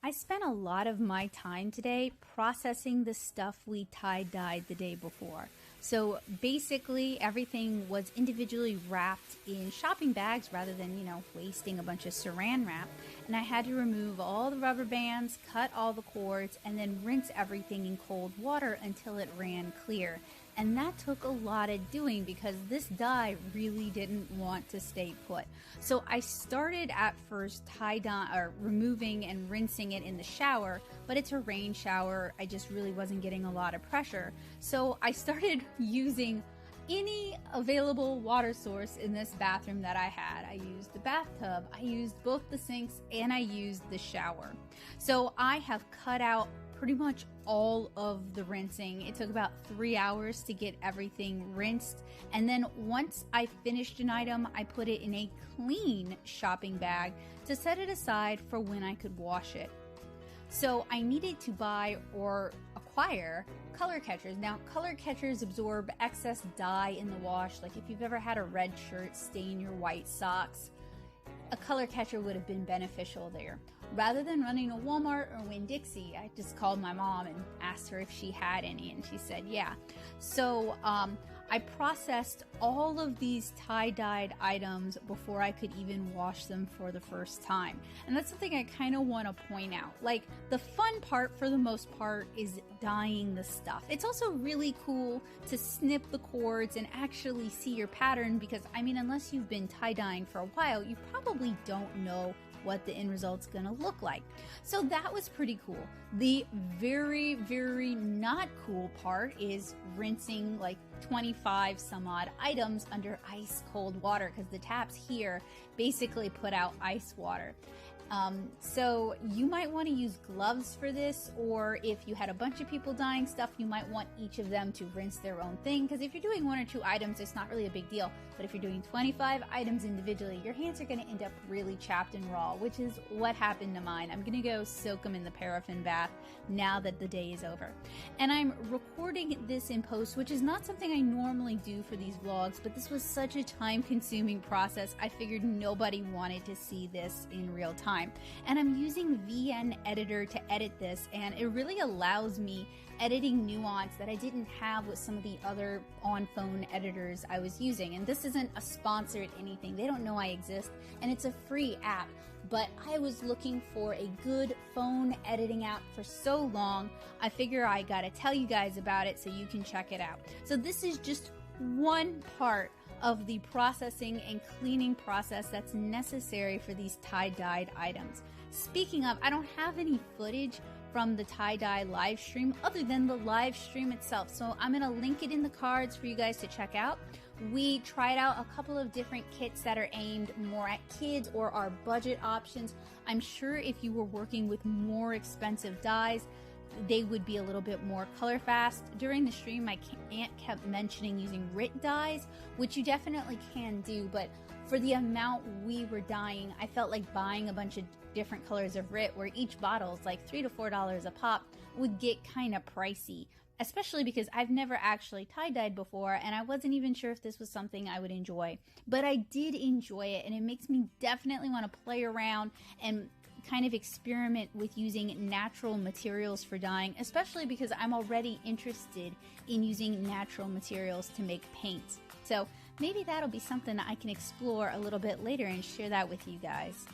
I spent a lot of my time today processing the stuff we tie-dyed the day before. So basically everything was individually wrapped in shopping bags rather than, wasting a bunch of saran wrap. And I had to remove all the rubber bands, cut all the cords, and then rinse everything in cold water until it ran clear. And that took a lot of doing because this dye really didn't want to stay put. So I started at first removing and rinsing it in the shower, but it's a rain shower. I just really wasn't getting a lot of pressure. So I started using any available water source in this bathroom that I had. I used the bathtub, I used both the sinks, and I used the shower. So I have cut out pretty much all of the rinsing. It took about 3 hours to get everything rinsed. And then once I finished an item, I put it in a clean shopping bag to set it aside for when I could wash it. So I needed to buy or acquire color catchers. Now, color catchers absorb excess dye in the wash. Like if you've ever had a red shirt stain your white socks, a color catcher would have been beneficial there. Rather than running to Walmart or Winn-Dixie, I just called my mom and asked her if she had any, and she said yeah. So I processed all of these tie-dyed items before I could even wash them for the first time. And that's something I kind of want to point out. Like, the fun part for the most part is dyeing the stuff. It's also really cool to snip the cords and actually see your pattern because, unless you've been tie-dyeing for a while, you probably don't know what the end result's gonna look like. So that was pretty cool. The very, very not cool part is rinsing like 25 some odd items under ice cold water because the taps here basically put out ice water. So you might want to use gloves for this, or if you had a bunch of people dyeing stuff, you might want each of them to rinse their own thing, because if you're doing 1 or 2 items, it's not really a big deal. But if you're doing 25 items individually, your hands are going to end up really chapped and raw, which is what happened to mine. I'm going to go soak them in the paraffin bath now that the day is over. And I'm recording this in post, which is not something I normally do for these vlogs, but this was such a time-consuming process, I figured nobody wanted to see this in real time. And I'm using VN Editor to edit this, and it really allows me editing nuance that I didn't have with some of the other on-phone editors I was using. And this isn't a sponsored anything. They don't know I exist, and it's a free app. But I was looking for a good phone editing app for so long, I figure I gotta tell you guys about it so you can check it out. So this is just one part of the processing and cleaning process that's necessary for these tie-dyed items. Speaking of, I don't have any footage from the tie-dye live stream other than the live stream itself, so I'm gonna link it in the cards for you guys to check out. We tried out a couple of different kits that are aimed more at kids or are budget options. I'm sure if you were working with more expensive dyes, they would be a little bit more color fast. During the stream, my aunt kept mentioning using RIT dyes, which you definitely can do, but for the amount we were dyeing, I felt like buying a bunch of different colors of RIT, where each bottle is like $3 to $4 a pop, would get kind of pricey, especially because I've never actually tie-dyed before, and I wasn't even sure if this was something I would enjoy. But I did enjoy it, and it makes me definitely want to play around and kind of experiment with using natural materials for dyeing, especially because I'm already interested in using natural materials to make paints. So maybe that'll be something I can explore a little bit later and share that with you guys.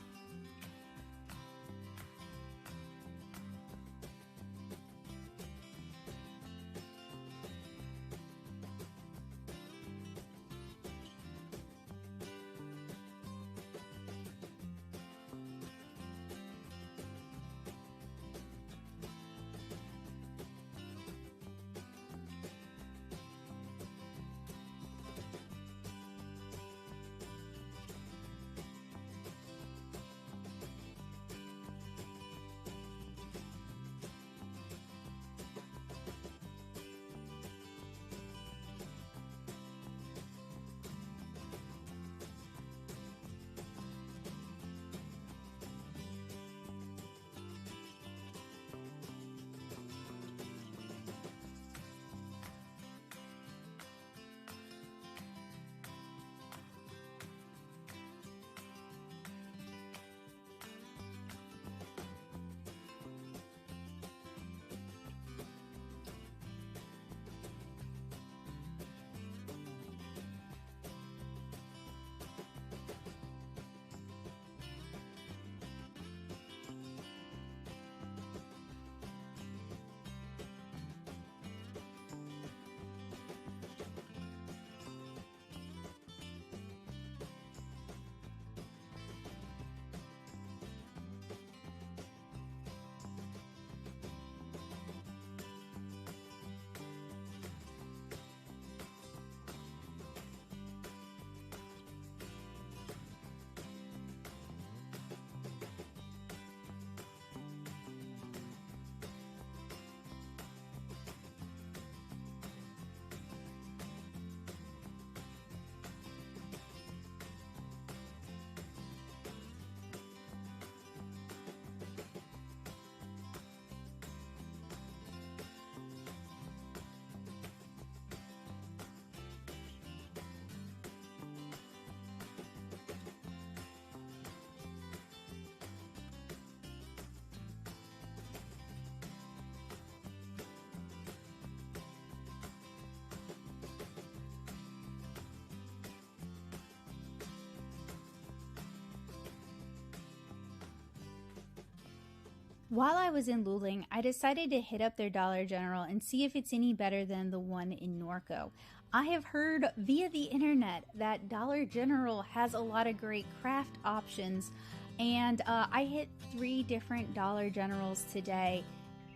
While I was in Noodling, I decided to hit up their Dollar General and see if it's any better than the one in Norco. I have heard via the internet that Dollar General has a lot of great craft options, and I hit 3 different Dollar Generals today,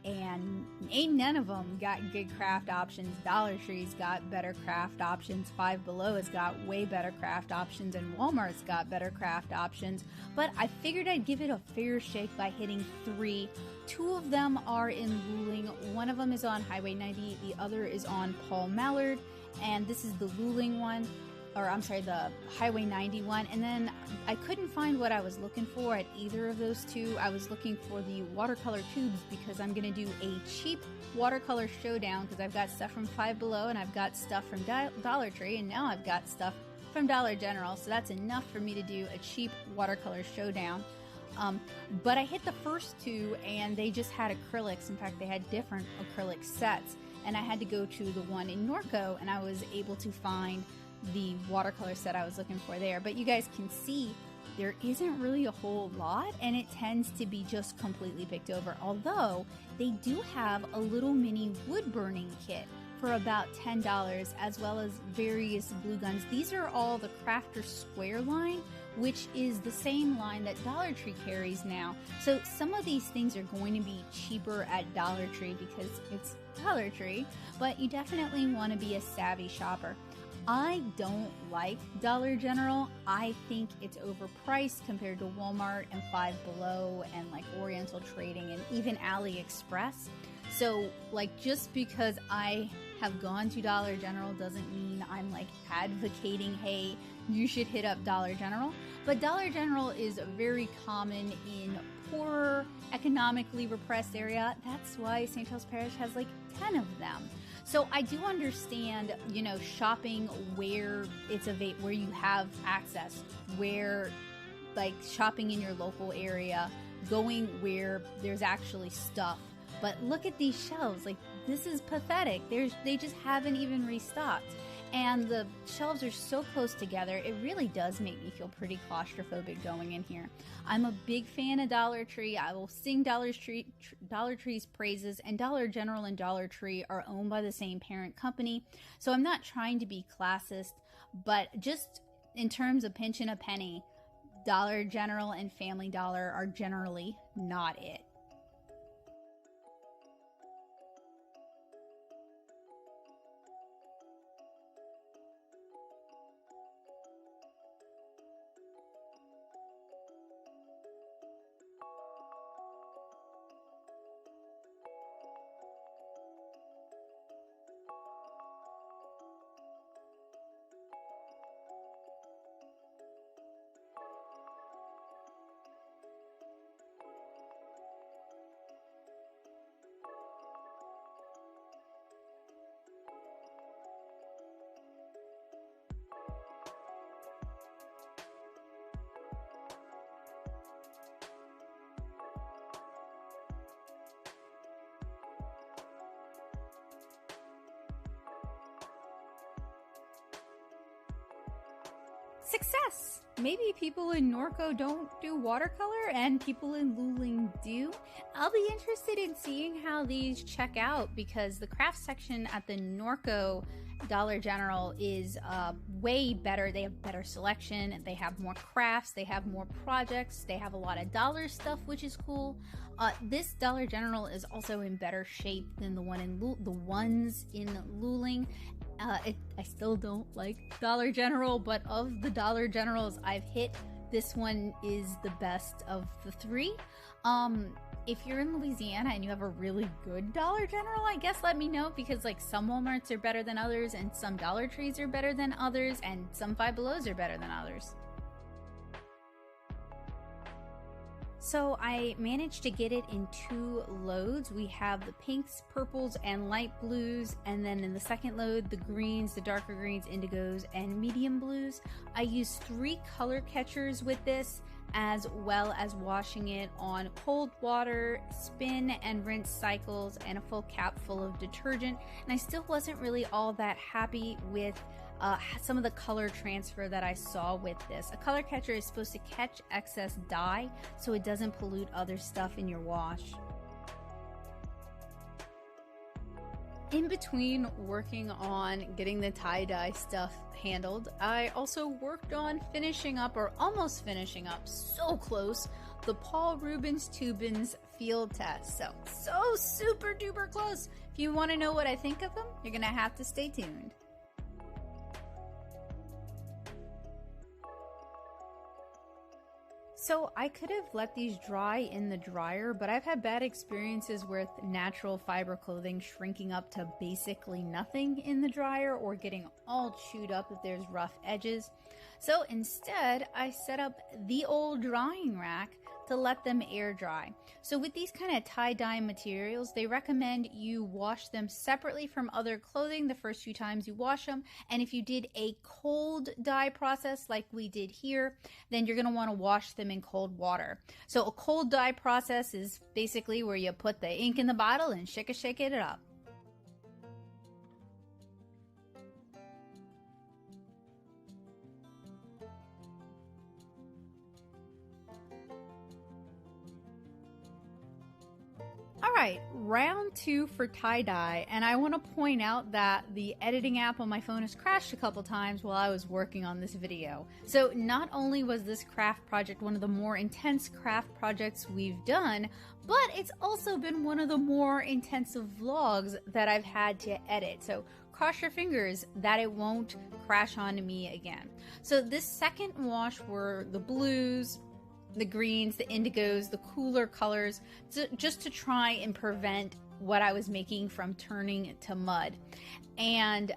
and ain't none of them got good craft options. Dollar Tree's got better craft options, Five Below has got way better craft options, and Walmart's got better craft options. But I figured I'd give it a fair shake by hitting 3. 2 of them are in Luling. One of them is on Highway 90, the other is on Paul Mallard, and this is the Luling one. Or I'm sorry, the Highway 91, and then I couldn't find what I was looking for at either of those 2. I was looking for the watercolor tubes because I'm going to do a cheap watercolor showdown because I've got stuff from Five Below and I've got stuff from Dollar Tree, and now I've got stuff from Dollar General, so that's enough for me to do a cheap watercolor showdown. But I hit the first 2 and they just had acrylics. In fact, they had different acrylic sets, and I had to go to the one in Norco, and I was able to find the watercolor set I was looking for there. But you guys can see there isn't really a whole lot, and it tends to be just completely picked over, although they do have a little mini wood burning kit for about $10, as well as various glue guns. These are all the Crafter Square line, which is the same line that Dollar Tree carries now. So some of these things are going to be cheaper at Dollar Tree because it's Dollar Tree, but you definitely want to be a savvy shopper. I don't like Dollar General. I think it's overpriced compared to Walmart and Five Below and like Oriental Trading and even AliExpress. So like, just because I have gone to Dollar General doesn't mean I'm like advocating, hey, you should hit up Dollar General. But Dollar General is very common in poorer, economically repressed area. That's why St. Charles Parish has like 10 of them. So I do understand, you know, shopping where it's where you have access, where like shopping in your local area, going where there's actually stuff. But look at these shelves, like this is pathetic. They just haven't even restocked. And the shelves are so close together, it really does make me feel pretty claustrophobic going in here. I'm a big fan of Dollar Tree. I will sing Dollar Tree's praises, and Dollar General and Dollar Tree are owned by the same parent company. So I'm not trying to be classist, but just in terms of pinching a penny, Dollar General and Family Dollar are generally not it. Success! Maybe people in Norco don't do watercolor and people in Luling do. I'll be interested in seeing how these check out because the craft section at the Norco Dollar General is way better. They have better selection, they have more crafts, they have more projects, they have a lot of dollar stuff, which is cool. This Dollar General is also in better shape than the ones in Luling. I still don't like Dollar General, but of the Dollar Generals I've hit, this one is the best of the 3. If you're in Louisiana and you have a really good Dollar General, I guess let me know, because like some Walmarts are better than others, and some Dollar Trees are better than others, and some Five Belows are better than others. So I managed to get it in 2 loads. We have the pinks, purples, and light blues, and then in the second load, the greens, the darker greens, indigos, and medium blues. I used 3 color catchers with this, as well as washing it on cold water, spin and rinse cycles, and a full cap full of detergent. And I still wasn't really all that happy with some of the color transfer that I saw with this. A color catcher is supposed to catch excess dye so it doesn't pollute other stuff in your wash. In between working on getting the tie-dye stuff handled, I also worked on finishing up, or almost finishing up, so close, the Rubens Field Test. So super duper close. If you want to know what I think of them, you're gonna have to stay tuned. So I could have let these dry in the dryer, but I've had bad experiences with natural fiber clothing shrinking up to basically nothing in the dryer or getting all chewed up if there's rough edges. So instead, I set up the old drying rack to let them air dry. So with these kind of tie-dye materials, they recommend you wash them separately from other clothing the first few times you wash them. And if you did a cold dye process like we did here, then you're going to want to wash them in cold water. So a cold dye process is basically where you put the ink in the bottle and shake it up. All right, round 2 for tie-dye, and I want to point out that the editing app on my phone has crashed a couple times while I was working on this video. So not only was this craft project one of the more intense craft projects we've done, but it's also been one of the more intensive vlogs that I've had to edit. So cross your fingers that it won't crash onto me again. So this second wash were the blues, the greens, the indigos, the cooler colors, just to try and prevent what I was making from turning to mud. And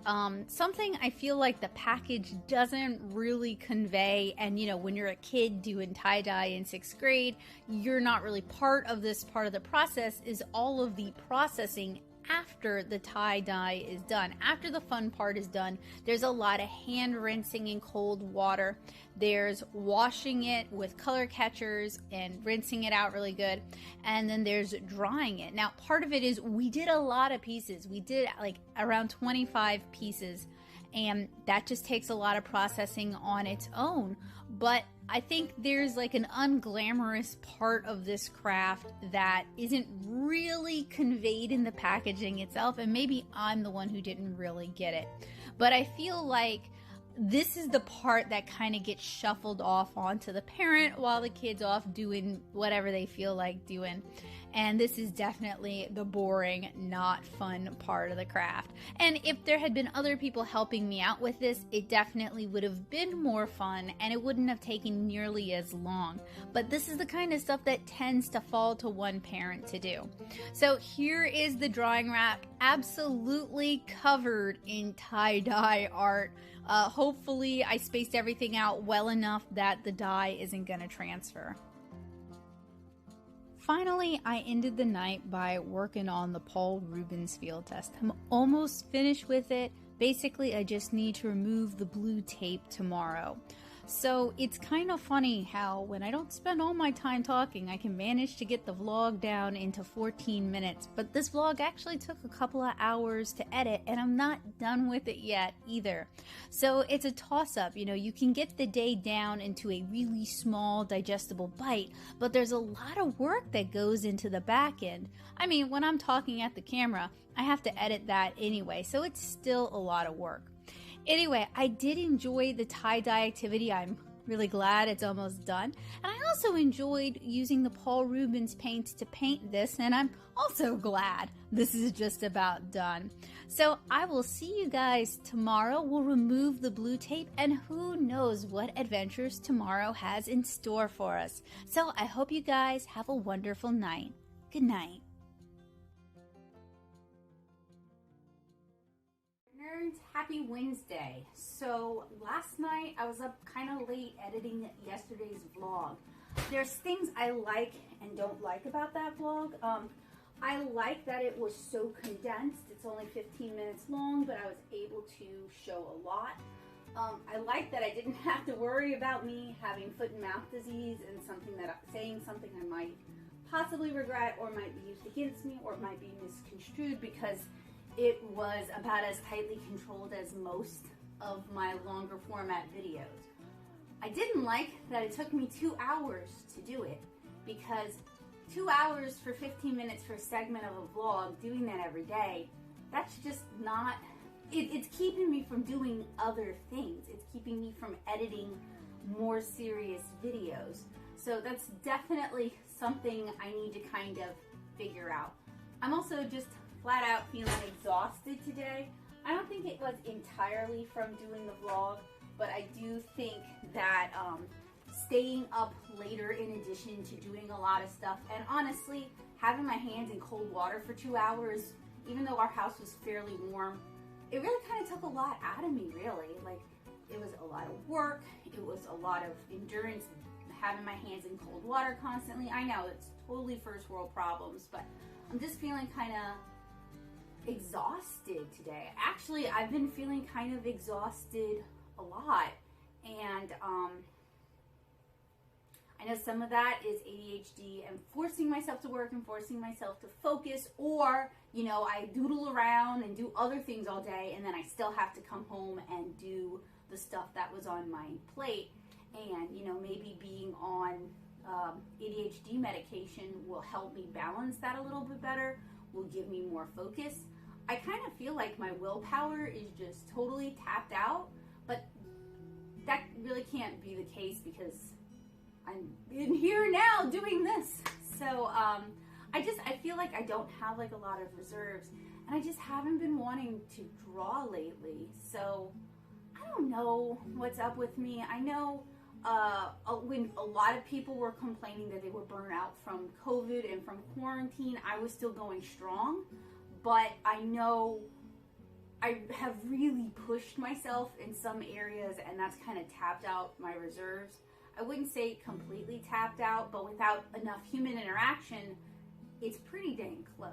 something I feel like the package doesn't really convey, and you know, when you're a kid doing tie-dye in 6th grade, you're not really part of this part of the process, is all of the processing after the tie-dye is done. After the fun part is done, there's a lot of hand rinsing in cold water. There's washing it with color catchers and rinsing it out really good. And then there's drying it. Now, part of it is we did a lot of pieces. We did like around 25 pieces, and that just takes a lot of processing on its own. But I think there's like an unglamorous part of this craft that isn't really conveyed in the packaging itself, and maybe I'm the one who didn't really get it. But I feel like this is the part that kind of gets shuffled off onto the parent while the kid's off doing whatever they feel like doing. And this is definitely the boring, not fun part of the craft. And if there had been other people helping me out with this, it definitely would have been more fun and it wouldn't have taken nearly as long. But this is the kind of stuff that tends to fall to one parent to do. So here is the drawing rack, absolutely covered in tie-dye art. Hopefully I spaced everything out well enough that the dye isn't going to transfer. Finally, I ended the night by working on the Rubens Field Test. I'm almost finished with it. Basically, I just need to remove the blue tape tomorrow. So it's kind of funny how when I don't spend all my time talking, I can manage to get the vlog down into 14 minutes. But this vlog actually took a couple of hours to edit, and I'm not done with it yet either. So it's a toss-up. You know, you can get the day down into a really small digestible bite, but there's a lot of work that goes into the back end. I mean, when I'm talking at the camera, I have to edit that anyway, so it's still a lot of work. Anyway, I did enjoy the tie-dye activity. I'm really glad it's almost done. And I also enjoyed using the Rubens paints to paint this, and I'm also glad this is just about done. So I will see you guys tomorrow. We'll remove the blue tape, and who knows what adventures tomorrow has in store for us. So I hope you guys have a wonderful night. Good night. Happy Wednesday. So last night I was up kind of late editing yesterday's vlog. There's things I like and don't like about that vlog. I like that it was so condensed. It's only 15 minutes long, but I was able to show a lot. I like that I didn't have to worry about me having foot and mouth disease and saying something I might possibly regret or might be used against me or might be misconstrued, because it was about as tightly controlled as most of my longer format videos. I didn't like that it took me 2 hours to do it, because 2 hours for 15 minutes for a segment of a vlog, doing that every day, that's just not, it's keeping me from doing other things. It's keeping me from editing more serious videos. So that's definitely something I need to kind of figure out. I'm also just flat out feeling exhausted today. I don't think it was entirely from doing the vlog, but I do think that staying up later in addition to doing a lot of stuff, and honestly, having my hands in cold water for 2 hours, even though our house was fairly warm, it really kind of took a lot out of me, really. Like, it was a lot of work, it was a lot of endurance, having my hands in cold water constantly. I know it's totally first world problems, but I'm just feeling kind of exhausted today. Actually, I've been feeling kind of exhausted a lot, and I know some of that is ADHD and forcing myself to work and forcing myself to focus, or, you know, I doodle around and do other things all day, and then I still have to come home and do the stuff that was on my plate. And, you know, maybe being on ADHD medication will help me balance that a little bit better, will give me more focus. I kind of feel like my willpower is just totally tapped out, but that really can't be the case because I'm in here now doing this. So I feel like I don't have like a lot of reserves, and I just haven't been wanting to draw lately. So I don't know what's up with me. I know when a lot of people were complaining that they were burnt out from COVID and from quarantine, I was still going strong, but I know I have really pushed myself in some areas, and that's kind of tapped out my reserves. I wouldn't say completely tapped out, but without enough human interaction, it's pretty dang close.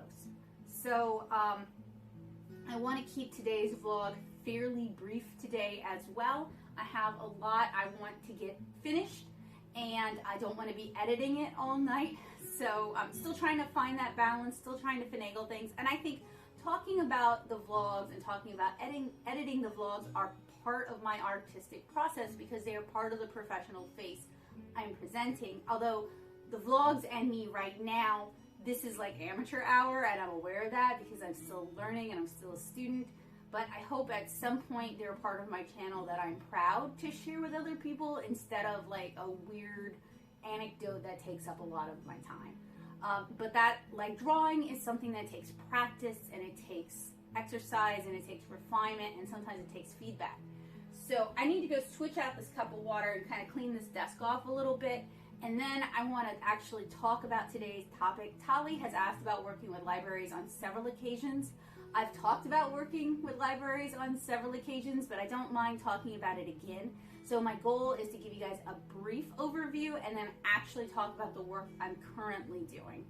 So I want to keep today's vlog fairly brief today as well. I have a lot I want to get finished, and I don't want to be editing it all night. So I'm still trying to find that balance, still trying to finagle things. And I think talking about the vlogs and talking about editing the vlogs are part of my artistic process because they are part of the professional face I'm presenting. Although the vlogs and me right now, this is like amateur hour, and I'm aware of that because I'm still learning and I'm still a student. But I hope at some point they're part of my channel that I'm proud to share with other people instead of like a weird anecdote that takes up a lot of my time. But that, like drawing, is something that takes practice, and it takes exercise, and it takes refinement, and sometimes it takes feedback. So I need to go switch out this cup of water and kind of clean this desk off a little bit. And then I want to actually talk about today's topic. Tali has asked about working with libraries on several occasions. I've talked about working with libraries on several occasions, but I don't mind talking about it again. So my goal is to give you guys a brief overview and then actually talk about the work I'm currently doing.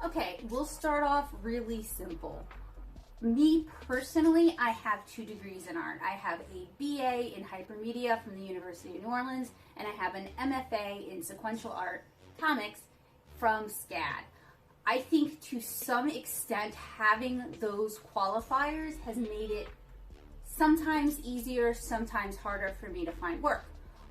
Okay, we'll start off really simple. Me personally, I have 2 degrees in art. I have a BA in hypermedia from the University of New Orleans, and I have an MFA in sequential art comics from SCAD. I think to some extent having those qualifiers has made it sometimes easier, sometimes harder for me to find work.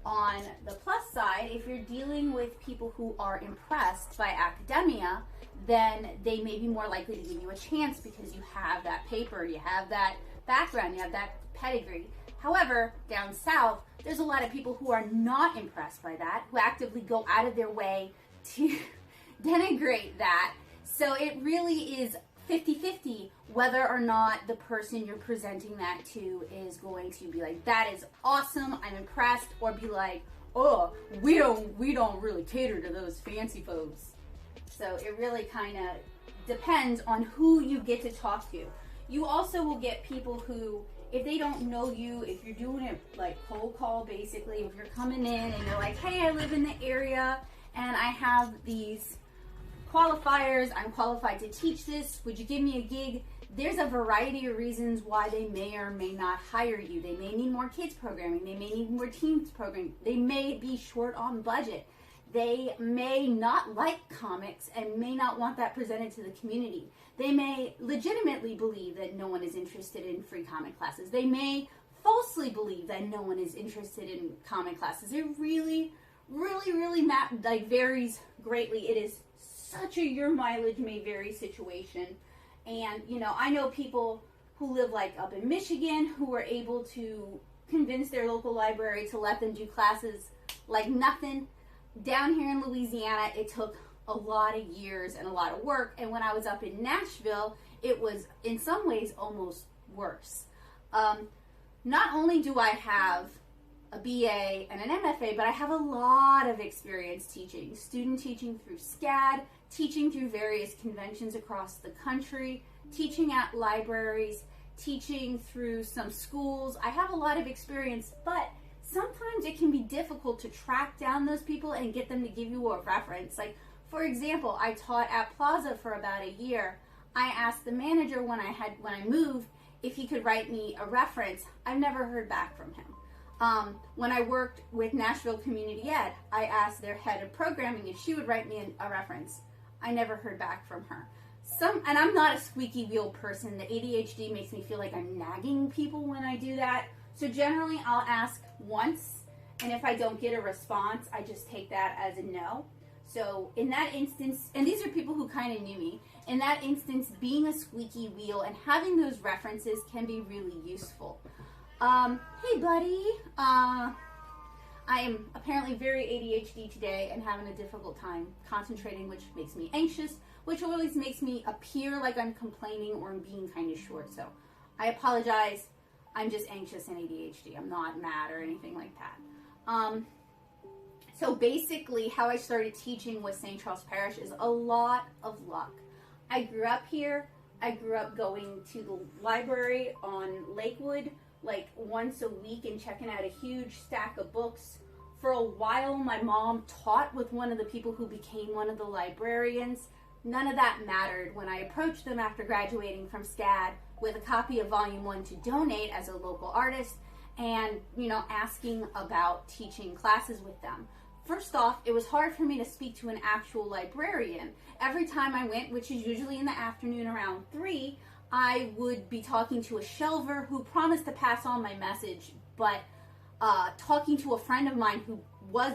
On the plus side, if you're dealing with people who are impressed by academia, then they may be more likely to give you a chance because you have that paper, you have that background, you have that pedigree. However, down south, there's a lot of people who are not impressed by that, who actively go out of their way to denigrate that. So it really is 50-50 whether or not the person you're presenting that to is going to be like, that is awesome, I'm impressed, or be like, oh, we don't really cater to those fancy folks. So it really kind of depends on who you get to talk to. You also will get people who, if they don't know you, if you're doing it like cold call basically, if you're coming in and you're like, hey, I live in the area and I have these qualifiers, I'm qualified to teach this, would you give me a gig? There's a variety of reasons why they may or may not hire you. They may need more kids programming, they may need more teens programming, they may be short on budget, they may not like comics and may not want that presented to the community. They may legitimately believe that no one is interested in free comic classes. They may falsely believe that no one is interested in comic classes. It really varies greatly. It is such a your mileage may vary situation. And, you know, I know people who live like up in Michigan who were able to convince their local library to let them do classes like nothing. Down here in Louisiana, it took a lot of years and a lot of work. And when I was up in Nashville, it was in some ways almost worse. Not only do I have a BA and an MFA, but I have a lot of experience teaching. Student teaching through SCAD, teaching through various conventions across the country, teaching at libraries, teaching through some schools. I have a lot of experience, but sometimes it can be difficult to track down those people and get them to give you a reference. Like, for example, I taught at Plaza for about a year. I asked the manager when I moved if he could write me a reference. I've never heard back from him. When I worked with Nashville Community Ed, I asked their head of programming if she would write me a reference. I never heard back from her. And I'm not a squeaky wheel person. The ADHD makes me feel like I'm nagging people when I do that. So generally I'll ask once, and if I don't get a response, I just take that as a no. So in that instance, and these are people who kind of knew me, in that instance, being a squeaky wheel and having those references can be really useful. Hey buddy, I am apparently very ADHD today and having a difficult time concentrating, which makes me anxious, which always makes me appear like I'm complaining or I'm being kind of short. So I apologize. I'm just anxious and ADHD. I'm not mad or anything like that. So basically how I started teaching with St. Charles Parish is a lot of luck. I grew up here. I grew up going to the library on Lakewood like once a week and checking out a huge stack of books. For a while, my mom taught with one of the people who became one of the librarians. None of that mattered when I approached them after graduating from SCAD with a copy of Volume 1 to donate as a local artist and, you know, asking about teaching classes with them. First off, it was hard for me to speak to an actual librarian. Every time I went, which is usually in the afternoon around 3, I would be talking to a shelver who promised to pass on my message, but talking to a friend of mine who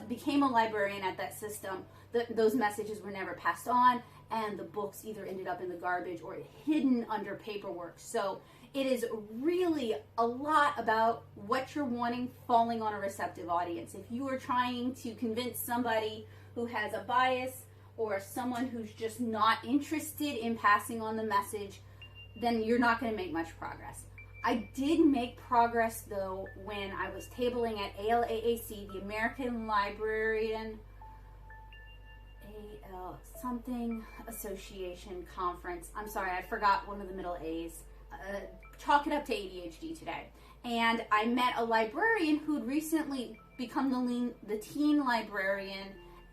became a librarian at that system, those messages were never passed on, and the books either ended up in the garbage or hidden under paperwork. So it is really a lot about what you're wanting falling on a receptive audience. If you are trying to convince somebody who has a bias or someone who's just not interested in passing on the message, then you're not going to make much progress. I did make progress though when I was tabling at ALAAC, the American Librarian something Association Conference. I'm sorry, I forgot one of the middle A's. Chalk it up to ADHD today. And I met a librarian who'd recently become the teen librarian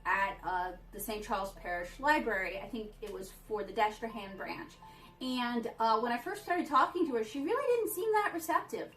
at the St. Charles Parish Library. I think it was for the Destrehan branch. And when I first started talking to her, she really didn't seem that receptive.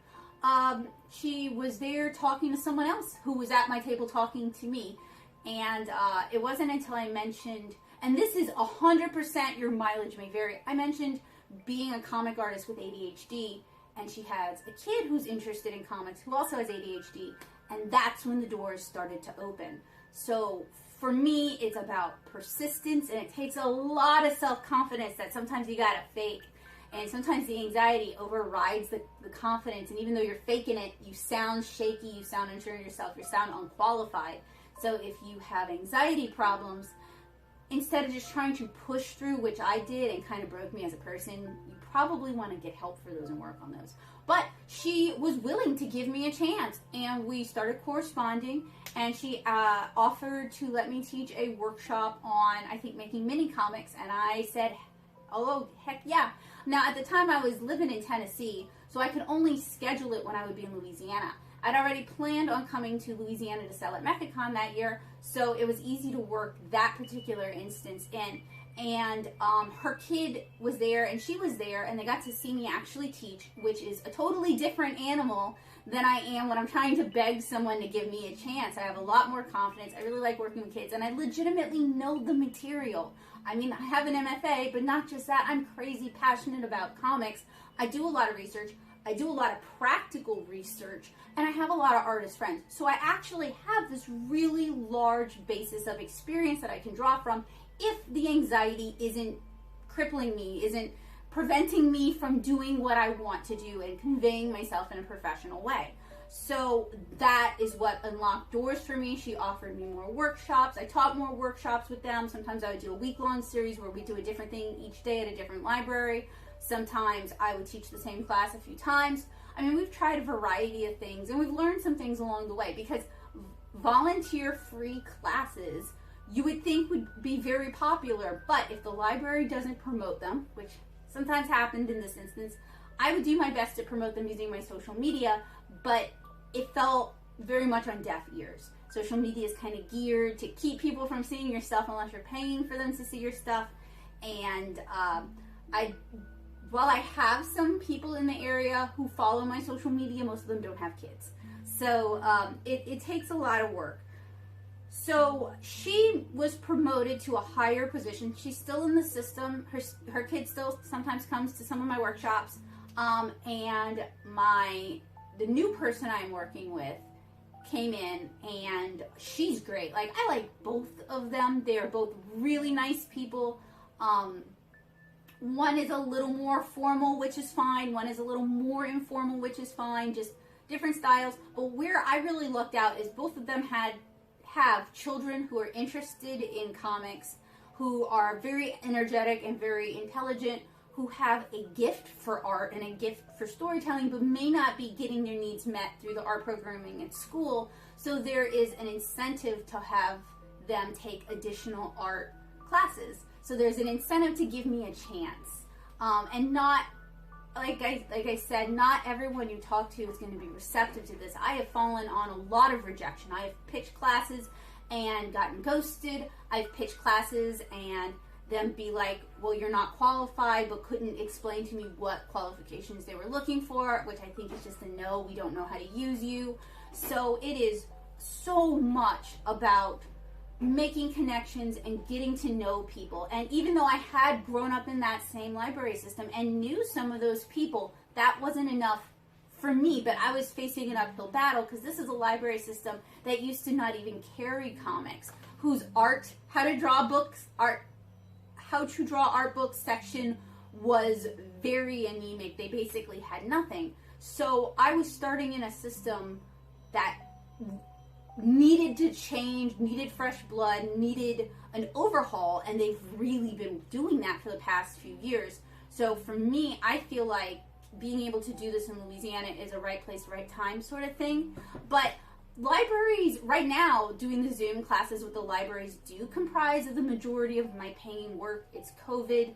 She was there talking to someone else who was at my table talking to me. And it wasn't until I mentioned, and this is 100% your mileage may vary, I mentioned being a comic artist with ADHD, and she has a kid who's interested in comics who also has ADHD, and that's when the doors started to open. So for me, it's about persistence, and it takes a lot of self-confidence that sometimes you gotta fake. And sometimes the anxiety overrides the confidence, and even though you're faking it, you sound shaky, you sound unsure of yourself, you sound unqualified. So if you have anxiety problems, instead of just trying to push through, which I did and kind of broke me as a person, you probably want to get help for those and work on those. But she was willing to give me a chance, and we started corresponding, and she offered to let me teach a workshop on, I think, making mini comics, and I said, oh, heck yeah. Now, at the time, I was living in Tennessee, so I could only schedule it when I would be in Louisiana. I'd already planned on coming to Louisiana to sell at MechaCon that year, so it was easy to work that particular instance in. And her kid was there, and she was there, and they got to see me actually teach, which is a totally different animal than I am when I'm trying to beg someone to give me a chance. I have a lot more confidence. I really like working with kids, and I legitimately know the material. I mean, I have an MFA, but not just that. I'm crazy passionate about comics. I do a lot of research. I do a lot of practical research, and I have a lot of artist friends. So I actually have this really large basis of experience that I can draw from if the anxiety isn't crippling me, isn't preventing me from doing what I want to do and conveying myself in a professional way. So that is what unlocked doors for me. She offered me more workshops. I taught more workshops with them. Sometimes I would do a week-long series where we do a different thing each day at a different library. Sometimes I would teach the same class a few times. I mean, we've tried a variety of things, and we've learned some things along the way, because volunteer-free classes you would think would be very popular, but if the library doesn't promote them, which sometimes happened in this instance, I would do my best to promote them using my social media, but it fell very much on deaf ears. Social media is kind of geared to keep people from seeing your stuff unless you're paying for them to see your stuff, and while I have some people in the area who follow my social media, most of them don't have kids. So it takes a lot of work. So she was promoted to a higher position. She's still in the system. Her kid still sometimes comes to some of my workshops. And the new person I'm working with came in, and she's great. Like, I like both of them. They are both really nice people. One is a little more formal, which is fine. One is a little more informal, which is fine. Just different styles. But where I really looked out is both of them have children who are interested in comics, who are very energetic and very intelligent, who have a gift for art and a gift for storytelling, but may not be getting their needs met through the art programming at school. So there is an incentive to have them take additional art classes. So there's an incentive to give me a chance. And not, like I said, not everyone you talk to is going to be receptive to this. I have fallen on a lot of rejection. I have pitched classes and gotten ghosted. I've pitched classes and them be like, well, you're not qualified, but couldn't explain to me what qualifications they were looking for, which I think is just a no, we don't know how to use you. So it is so much about making connections and getting to know people. And even though I had grown up in that same library system and knew some of those people, that wasn't enough for me. But I was facing an uphill battle, because this is a library system that used to not even carry comics, whose how to draw art books section was very anemic. They basically had nothing. So I was starting in a system that needed to change, needed fresh blood, needed an overhaul, and they've really been doing that for the past few years. So for me, I feel like being able to do this in Louisiana is a right place, right time sort of thing. But libraries, right now, doing the Zoom classes with the libraries do comprise of the majority of my paying work. It's COVID.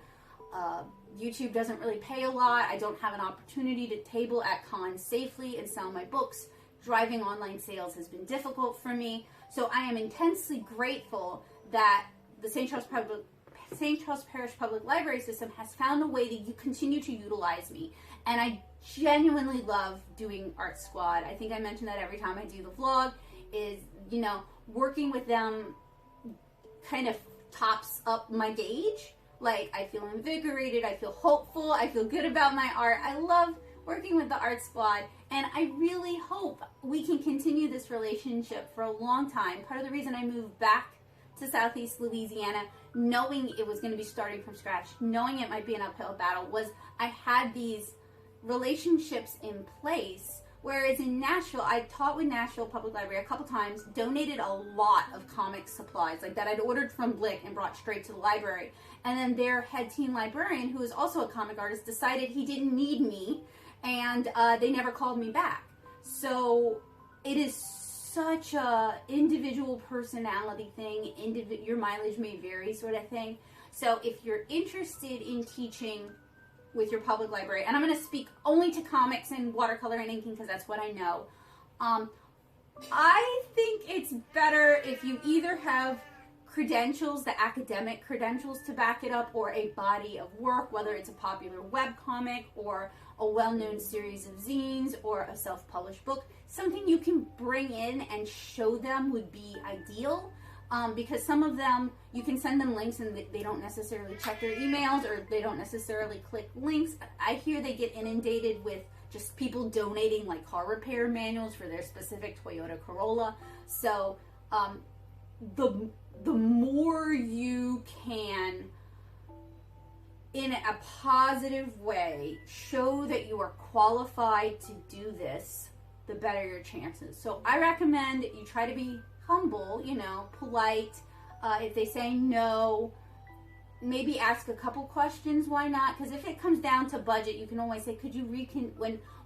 YouTube doesn't really pay a lot. I don't have an opportunity to table at cons safely and sell my books. Driving online sales has been difficult for me. So I am intensely grateful that the St. Charles St. Charles Parish Public Library System has found a way that you continue to utilize me. And I genuinely love doing Art Squad. I think I mention that every time I do the vlog, is, you know, working with them kind of tops up my gauge. Like, I feel invigorated, I feel hopeful, I feel good about my art. I love working with the Art Squad, and I really hope we can continue this relationship for a long time. Part of the reason I moved back to Southeast Louisiana, knowing it was going to be starting from scratch, knowing it might be an uphill battle, was I had these relationships in place. Whereas in Nashville, I taught with Nashville Public Library a couple times, donated a lot of comic supplies, like that I'd ordered from Blick and brought straight to the library. And then their head teen librarian, who is also a comic artist, decided he didn't need me, and they never called me back. So it is such a individual personality thing, your mileage may vary sort of thing. So if you're interested in teaching with your public library, and I'm going to speak only to comics and watercolor and inking because that's what I know, I think it's better if you either have credentials, the academic credentials to back it up, or a body of work, whether it's a popular webcomic or a well-known series of zines or a self-published book. Something you can bring in and show them would be ideal. Because some of them, you can send them links and they don't necessarily check their emails, or they don't necessarily click links. I hear they get inundated with just people donating like car repair manuals for their specific Toyota Corolla. So the more you can, in a positive way, show that you are qualified to do this, the better your chances. So I recommend you try to be humble, you know, polite. If they say no, maybe ask a couple questions. Why not? Because if it comes down to budget, you can always say, could you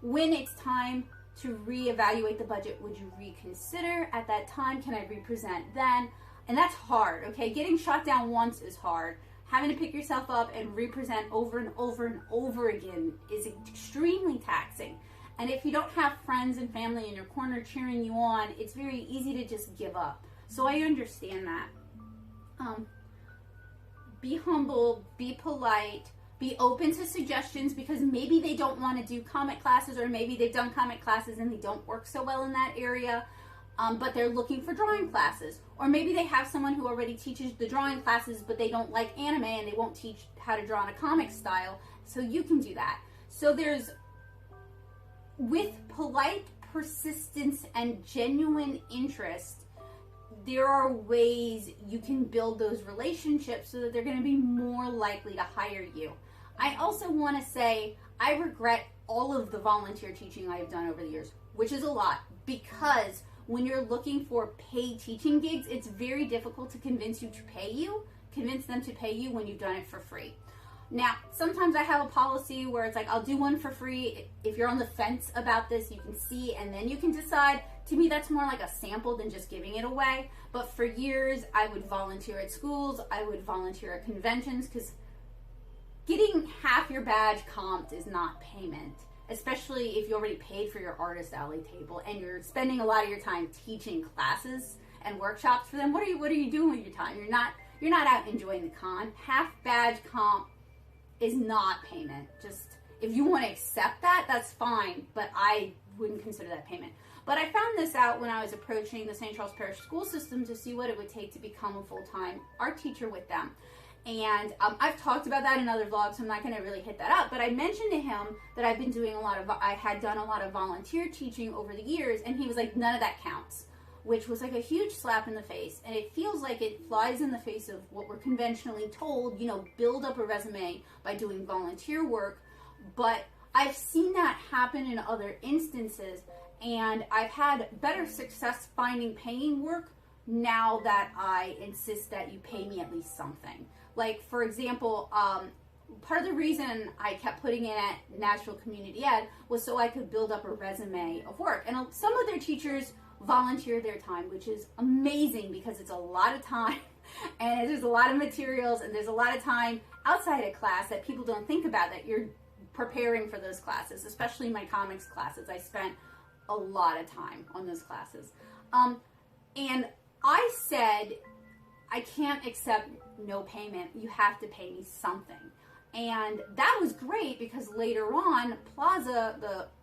when it's time to reevaluate the budget, would you reconsider at that time? Can I represent then? And that's hard, okay? Getting shot down once is hard. Having to pick yourself up and represent over and over and over again is extremely taxing. And if you don't have friends and family in your corner cheering you on, it's very easy to just give up. So I understand that. Be humble, be polite, be open to suggestions, because maybe they don't want to do comic classes, or maybe they've done comic classes and they don't work so well in that area, but they're looking for drawing classes. Or maybe they have someone who already teaches the drawing classes, but they don't like anime and they won't teach how to draw in a comic style. So you can do that. So with polite persistence and genuine interest, there are ways you can build those relationships so that they're going to be more likely to hire you. I also want to say I regret all of the volunteer teaching I have done over the years, which is a lot, because when you're looking for paid teaching gigs, it's very difficult to convince them to pay you when you've done it for free. Now, sometimes I have a policy where it's like, I'll do one for free. If you're on the fence about this, you can see, and then you can decide. To me, that's more like a sample than just giving it away. But for years, I would volunteer at schools. I would volunteer at conventions, because getting half your badge comped is not payment, especially if you already paid for your artist alley table and you're spending a lot of your time teaching classes and workshops for them. What are you doing with your time? You're not out enjoying the con. Half badge comp is not payment. Just, if you want to accept that, that's fine, but I wouldn't consider that payment. But I found this out when I was approaching the St. Charles Parish school system to see what it would take to become a full-time art teacher with them. And I've talked about that in other vlogs, so I'm not going to really hit that up. But I mentioned to him that I had done a lot of volunteer teaching over the years, and he was like, none of that counts, which was like a huge slap in the face. And it feels like it flies in the face of what we're conventionally told, build up a resume by doing volunteer work. But I've seen that happen in other instances, and I've had better success finding paying work now that I insist that you pay me at least something. Like, for example, part of the reason I kept putting in at Nashville Community Ed was so I could build up a resume of work. And some of their teachers volunteer their time, which is amazing because it's a lot of time and there's a lot of materials and there's a lot of time outside of class that people don't think about, that you're preparing for those classes, especially my comics classes. I spent a lot of time on those classes. And I said, I can't accept no payment. You have to pay me something. And that was great because later on, Plaza,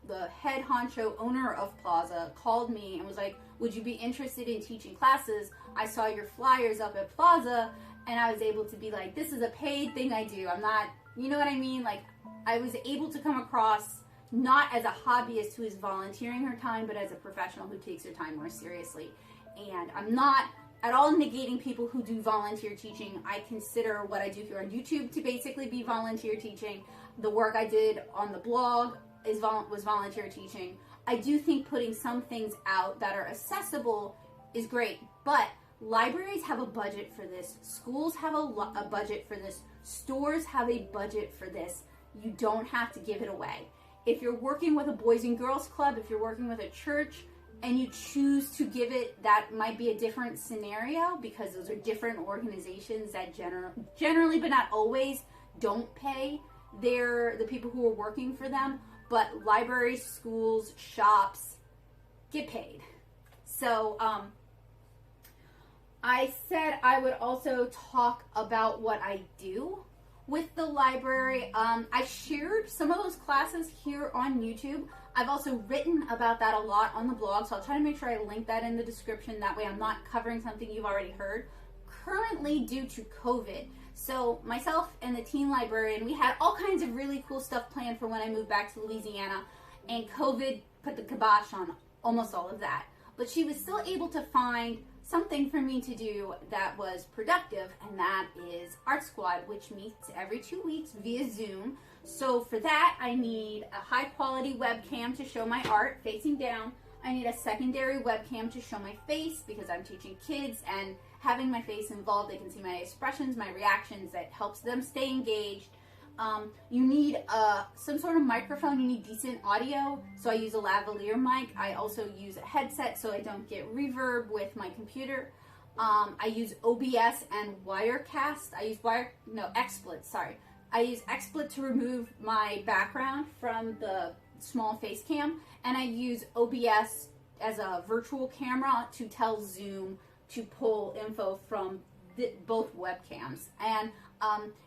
the head honcho owner of Plaza, called me and was like, would you be interested in teaching classes? I saw your flyers up at Plaza, and I was able to be like, this is a paid thing I do. I'm not, you know what I mean? Like, I was able to come across not as a hobbyist who is volunteering her time, but as a professional who takes her time more seriously. And I'm not at all negating people who do volunteer teaching. I consider what I do here on YouTube to basically be volunteer teaching. The work I did on the blog was volunteer teaching. I do think putting some things out that are accessible is great, but libraries have a budget for this. Schools have a budget for this. Stores have a budget for this. You don't have to give it away. If you're working with a Boys and Girls Club, if you're working with a church, and you choose to give it, that might be a different scenario because those are different organizations that generally, but not always, don't pay the people who are working for them. But libraries, schools, shops get paid. So I said I would also talk about what I do with the library. I shared some of those classes here on YouTube. I've also written about that a lot on the blog, so I'll try to make sure I link that in the description. That way I'm not covering something you've already heard. Currently, due to COVID, so myself and the teen librarian, we had all kinds of really cool stuff planned for when I moved back to Louisiana, and COVID put the kibosh on almost all of that. But she was still able to find something for me to do that was productive, and that is Art Squad, which meets every 2 weeks via Zoom. So for that, I need a high quality webcam to show my art facing down. I need a secondary webcam to show my face because I'm teaching kids, and having my face involved, they can see my expressions, my reactions, that helps them stay engaged. You need some sort of microphone. You need decent audio, so I use a lavalier mic. I also use a headset so I don't get reverb with my computer. I use OBS and Wirecast. XSplit, sorry. I use XSplit to remove my background from the small face cam, and I use OBS as a virtual camera to tell Zoom to pull info from both webcams. And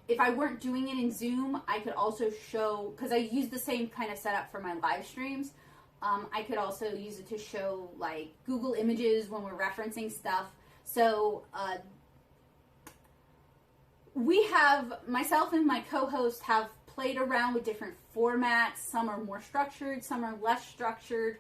if I weren't doing it in Zoom, I could also show, because I use the same kind of setup for my live streams, I could also use it to show like Google Images when we're referencing stuff. So myself and my co-host have played around with different formats. Some are more structured, some are less structured.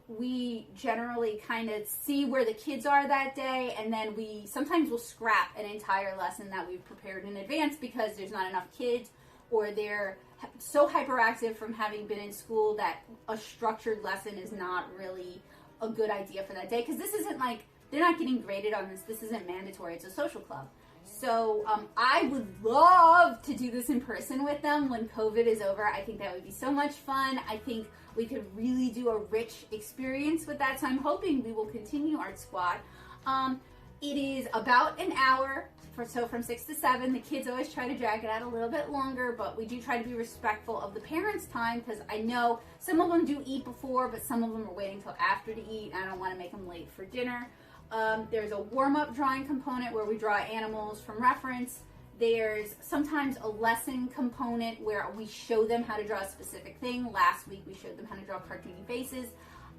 We generally kind of see where the kids are that day, and then sometimes we'll scrap an entire lesson that we've prepared in advance because there's not enough kids, or they're so hyperactive from having been in school that a structured lesson is not really a good idea for that day, because this isn't like, they're not getting graded on this. This isn't mandatory. It's a social club. So I would love to do this in person with them when COVID is over. I think that would be so much fun. I think we could really do a rich experience with that. So I'm hoping we will continue Art Squad. It is about an hour, so from 6 to 7. The kids always try to drag it out a little bit longer, but we do try to be respectful of the parents' time, because I know some of them do eat before, but some of them are waiting till after to eat. I don't want to make them late for dinner. There's a warm-up drawing component where we draw animals from reference. There's sometimes a lesson component where we show them how to draw a specific thing. Last week we showed them how to draw cartoony faces.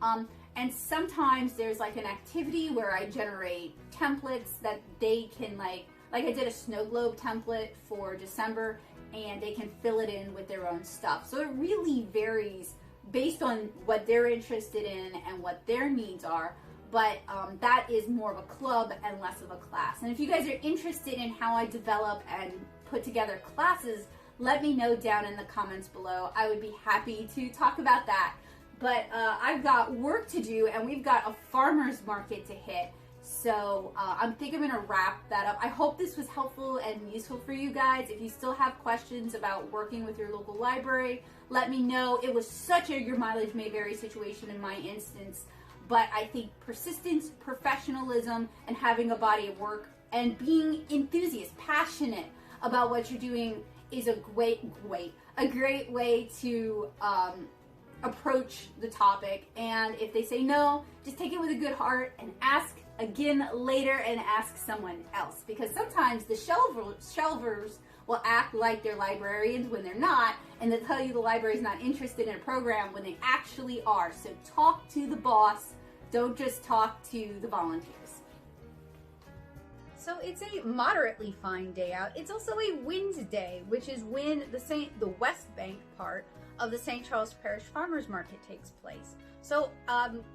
And sometimes there's like an activity where I generate templates that they can like I did a snow globe template for December, and they can fill it in with their own stuff. So it really varies based on what they're interested in and what their needs are. But that is more of a club and less of a class. And if you guys are interested in how I develop and put together classes, let me know down in the comments below. I would be happy to talk about that. But I've got work to do, and we've got a farmer's market to hit. So I think I'm going to wrap that up. I hope this was helpful and useful for you guys. If you still have questions about working with your local library, let me know. It was such a your mileage may vary situation in my instance. But I think persistence, professionalism, and having a body of work and being enthusiastic, passionate about what you're doing is a great way to approach the topic. And if they say no, just take it with a good heart and ask again later and ask someone else, because sometimes the shelvers will act like they're librarians when they're not, and they'll tell you the library's not interested in a program when they actually are. So talk to the boss, don't just talk to the volunteers. So it's a moderately fine day out. It's also a Wednesday, which is when the West Bank part of the St. Charles Parish Farmers Market takes place. So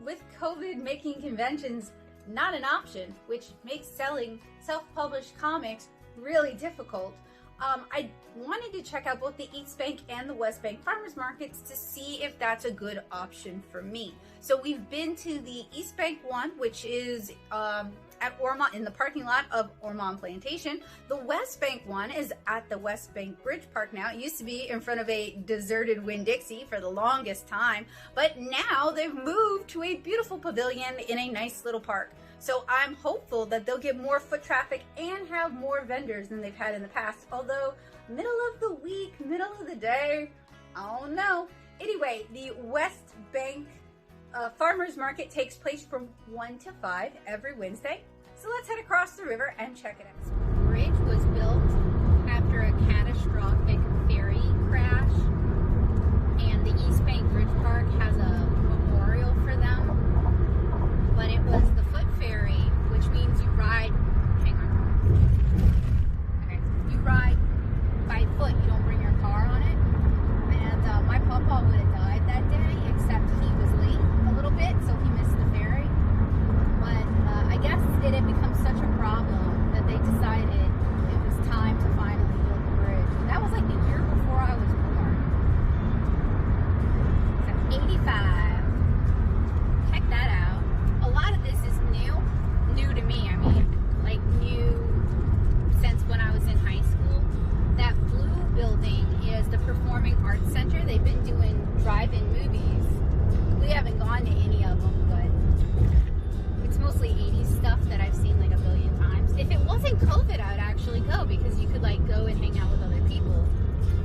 with COVID making conventions not an option, which makes selling self-published comics really difficult, I wanted to check out both the East Bank and the West Bank farmers markets to see if that's a good option for me. So we've been to the East Bank one, which is at Ormond, in the parking lot of Ormond Plantation. The West Bank one is at the West Bank Bridge Park now. It used to be in front of a deserted Winn-Dixie for the longest time, but now they've moved to a beautiful pavilion in a nice little park. So I'm hopeful that they'll get more foot traffic and have more vendors than they've had in the past. Although, middle of the week, middle of the day, I don't know. Anyway, the West Bank Farmers Market takes place from 1 to 5 every Wednesday. So let's head across the river and check it out. The bridge was built after a catastrophic ferry crash, and the East Bank Bridge Park has a memorial for them. But it was the foot ferry, which means you ride, hang on, okay, you ride by foot, you don't bring your car on it, and my papa would have died that day, except he was late a little bit, so he missed the ferry, but I guess it had become such a problem that they decided it was time to finally build the bridge. And that was like the year before I was born. So 85. Check that out. A lot of this is new to me. I mean, like new since when I was in high school. That blue building is the Performing Arts Center. They've been doing drive-in movies. We haven't gone to any of them, but it's mostly 80s stuff that I've seen like a billion times. If it wasn't COVID, I would actually go, because you could like go and hang out with other people.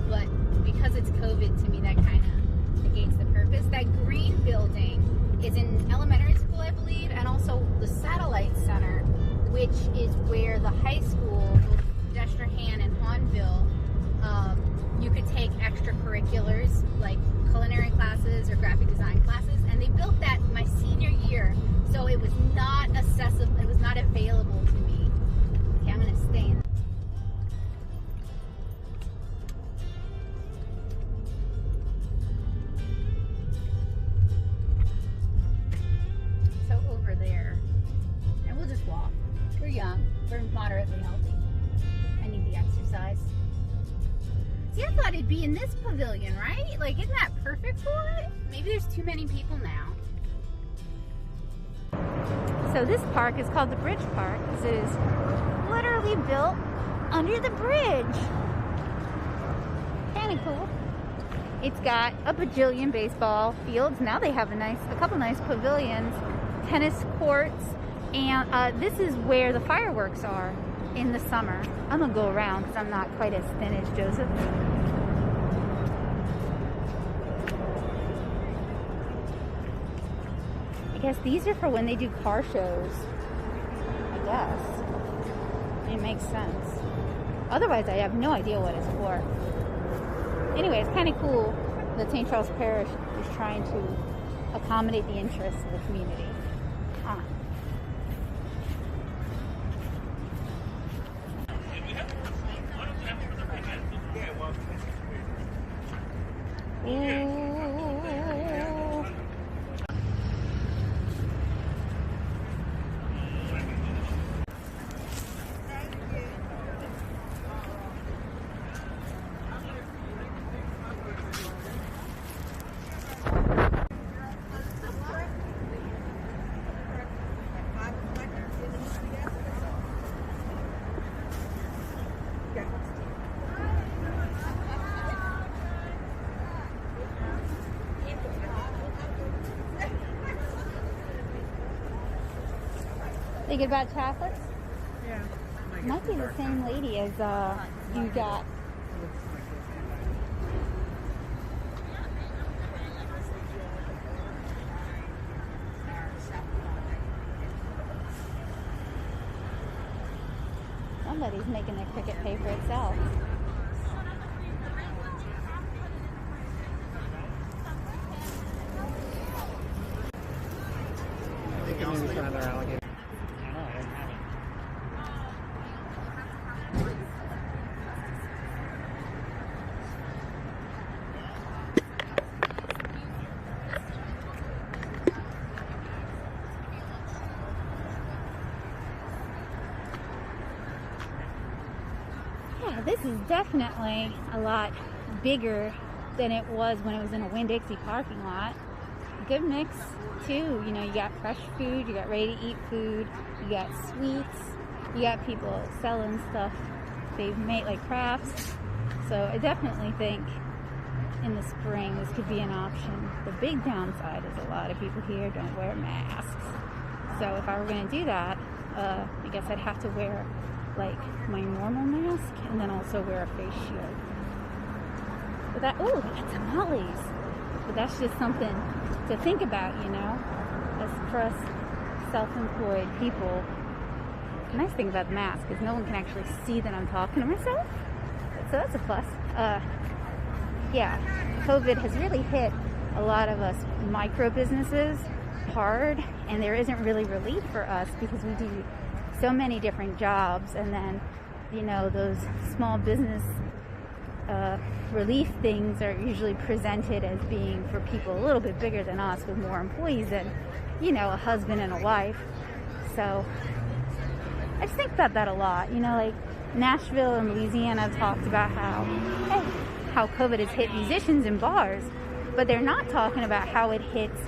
But because it's COVID, to me that kind of negates the purpose. That green building is in elementary school, I believe, and also the Satellite Center, which is where the high school, Destrehan and Hahnville, you could take extracurriculars like culinary classes or graphic design classes, and they built that my senior year, so it was not accessible, it was not available to me. Okay, I'm gonna stay in. So over there, and we'll just walk. We're young, we're moderately healthy. I need the exercise. See, I thought it'd be in this pavilion, right? Like, isn't that perfect for it? Maybe there's too many people now. So this park is called the Bridge Park because it is literally built under the bridge. Kind of cool. It's got a bajillion baseball fields. Now they have a couple nice pavilions, tennis courts, and this is where the fireworks are in the summer. I'm gonna go around because I'm not quite as thin as Joseph. I guess these are for when they do car shows. I guess. It makes sense. Otherwise, I have no idea what it's for. Anyway, it's kind of cool that St. Charles Parish is trying to accommodate the interests of the community. Thinking about chocolates? Yeah. Might be the same lady as you got. somebody's making their cricket pay for itself. Yeah, this is definitely a lot bigger than it was when it was in a Winn-Dixie parking lot. Good mix too. You know, you got fresh food, you got ready to eat food, you got sweets, you got people selling stuff they've made, like crafts. So I definitely think in the spring this could be an option. The big downside is a lot of people here don't wear masks. So if I were going to do that, I guess I'd have to wear like my normal mask and then also wear a face shield. But that, oh, they got tamales. But that's just something to think about, you know, as for us self-employed people. The nice thing about the mask is no one can actually see that I'm talking to myself. So that's a plus. Yeah, COVID has really hit a lot of us micro businesses hard, and there isn't really relief for us because we do so many different jobs, and then, you know, those small business relief things are usually presented as being for people a little bit bigger than us with more employees and, you know, a husband and a wife. So I just think about that a lot. You know, like Nashville and Louisiana talked about how COVID has hit musicians and bars, but they're not talking about how it hits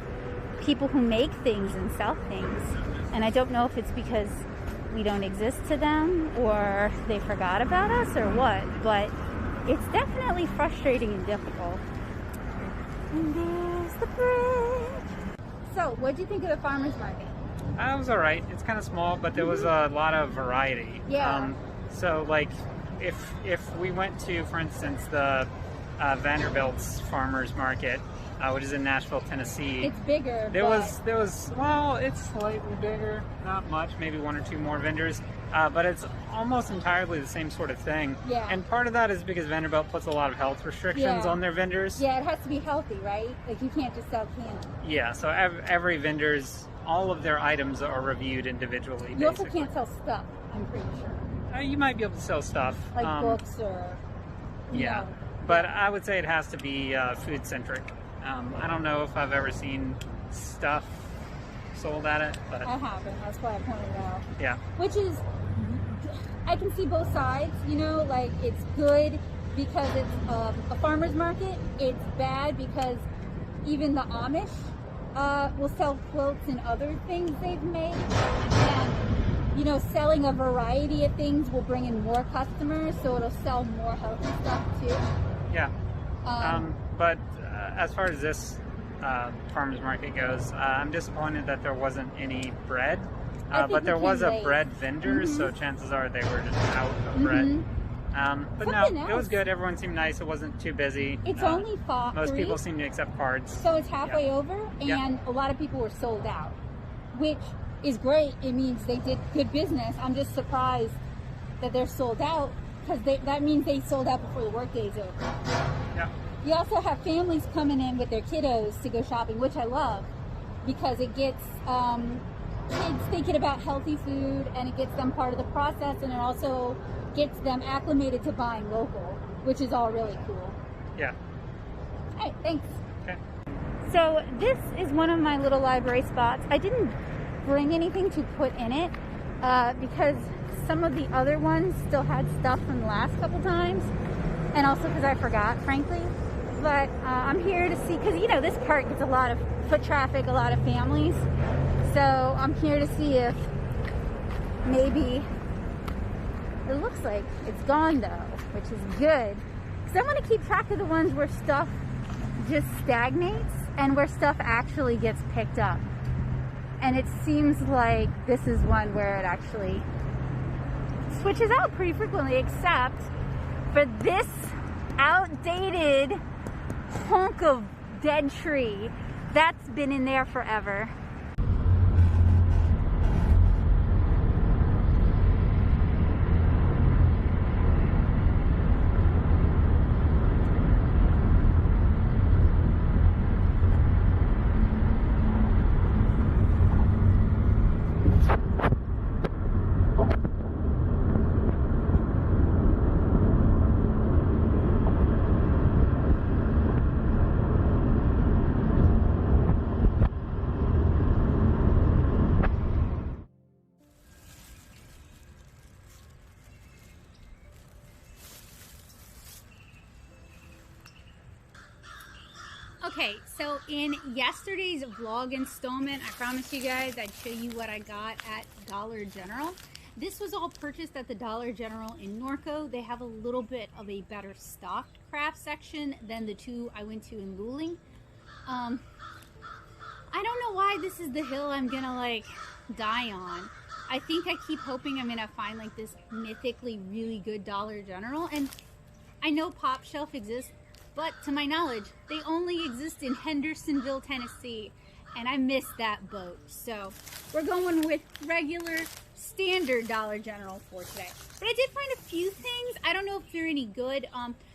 people who make things and sell things. And I don't know if it's because we don't exist to them or they forgot about us or what, but it's definitely frustrating and difficult. And there's the bridge. So, what do you think of the farmer's market? It was alright. It's kind of small, but there was a lot of variety. Yeah. So, like, if we went to, for instance, the Vanderbilt's farmer's market, which is in Nashville, Tennessee. It's bigger. There was well, it's slightly bigger, not much, maybe one or two more vendors, but it's almost entirely the same sort of thing. Yeah. And part of that is because Vanderbilt puts a lot of health restrictions on their vendors. Yeah, it has to be healthy, right? Like you can't just sell candy. Yeah, so every vendor's, all of their items are reviewed individually. You also can't sell stuff, I'm pretty sure. You might be able to sell stuff. Like books or... Yeah, but I would say it has to be food-centric. I don't know if I've ever seen stuff sold at it, but I haven't. That's why I pointed it out. Yeah. Which is, I can see both sides. You know, like it's good because it's a farmer's market. It's bad because even the Amish will sell quilts and other things they've made, and you know, selling a variety of things will bring in more customers, so it'll sell more healthy stuff too. Yeah. But as far as this farmer's market goes, I'm disappointed that there wasn't any bread. But there was a bread vendor, so chances are they were just out of bread. But no, it was good. Everyone seemed nice. It wasn't too busy. It's only 3. Most people seem to accept cards. So it's halfway over, and a lot of people were sold out, which is great. It means they did good business. I'm just surprised that they're sold out because that means they sold out before the workday's over. Yeah. You also have families coming in with their kiddos to go shopping, which I love because it gets kids thinking about healthy food, and it gets them part of the process, and it also gets them acclimated to buying local, which is all really cool. Yeah. All right, thanks. Okay. So this is one of my little library spots. I didn't bring anything to put in it because some of the other ones still had stuff from the last couple times, and also because I forgot, frankly. But I'm here to see, because you know this park gets a lot of foot traffic, a lot of families. So I'm here to see if maybe, it looks like it's gone though, which is good. Because I want to keep track of the ones where stuff just stagnates and where stuff actually gets picked up. And it seems like this is one where it actually switches out pretty frequently, except for this outdated hunk of dead tree that's been in there forever. Okay, so in yesterday's vlog installment, I promised you guys I'd show you what I got at Dollar General. This was all purchased at the Dollar General in Norco. They have a little bit of a better stocked craft section than the two I went to in Noodling. I don't know why this is the hill I'm gonna like die on. I think I keep hoping I'm gonna find like this mythically really good Dollar General, and I know Pop Shelf exists, but to my knowledge, they only exist in Hendersonville, Tennessee, and I missed that boat. So we're going with regular, standard Dollar General for today. But I did find a few things. I don't know if they're any good.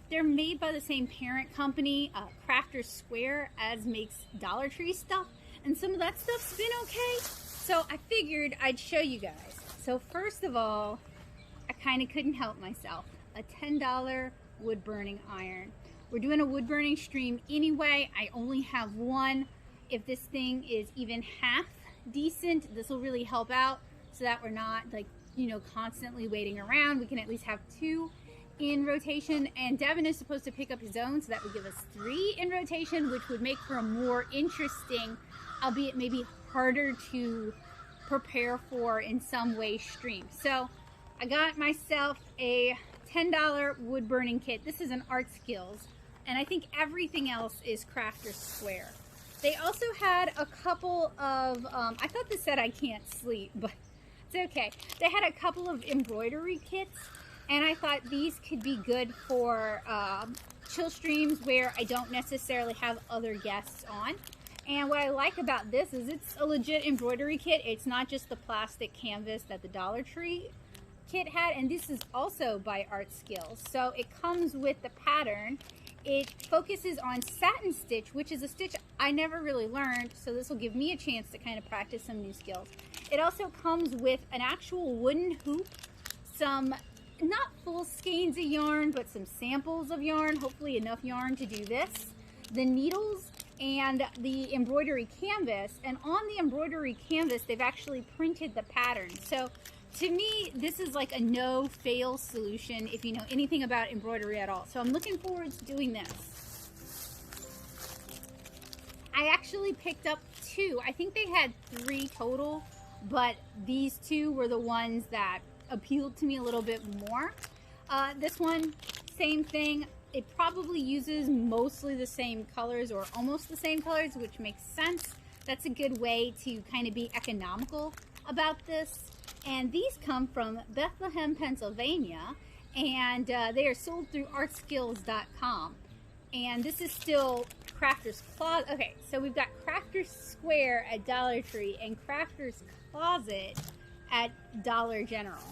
They're made by the same parent company, Crafter's Square, as makes Dollar Tree stuff, and some of that stuff's been okay. So I figured I'd show you guys. So first of all, I kind of couldn't help myself. A $10 wood burning iron. We're doing a wood burning stream anyway. I only have one. If this thing is even half decent, this will really help out so that we're not like, you know, constantly waiting around. We can at least have 2 in rotation, and Devin is supposed to pick up his own, so that would give us 3 in rotation, which would make for a more interesting, albeit maybe harder to prepare for in some way, stream. So I got myself a $10 wood burning kit. This is an Art Skills, and I think everything else is Crafter's Square. They also had a couple of, I thought this said I can't sleep, but it's okay. They had a couple of embroidery kits, and I thought these could be good for chill streams where I don't necessarily have other guests on. And what I like about this is it's a legit embroidery kit. It's not just the plastic canvas that the Dollar Tree kit had, and this is also by Art Skills. So it comes with the pattern. It focuses on satin stitch, which is a stitch I never really learned, so this will give me a chance to kind of practice some new skills. It also comes with an actual wooden hoop, some not full skeins of yarn, but some samples of yarn, hopefully enough yarn to do this, the needles, and the embroidery canvas. And on the embroidery canvas, they've actually printed the pattern. So to me, this is like a no-fail solution if you know anything about embroidery at all. So I'm looking forward to doing this. I actually picked up 2. I think they had 3 total, but these 2 were the ones that appealed to me a little bit more. This one, same thing. It probably uses mostly the same colors or almost the same colors, which makes sense. That's a good way to kind of be economical about this. And these come from Bethlehem, Pennsylvania, and they are sold through artskills.com. And this is still Crafter's Closet. Okay, so we've got Crafter's Square at Dollar Tree and Crafter's Closet at Dollar General.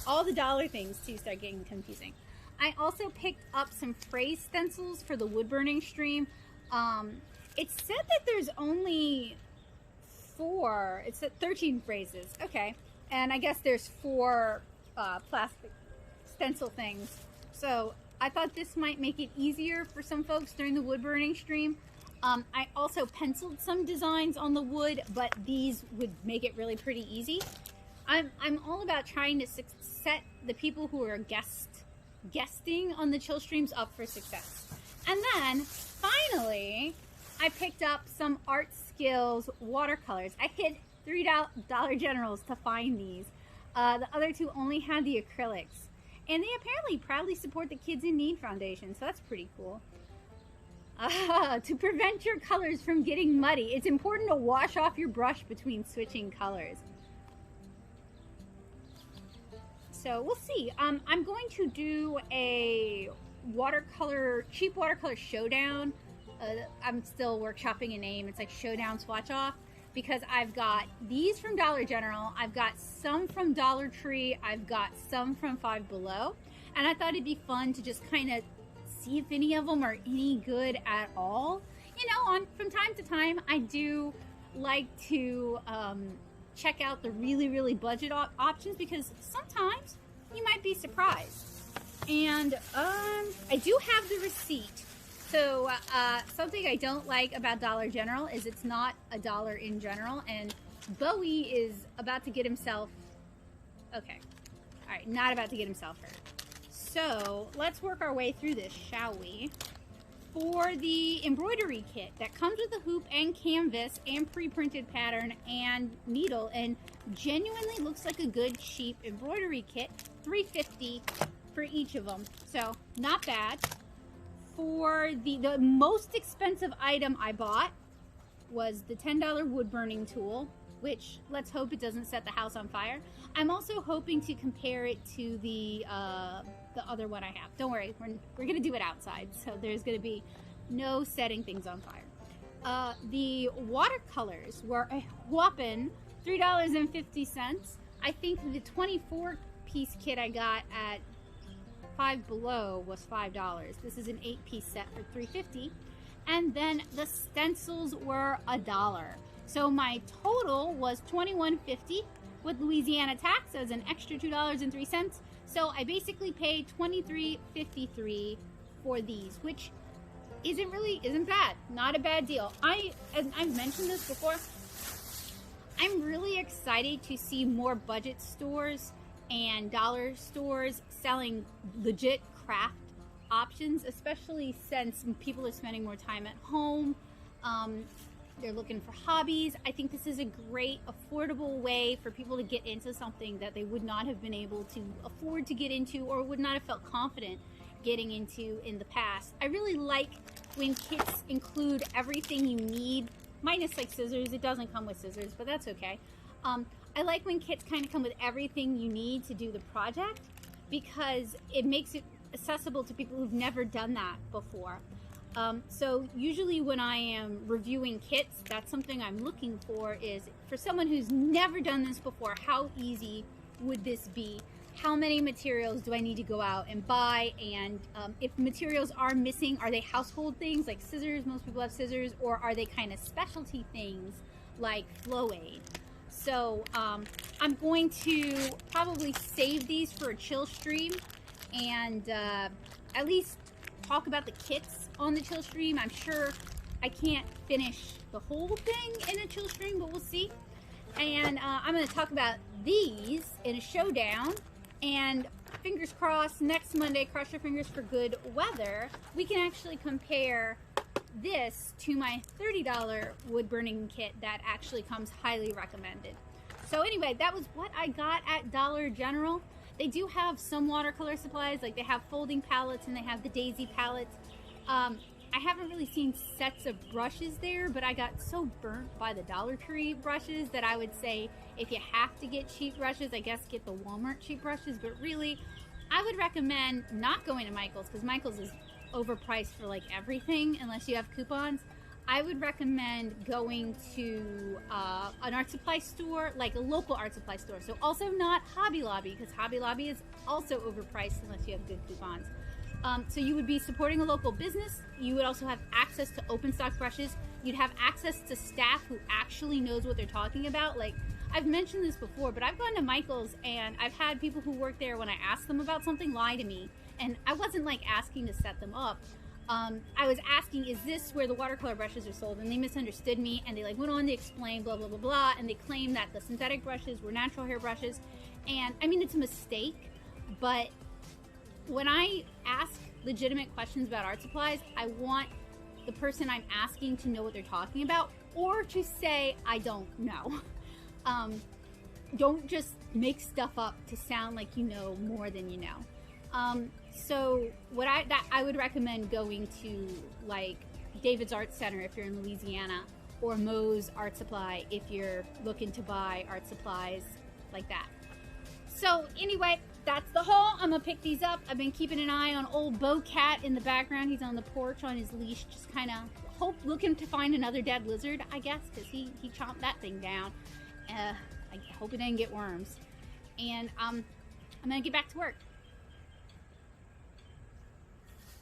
All the dollar things too start getting confusing. I also picked up some phrase stencils for the wood burning stream. It said that there's only 4, it said 13 phrases. Okay, and I guess there's 4 plastic stencil things. So I thought this might make it easier for some folks during the wood burning stream. I also penciled some designs on the wood, but these would make it really pretty easy. I'm all about trying to set the people who are guesting on the chill streams up for success. And then finally, I picked up some Art Skills watercolors. I hit $3 Generals to find these. The other 2 only had the acrylics, and they apparently proudly support the Kids in Need Foundation, so that's pretty cool. To prevent your colors from getting muddy, it's important to wash off your brush between switching colors. So we'll see. I'm going to do a cheap watercolor showdown. I'm still workshopping a name. It's like Showdown Swatch Off, because I've got these from Dollar General. I've got some from Dollar Tree. I've got some from Five Below. And I thought it'd be fun to just kind of see if any of them are any good at all. You know, from time to time, I do like to check out the really budget options, because sometimes you might be surprised. And I do have the receipt. So something I don't like about Dollar General is it's not $1 in general, and Bowie is about to get himself, okay, all right, not about to get himself hurt. So let's work our way through this, shall we? for the embroidery kit that comes with a hoop and canvas and pre-printed pattern and needle, and genuinely looks like a good cheap embroidery kit. $3.50 for each of them, so not bad. For the most expensive item I bought was the $10 wood burning tool, which let's hope it doesn't set the house on fire. I'm also hoping to compare it to the other one I have. Don't worry, we're gonna do it outside, so there's gonna be no setting things on fire. The watercolors were a whopping $3.50. I think the 24-piece kit I got at Five Below was $5. This is an 8-piece set for $3.50. And then the stencils were $1. So my total was $21.50 with Louisiana tax as an extra $2.03. So I basically paid $23.53 for these, which isn't bad. Not a bad deal. As I've mentioned this before, I'm really excited to see more budget stores and dollar stores selling legit craft options, especially since people are spending more time at home. They're looking for hobbies. I think this is a great, affordable way for people to get into something that they would not have been able to afford to get into or would not have felt confident getting into in the past. I really like when kits include everything you need, minus like scissors. It doesn't come with scissors, but that's okay. I like when kits kind of come with everything you need to do the project, because it makes it accessible to people who've never done that before. So usually when I am reviewing kits, that's something I'm looking for, is for someone who's never done this before, how easy would this be? How many materials do I need to go out and buy? And if materials are missing, are they household things like scissors? Most people have scissors. Or are they kind of specialty things like Flow Aid? So I'm going to probably save these for a chill stream and at least talk about the kits on the chill stream. I'm sure I can't finish the whole thing in a chill stream, but we'll see. And I'm going to talk about these in a showdown, and fingers crossed next Monday, cross your fingers for good weather, we can actually compare this to my $30 wood burning kit that actually comes highly recommended. So anyway, that was what I got at Dollar General. They do have some watercolor supplies, like they have folding palettes and they have the daisy palettes. I haven't really seen sets of brushes there, but I got so burnt by the Dollar Tree brushes that I would say if you have to get cheap brushes, I guess get the Walmart cheap brushes. But really, I would recommend not going to Michael's, because Michael's is overpriced for like everything unless you have coupons. I would recommend going to an art supply store, like a local art supply store. So also not Hobby Lobby, because Hobby Lobby is also overpriced unless you have good coupons. So you would be supporting a local business. You would also have access to open stock brushes. You'd have access to staff who actually knows what they're talking about. Like, I've mentioned this before, but I've gone to Michael's and I've had people who work there, when I ask them about something, lie to me. And I wasn't like asking to set them up. I was asking, is this where the watercolor brushes are sold? And they misunderstood me, and they like went on to explain blah, blah, blah, blah. And they claimed that the synthetic brushes were natural hair brushes. And I mean, it's a mistake, but when I ask legitimate questions about art supplies, I want the person I'm asking to know what they're talking about, or to say, I don't know. Don't just make stuff up to sound like you know more than you know. So what I would recommend going to, like David's Art Center if you're in Louisiana, or Moe's Art Supply if you're looking to buy art supplies like that. So anyway, that's the haul. I'm gonna pick these up. I've been keeping an eye on old Bo Cat in the background. He's on the porch on his leash, just kind of looking to find another dead lizard, I guess, because he chomped that thing down. I hope it didn't get worms. And I'm gonna get back to work.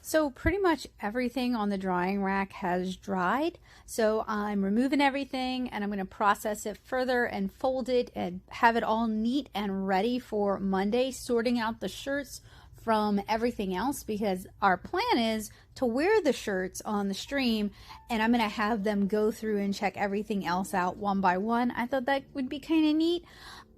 So pretty much everything on the drying rack has dried. So I'm removing everything and I'm going to process it further and fold it and have it all neat and ready for Monday, sorting out the shirts from everything else, because our plan is to wear the shirts on the stream and I'm going to have them go through and check everything else out one by one. I thought that would be kind of neat.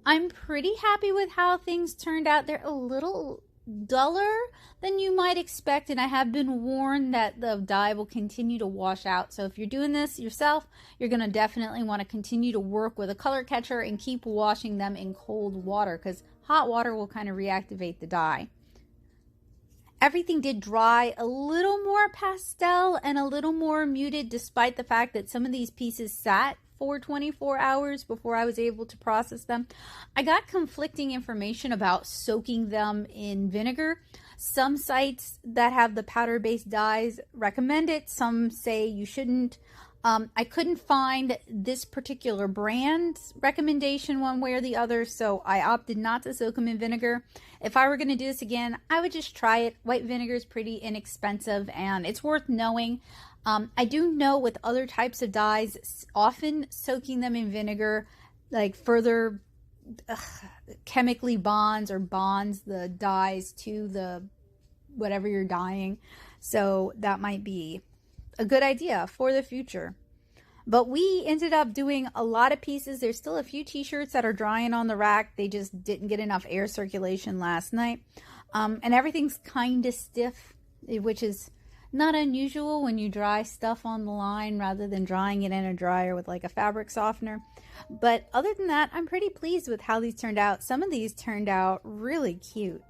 I'm pretty happy with how things turned out. They're a little duller than you might expect, and I have been warned that the dye will continue to wash out. So if you're doing this yourself, you're going to definitely want to continue to work with a color catcher and keep washing them in cold water, because hot water will kind of reactivate the dye. Everything did dry a little more pastel and a little more muted, despite the fact that some of these pieces sat for 24 hours before I was able to process them. I got conflicting information about soaking them in vinegar. Some sites that have the powder-based dyes recommend it. Some say you shouldn't. I couldn't find this particular brand's recommendation one way or the other, so I opted not to soak them in vinegar. If I were going to do this again, I would just try it. White vinegar is pretty inexpensive, and it's worth knowing. I do know with other types of dyes, often soaking them in vinegar, like further chemically bonds the dyes to the whatever you're dyeing. So that might be a good idea for the future. But we ended up doing a lot of pieces. There's still a few t-shirts that are drying on the rack. They just didn't get enough air circulation last night. And everything's kind of stiff, which is not unusual when you dry stuff on the line rather than drying it in a dryer with like a fabric softener. But other than that, I'm pretty pleased with how these turned out. Some of these turned out really cute.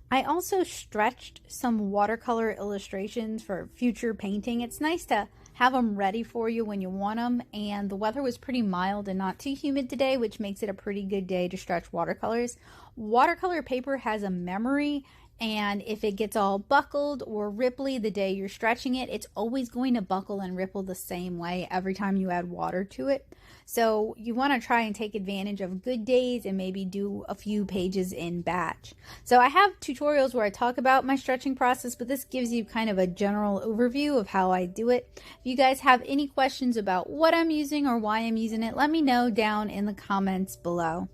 I also stretched some watercolor illustrations for future painting. It's nice to have them ready for you when you want them, and the weather was pretty mild and not too humid today, which makes it a pretty good day to stretch watercolors. Watercolor paper has a memory, and if it gets all buckled or ripply the day you're stretching it, it's always going to buckle and ripple the same way every time you add water to it. So you want to try and take advantage of good days and maybe do a few pages in batch. So I have tutorials where I talk about my stretching process, but this gives you kind of a general overview of how I do it. If you guys have any questions about what I'm using or why I'm using it, let me know down in the comments below.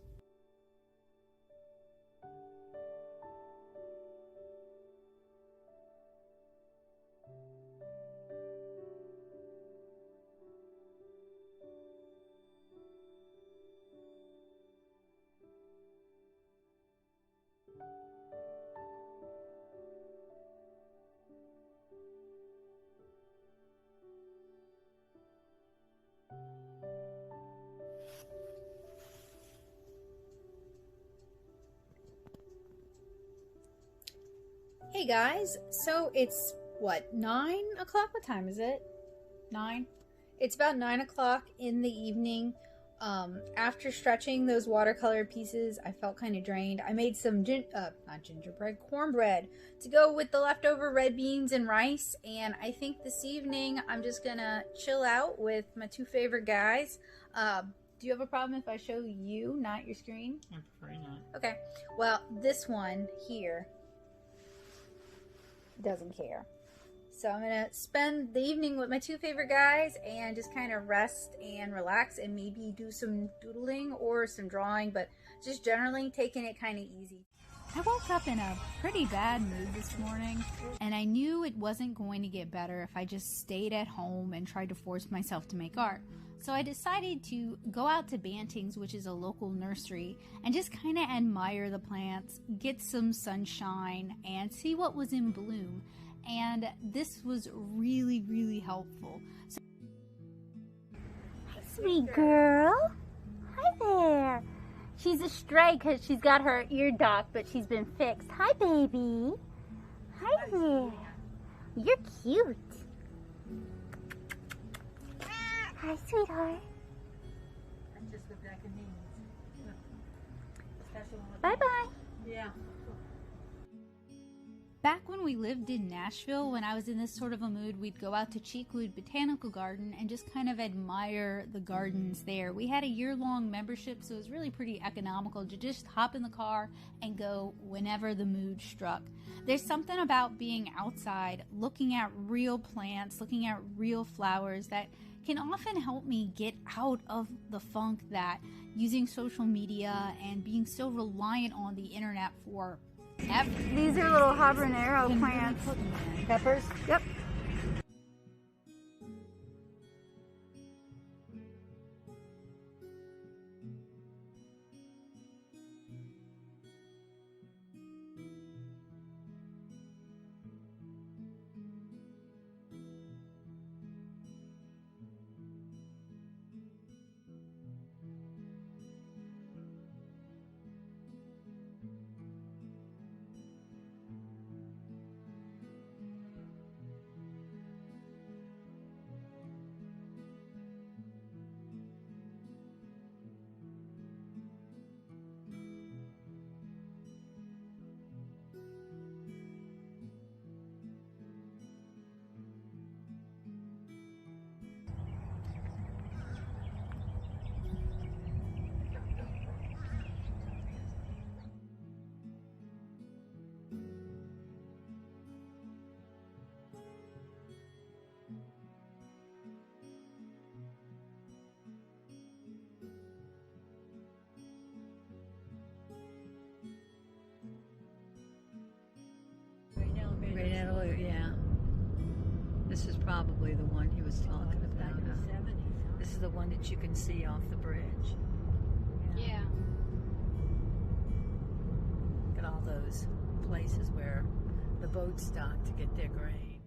Hey guys, so it's what, 9 o'clock? What time is it? 9? It's about 9 o'clock in the evening. After stretching those watercolor pieces, I felt kind of drained. I made some not gingerbread, cornbread to go with the leftover red beans and rice, and I think this evening I'm just gonna chill out with my two favorite guys. Do you have a problem if I show you, not your screen? I prefer not. Okay, well, this one here doesn't care. So I'm gonna spend the evening with my two favorite guys and just kind of rest and relax and maybe do some doodling or some drawing, but just generally taking it kind of easy. I woke up in a pretty bad mood this morning, and I knew it wasn't going to get better if I just stayed at home and tried to force myself to make art. So I decided to go out to Bantings, which is a local nursery, and just kind of admire the plants, get some sunshine, and see what was in bloom. And this was really, really helpful. So, hi, sweet girl. Hi there. She's a stray because she's got her ear docked, but she's been fixed. Hi, baby. Hi there. You're cute. Hi, sweetheart. Bye-bye. yeah. Back when we lived in Nashville, when I was in this sort of a mood, we'd go out to Cheekwood Botanical Garden and just kind of admire the gardens there. We had a year-long membership, so it was really pretty economical to just hop in the car and go whenever the mood struck. There's something about being outside, looking at real plants, looking at real flowers that can often help me get out of the funk that using social media and being so reliant on the internet for These are little habanero plants. peppers. Yep. Yeah. This is probably the one he was talking about. This is the one that you can see off the bridge. Yeah. Look at all those places where the boats dock to get their grain.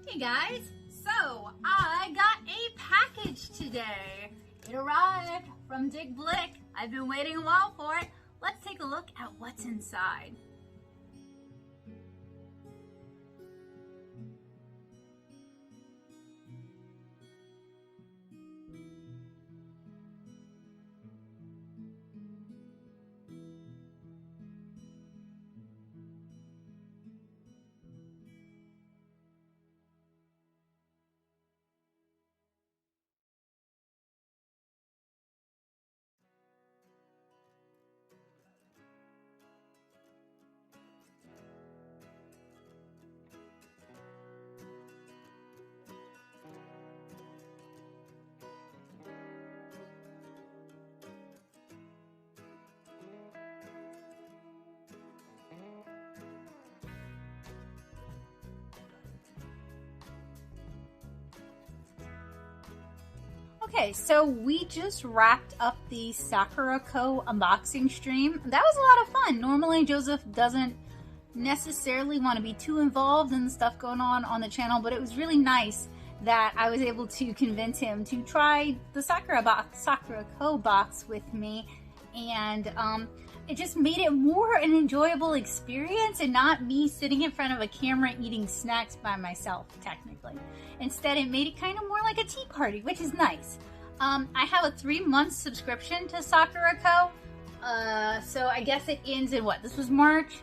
Hey guys, so I got a package today. It arrived from Dick Blick. I've been waiting a while for it. Let's take a look at what's inside. Okay, so we just wrapped up the Sakura Co. unboxing stream. That was a lot of fun. Normally, Joseph doesn't necessarily want to be too involved in the stuff going on the channel, but it was really nice that I was able to convince him to try the Sakura Co. box with me. And it just made it more an enjoyable experience and not me sitting in front of a camera eating snacks by myself, technically. Instead, it made it kind of more like a tea party, which is nice. I have a 3-month subscription to Sakura Co. So I guess it ends in what? This was March,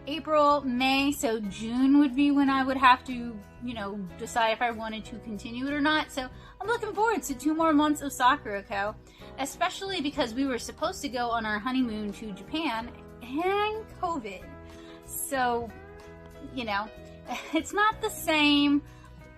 April, May, so June would be when I would have to, you know, decide if I wanted to continue it or not. So I'm looking forward to 2 more months of Sakura Co. Especially because we were supposed to go on our honeymoon to Japan and COVID. So, you know, it's not the same,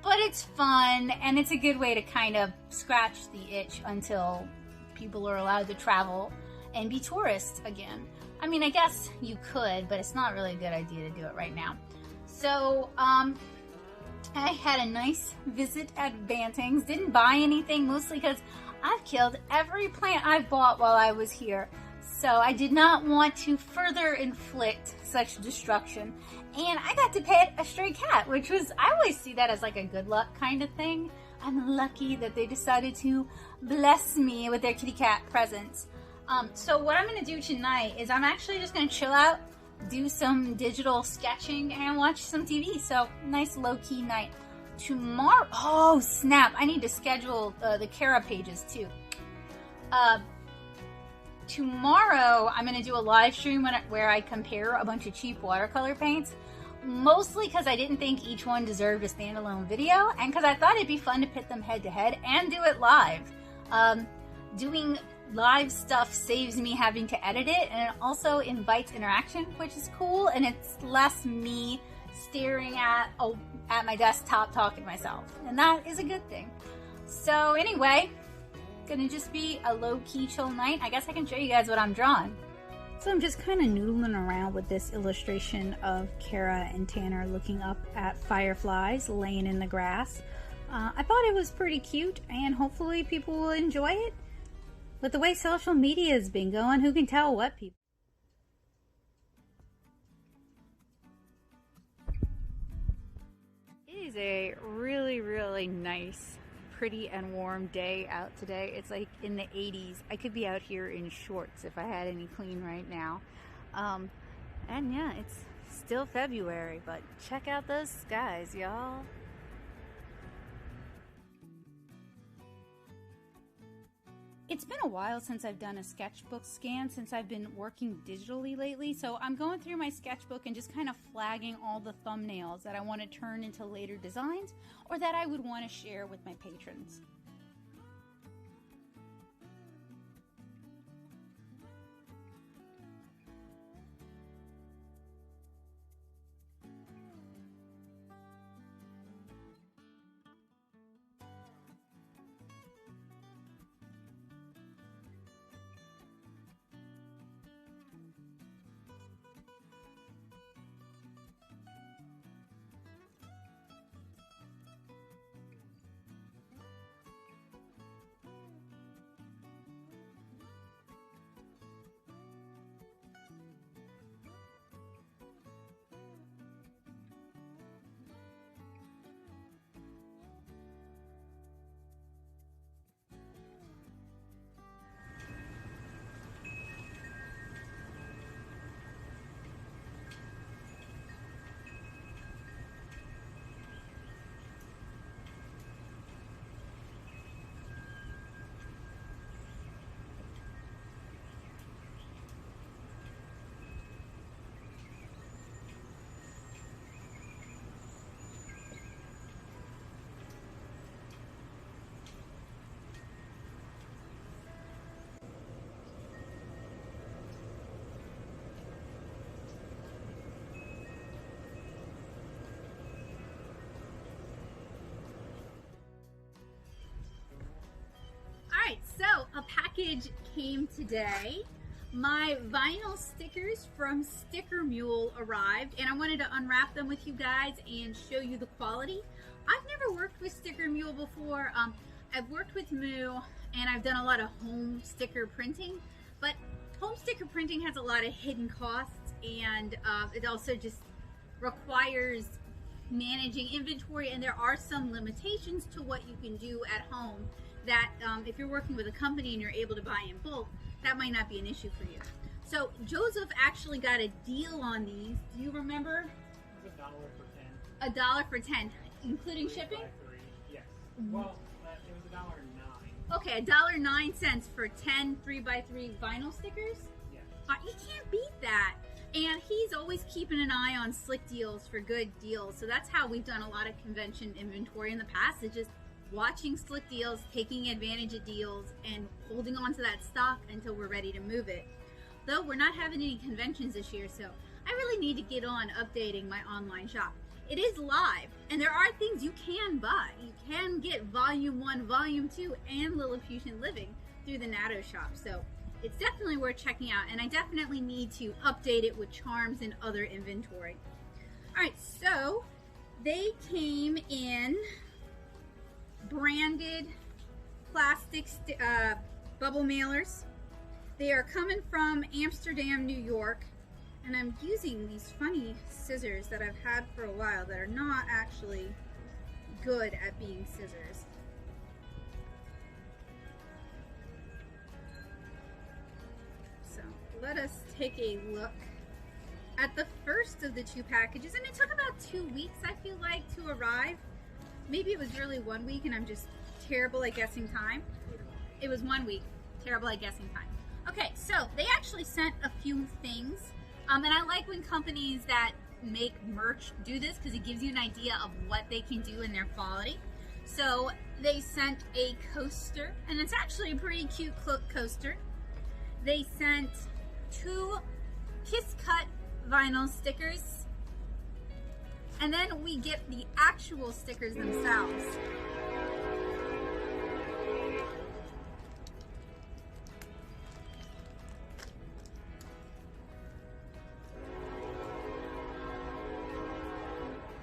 but it's fun and it's a good way to kind of scratch the itch until people are allowed to travel and be tourists again. I mean, I guess you could, but it's not really a good idea to do it right now. So, I had a nice visit at Bantings. Didn't buy anything, mostly because I've killed every plant I've bought while I was here. So I did not want to further inflict such destruction. And I got to pet a stray cat, which was, I always see that as like a good luck kind of thing. I'm lucky that they decided to bless me with their kitty cat presents. So what I'm going to do tonight is I'm actually just going to chill out, do some digital sketching, and watch some TV. So nice low-key night. Tomorrow, oh snap, I need to schedule the Kara pages too. Tomorrow I'm going to do a live stream where I compare a bunch of cheap watercolor paints. Mostly because I didn't think each one deserved a standalone video, and because I thought it'd be fun to pit them head to head and do it live. Doing live stuff saves me having to edit it, and it also invites interaction, which is cool, and it's less me staring at my desktop talking to myself, and that is a good thing. So anyway, gonna just be a low-key chill night. I guess I can show you guys what I'm drawing. So I'm just kind of noodling around with this illustration of Kara and Tanner looking up at fireflies laying in the grass. I thought it was pretty cute, and hopefully people will enjoy it. With the way social media has been going, who can tell what people... It is a really, really nice, pretty and warm day out today. It's like in the 80s. I could be out here in shorts if I had any clean right now. And yeah, it's still February, but check out those skies, y'all. It's been a while since I've done a sketchbook scan since I've been working digitally lately, so I'm going through my sketchbook and just kind of flagging all the thumbnails that I want to turn into later designs or that I would want to share with my patrons. So a package came today. My vinyl stickers from Sticker Mule arrived, and I wanted to unwrap them with you guys and show you the quality. I've never worked with Sticker Mule before. I've worked with Mule, and I've done a lot of home sticker printing, but home sticker printing has a lot of hidden costs, and it also just requires managing inventory, and there are some limitations to what you can do at home that if you're working with a company and you're able to buy in bulk, that might not be an issue for you. So Joseph actually got a deal on these. Do you remember? It was $1 for 10. $1 for 10, including shipping? 3 by 3. Yes. Well, it was $1.09. Okay, $1.09 for 10 3x3 vinyl stickers. Yes. You can't beat that. And he's always keeping an eye on slick deals for good deals. So that's how we've done a lot of convention inventory in the past. It's just watching slick deals, taking advantage of deals, and holding on to that stock until we're ready to move it. Though we're not having any conventions this year, so I really need to get on updating my online shop. It is live, and there are things you can buy. You can get Volume 1, Volume 2, and Lilliputian Living through the Natto shop. So it's definitely worth checking out, and I definitely need to update it with charms and other inventory. All right, so they came in branded plastic bubble mailers. They are coming from Amsterdam, New York, and I'm using these funny scissors that I've had for a while that are not actually good at being scissors. So let us take a look at the first of the 2 packages, and it took about 2 weeks, I feel like, to arrive. Maybe it was really 1 week and I'm just terrible at guessing time. It was 1 week, terrible at guessing time. Okay, so they actually sent a few things, and I like when companies that make merch do this because it gives you an idea of what they can do in their quality. So they sent a coaster, and it's actually a pretty cute coaster. They sent 2 Kiss Cut vinyl stickers, and then we get the actual stickers themselves.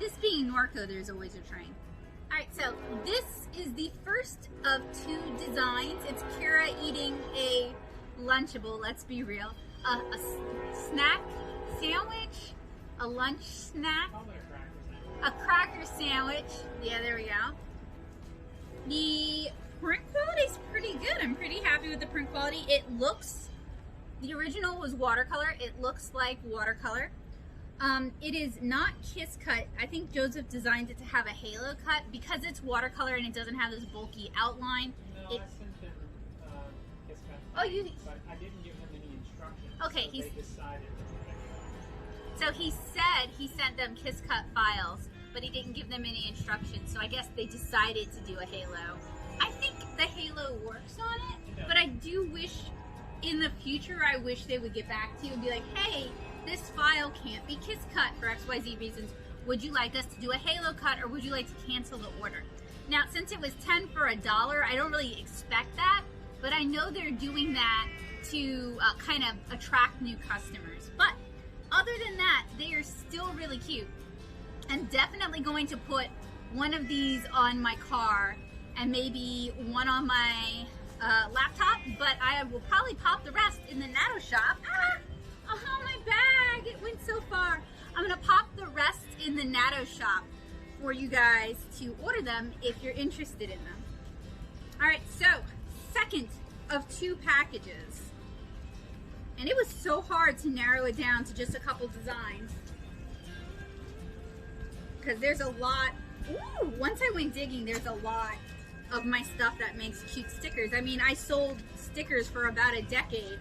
This being Norco, there's always a train. All right, so this is the first of 2 designs. It's Kira eating a Lunchable, let's be real. A snack sandwich, a lunch snack, a cracker sandwich. Yeah, there we go. The print quality is pretty good. I'm pretty happy with the print quality. It looks, the original was watercolor. It looks like watercolor. It is not Kiss Cut. I think Joseph designed it to have a halo cut because it's watercolor and it doesn't have this bulky outline. No, I sent him Kiss Cut. Oh, you? But I didn't give him any instructions. Okay, so they decided. So he said he sent them Kiss Cut files, but he didn't give them any instructions. So I guess they decided to do a halo. I think the halo works on it, but I do wish in the future, I wish they would get back to you and be like, hey, this file can't be Kiss Cut for XYZ reasons. Would you like us to do a halo cut, or would you like to cancel the order? Now, since it was 10 for $1, I don't really expect that, but I know they're doing that to kind of attract new customers. But other than that, they are still really cute. I'm definitely going to put one of these on my car and maybe one on my laptop, but I will probably pop the rest in the Natto shop. Oh, my bag, it went so far. I'm gonna pop the rest in the Natto shop for you guys to order them if you're interested in them. All right, so second of 2 packages. And it was so hard to narrow it down to just a couple designs because there's a lot. Ooh, once I went digging, there's a lot of my stuff that makes cute stickers. I mean, I sold stickers for about a decade.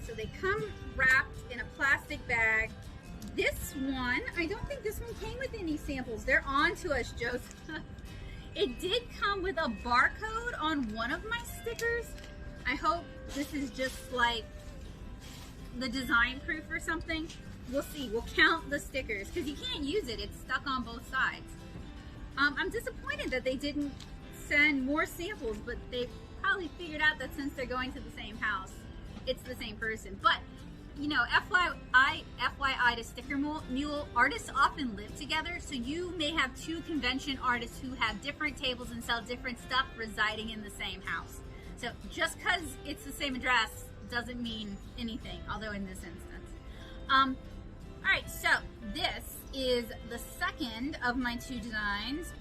So they come wrapped in a plastic bag. This one, I don't think this one came with any samples. They're on to us, Joseph. It did come with a barcode on one of my stickers. I hope this is just like the design proof or something. We'll see. We'll count the stickers because you can't use it. It's stuck on both sides. I'm disappointed that they didn't send more samples, but they probably figured out that since they're going to the same house, it's the same person. But, you know, FYI to Sticker Mule, artists often live together, so you may have 2 convention artists who have different tables and sell different stuff residing in the same house. So just because it's the same address doesn't mean anything, although in this instance. All right, so this is the second of my 2 designs.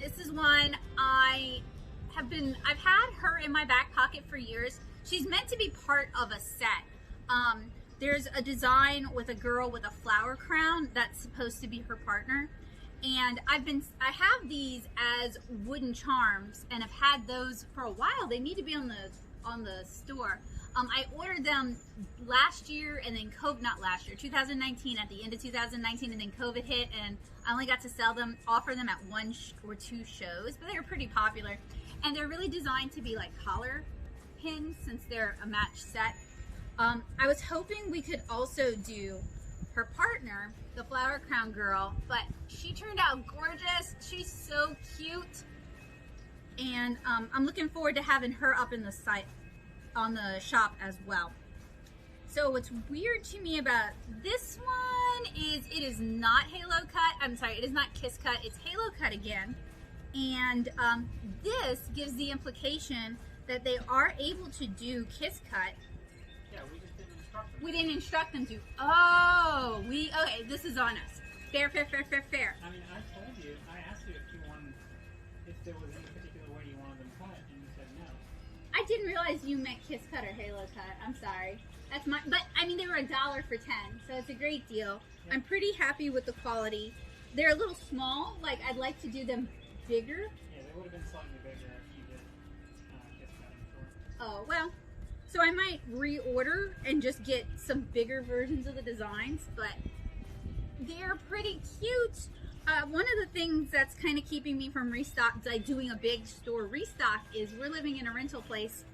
This is one I I've had her in my back pocket for years. She's meant to be part of a set. There's a design with a girl with a flower crown that's supposed to be her partner. And I have these as wooden charms and have had those for a while. They need to be on the store. I ordered them last year and then not last year, 2019, at the end of 2019, and then COVID hit and I only got to offer them at 1 or 2 shows, but they were pretty popular. And they're really designed to be like collar pins since they're a match set. I was hoping we could also do her partner, the flower crown girl, but she turned out gorgeous. She's so cute. And I'm looking forward to having her up in the site on the shop as well. So what's weird to me about this one is it is not halo cut. I'm sorry, it is not kiss cut. It's halo cut again. And this gives the implication that they are able to do kiss cut. Yeah, we just didn't instruct them. We didn't instruct them to. Oh, okay, this is on us. Fair. I mean, I told you, I asked you if there was any particular way you wanted them cut, and you said no. I didn't realize you meant kiss cut or halo cut. I'm sorry. But I mean, they were $1 for 10, so it's a great deal. Yeah. I'm pretty happy with the quality. They're a little small. Like, I'd like to do them bigger. Yeah, they would have been slightly bigger if you did kiss cut before. Oh, well. So I might reorder and just get some bigger versions of the designs, but they're pretty cute. One of the things that's kind of keeping me from doing a big store restock is we're living in a rental place,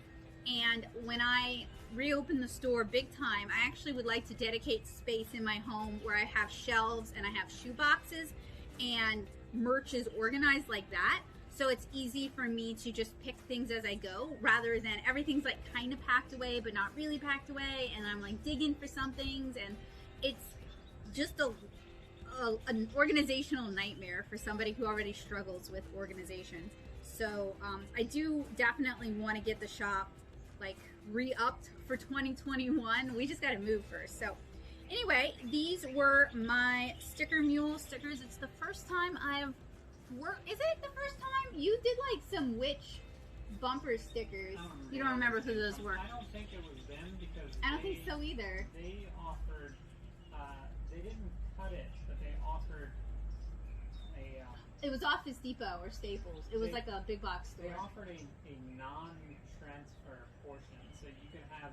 and when I reopen the store big time, I actually would like to dedicate space in my home where I have shelves and I have shoe boxes and merch is organized like that. So it's easy for me to just pick things as I go rather than everything's like kind of packed away but not really packed away, and I'm like digging for some things, and it's just an organizational nightmare for somebody who already struggles with organization. So I do definitely want to get the shop like re-upped for 2021. We just got to move first. So anyway, these were my sticker mule stickers. It's the first time I've worked. Is it the first time? You did like some witch bumper stickers. You don't remember who those were? I don't think it was them because I don't think so either. They offered, they didn't cut it, but they offered a... it was Office Depot or Staples. It was like a big box store. They offered a non-transfer portion, so you could have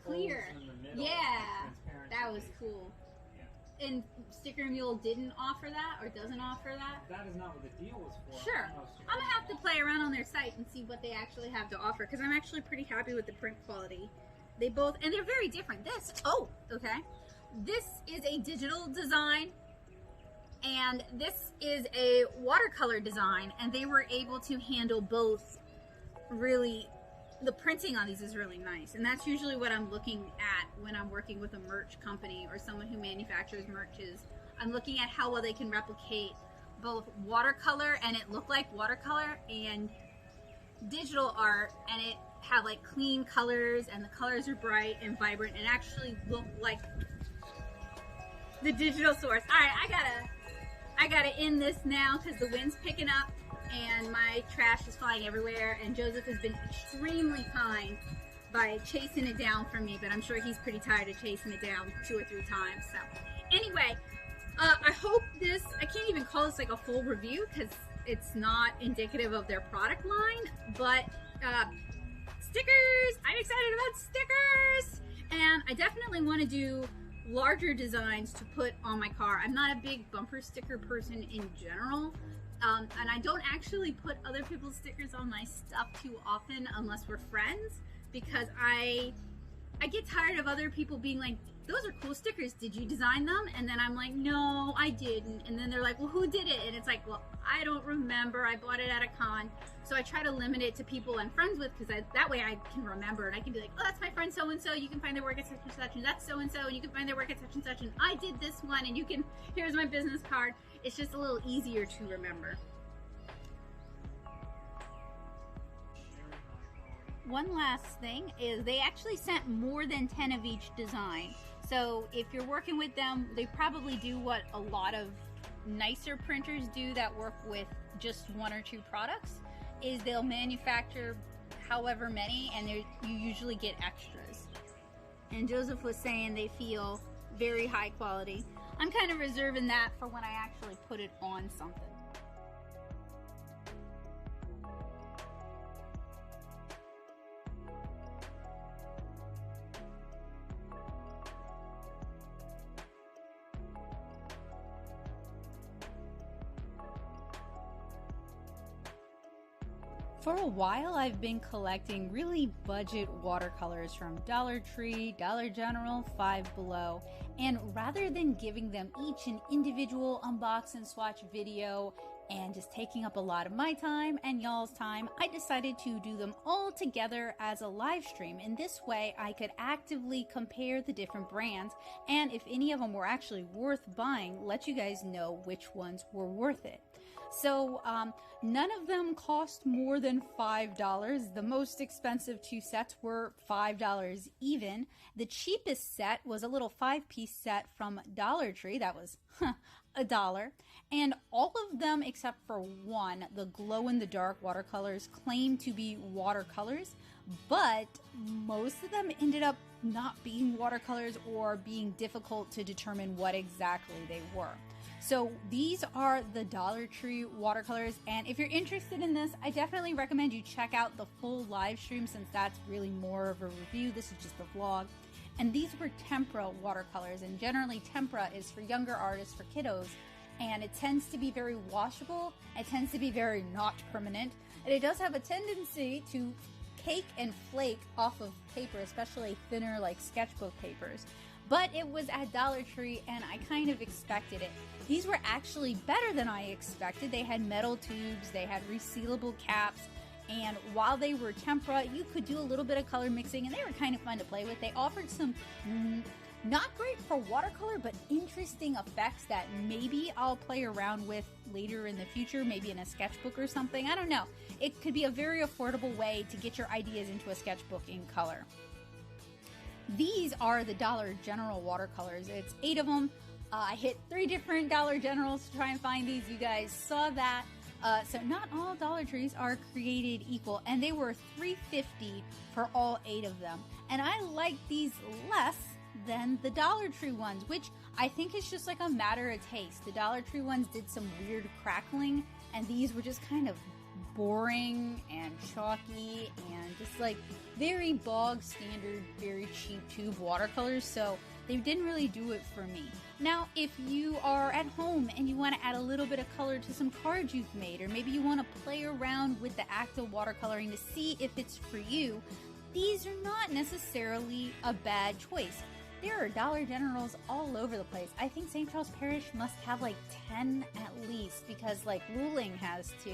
clear holes in the middle. Yeah, Transparent that was cool. Yeah. And Sticker Mule didn't offer that or doesn't offer that? That is not what the deal was for. Sure. I'm going to have to play around on their site and see what they actually have to offer, because I'm actually pretty happy with the print quality. They both, and they're very different. This is a digital design, and this is a watercolor design, and they were able to handle both. Really, the printing on these is really nice, and that's usually what I'm looking at when I'm working with a merch company or someone who manufactures merches. I'm looking at how well they can replicate both watercolor and it look like watercolor and digital art, and it have like clean colors and the colors are bright and vibrant and actually look like the digital source. All right, I gotta end this now because the wind's picking up and my trash is flying everywhere, and Joseph has been extremely kind by chasing it down for me, but I'm sure he's pretty tired of chasing it down 2 or 3 times. So anyway, I hope this, I can't even call this like a full review because it's not indicative of their product line, but stickers, I'm excited about stickers, and I definitely want to do larger designs to put on my car. I'm not a big bumper sticker person in general, and I don't actually put other people's stickers on my stuff too often unless we're friends, because I get tired of other people being like, those are cool stickers, did you design them? And then I'm like, no, I didn't. And then they're like, well, who did it? And it's like, well, I don't remember, I bought it at a con. So I try to limit it to people I'm friends with, because that way I can remember, and I can be like, oh, that's my friend so-and-so, you can find their work at such and such, and that's so-and-so, and you can find their work at such and such, and I did this one, and you can, here's my business card. It's just a little easier to remember. One last thing is they actually sent more than 10 of each design. So if you're working with them, they probably do what a lot of nicer printers do that work with just 1 or 2 products. is they'll manufacture however many, and you usually get extras. And Joseph was saying they feel very high quality. I'm kind of reserving that for when I actually put it on something. For a while, I've been collecting really budget watercolors from Dollar Tree, Dollar General, Five Below, and rather than giving them each an individual unbox and swatch video and just taking up a lot of my time and y'all's time, I decided to do them all together as a live stream. In this way, I could actively compare the different brands, and if any of them were actually worth buying, let you guys know which ones were worth it. So none of them cost more than $5. The most expensive 2 sets were $5 even. The cheapest set was a little 5-piece set from Dollar Tree. That was $1. And all of them except for one, the glow-in-the-dark watercolors, claim to be watercolors, but most of them ended up not being watercolors or being difficult to determine what exactly they were. So these are the Dollar Tree watercolors, and if you're interested in this, I definitely recommend you check out the full live stream since that's really more of a review. This is just a vlog. And these were tempera watercolors, and generally tempera is for younger artists, for kiddos, and it tends to be very washable, it tends to be very not permanent, and it does have a tendency to cake and flake off of paper, especially thinner like sketchbook papers. But it was at Dollar Tree and I kind of expected it. These were actually better than I expected. They had metal tubes, they had resealable caps, and while they were tempera, you could do a little bit of color mixing and they were kind of fun to play with. They offered some not great for watercolor, but interesting effects that maybe I'll play around with later in the future, maybe in a sketchbook or something. I don't know. It could be a very affordable way to get your ideas into a sketchbook in color. These are the Dollar General watercolors. It's 8 of them. I hit 3 different Dollar Generals to try and find these. You guys saw that. So not all Dollar Trees are created equal, and they were $3.50 for all 8 of them. And I like these less than the Dollar Tree ones, which I think is just like a matter of taste. The Dollar Tree ones did some weird crackling, and these were just kind of boring and chalky and just like very bog standard, very cheap tube watercolors, so they didn't really do it for me. Now, if you are at home and you want to add a little bit of color to some cards you've made, or maybe you want to play around with the act of watercoloring to see if it's for you, these are not necessarily a bad choice. There are Dollar Generals all over the place. I think St. Charles Parish must have like 10 at least, because like Noodling has 2,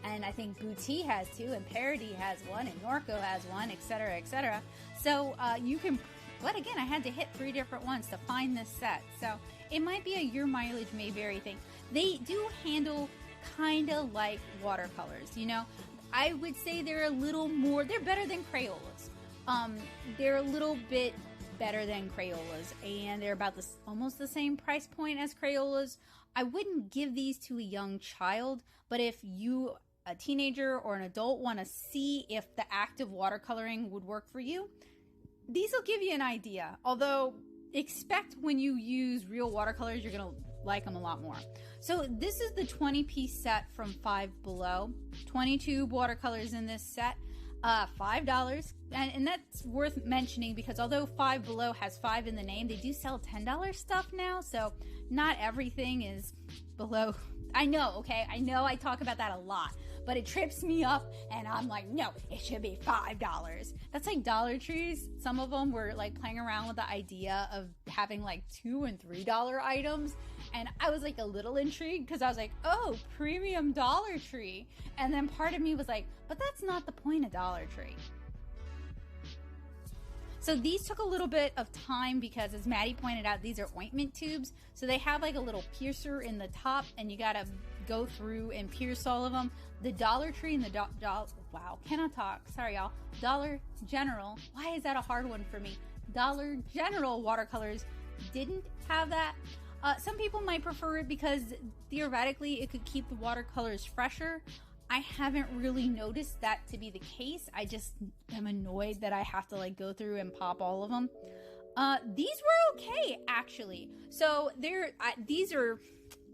and I think Boutique has 2, and Parody has 1, and Norco has 1, etc., etc. So you can, but again, I had to hit 3 different ones to find this set. So it might be a your mileage may vary thing. They do handle kind of like watercolors, you know. I would say they're a little more, they're better than Crayolas. They're a little bit better than Crayolas, and they're about this almost the same price point as Crayolas. I wouldn't give these to a young child, but if you, a teenager or an adult, want to see if the act of watercoloring would work for you, these will give you an idea. Although, expect when you use real watercolors, you're going to like them a lot more. So this is the 20-piece set from Five Below. 22 watercolors in this set. $5, and that's worth mentioning because although Five Below has 5 in the name, they do sell $10 stuff now, so not everything is below. I know, okay, I know I talk about that a lot, but it trips me up, and I'm like, no, it should be $5. That's like Dollar Trees. Some of them were like playing around with the idea of having like $2 and $3 items, and I was like a little intrigued because I was like, oh, premium Dollar Tree, and then part of me was like, but that's not the point of Dollar Tree. So these took a little bit of time because, as Maddie pointed out, these are ointment tubes. So they have like a little piercer in the top, and you gotta go through and pierce all of them. The Dollar Tree and the wow, cannot talk. Sorry, y'all. Dollar General. Why is that a hard one for me? Dollar General watercolors didn't have that. Some people might prefer it because theoretically it could keep the watercolors fresher. I haven't really noticed that to be the case. I just am annoyed that I have to like go through and pop all of them. These were okay, actually. So these are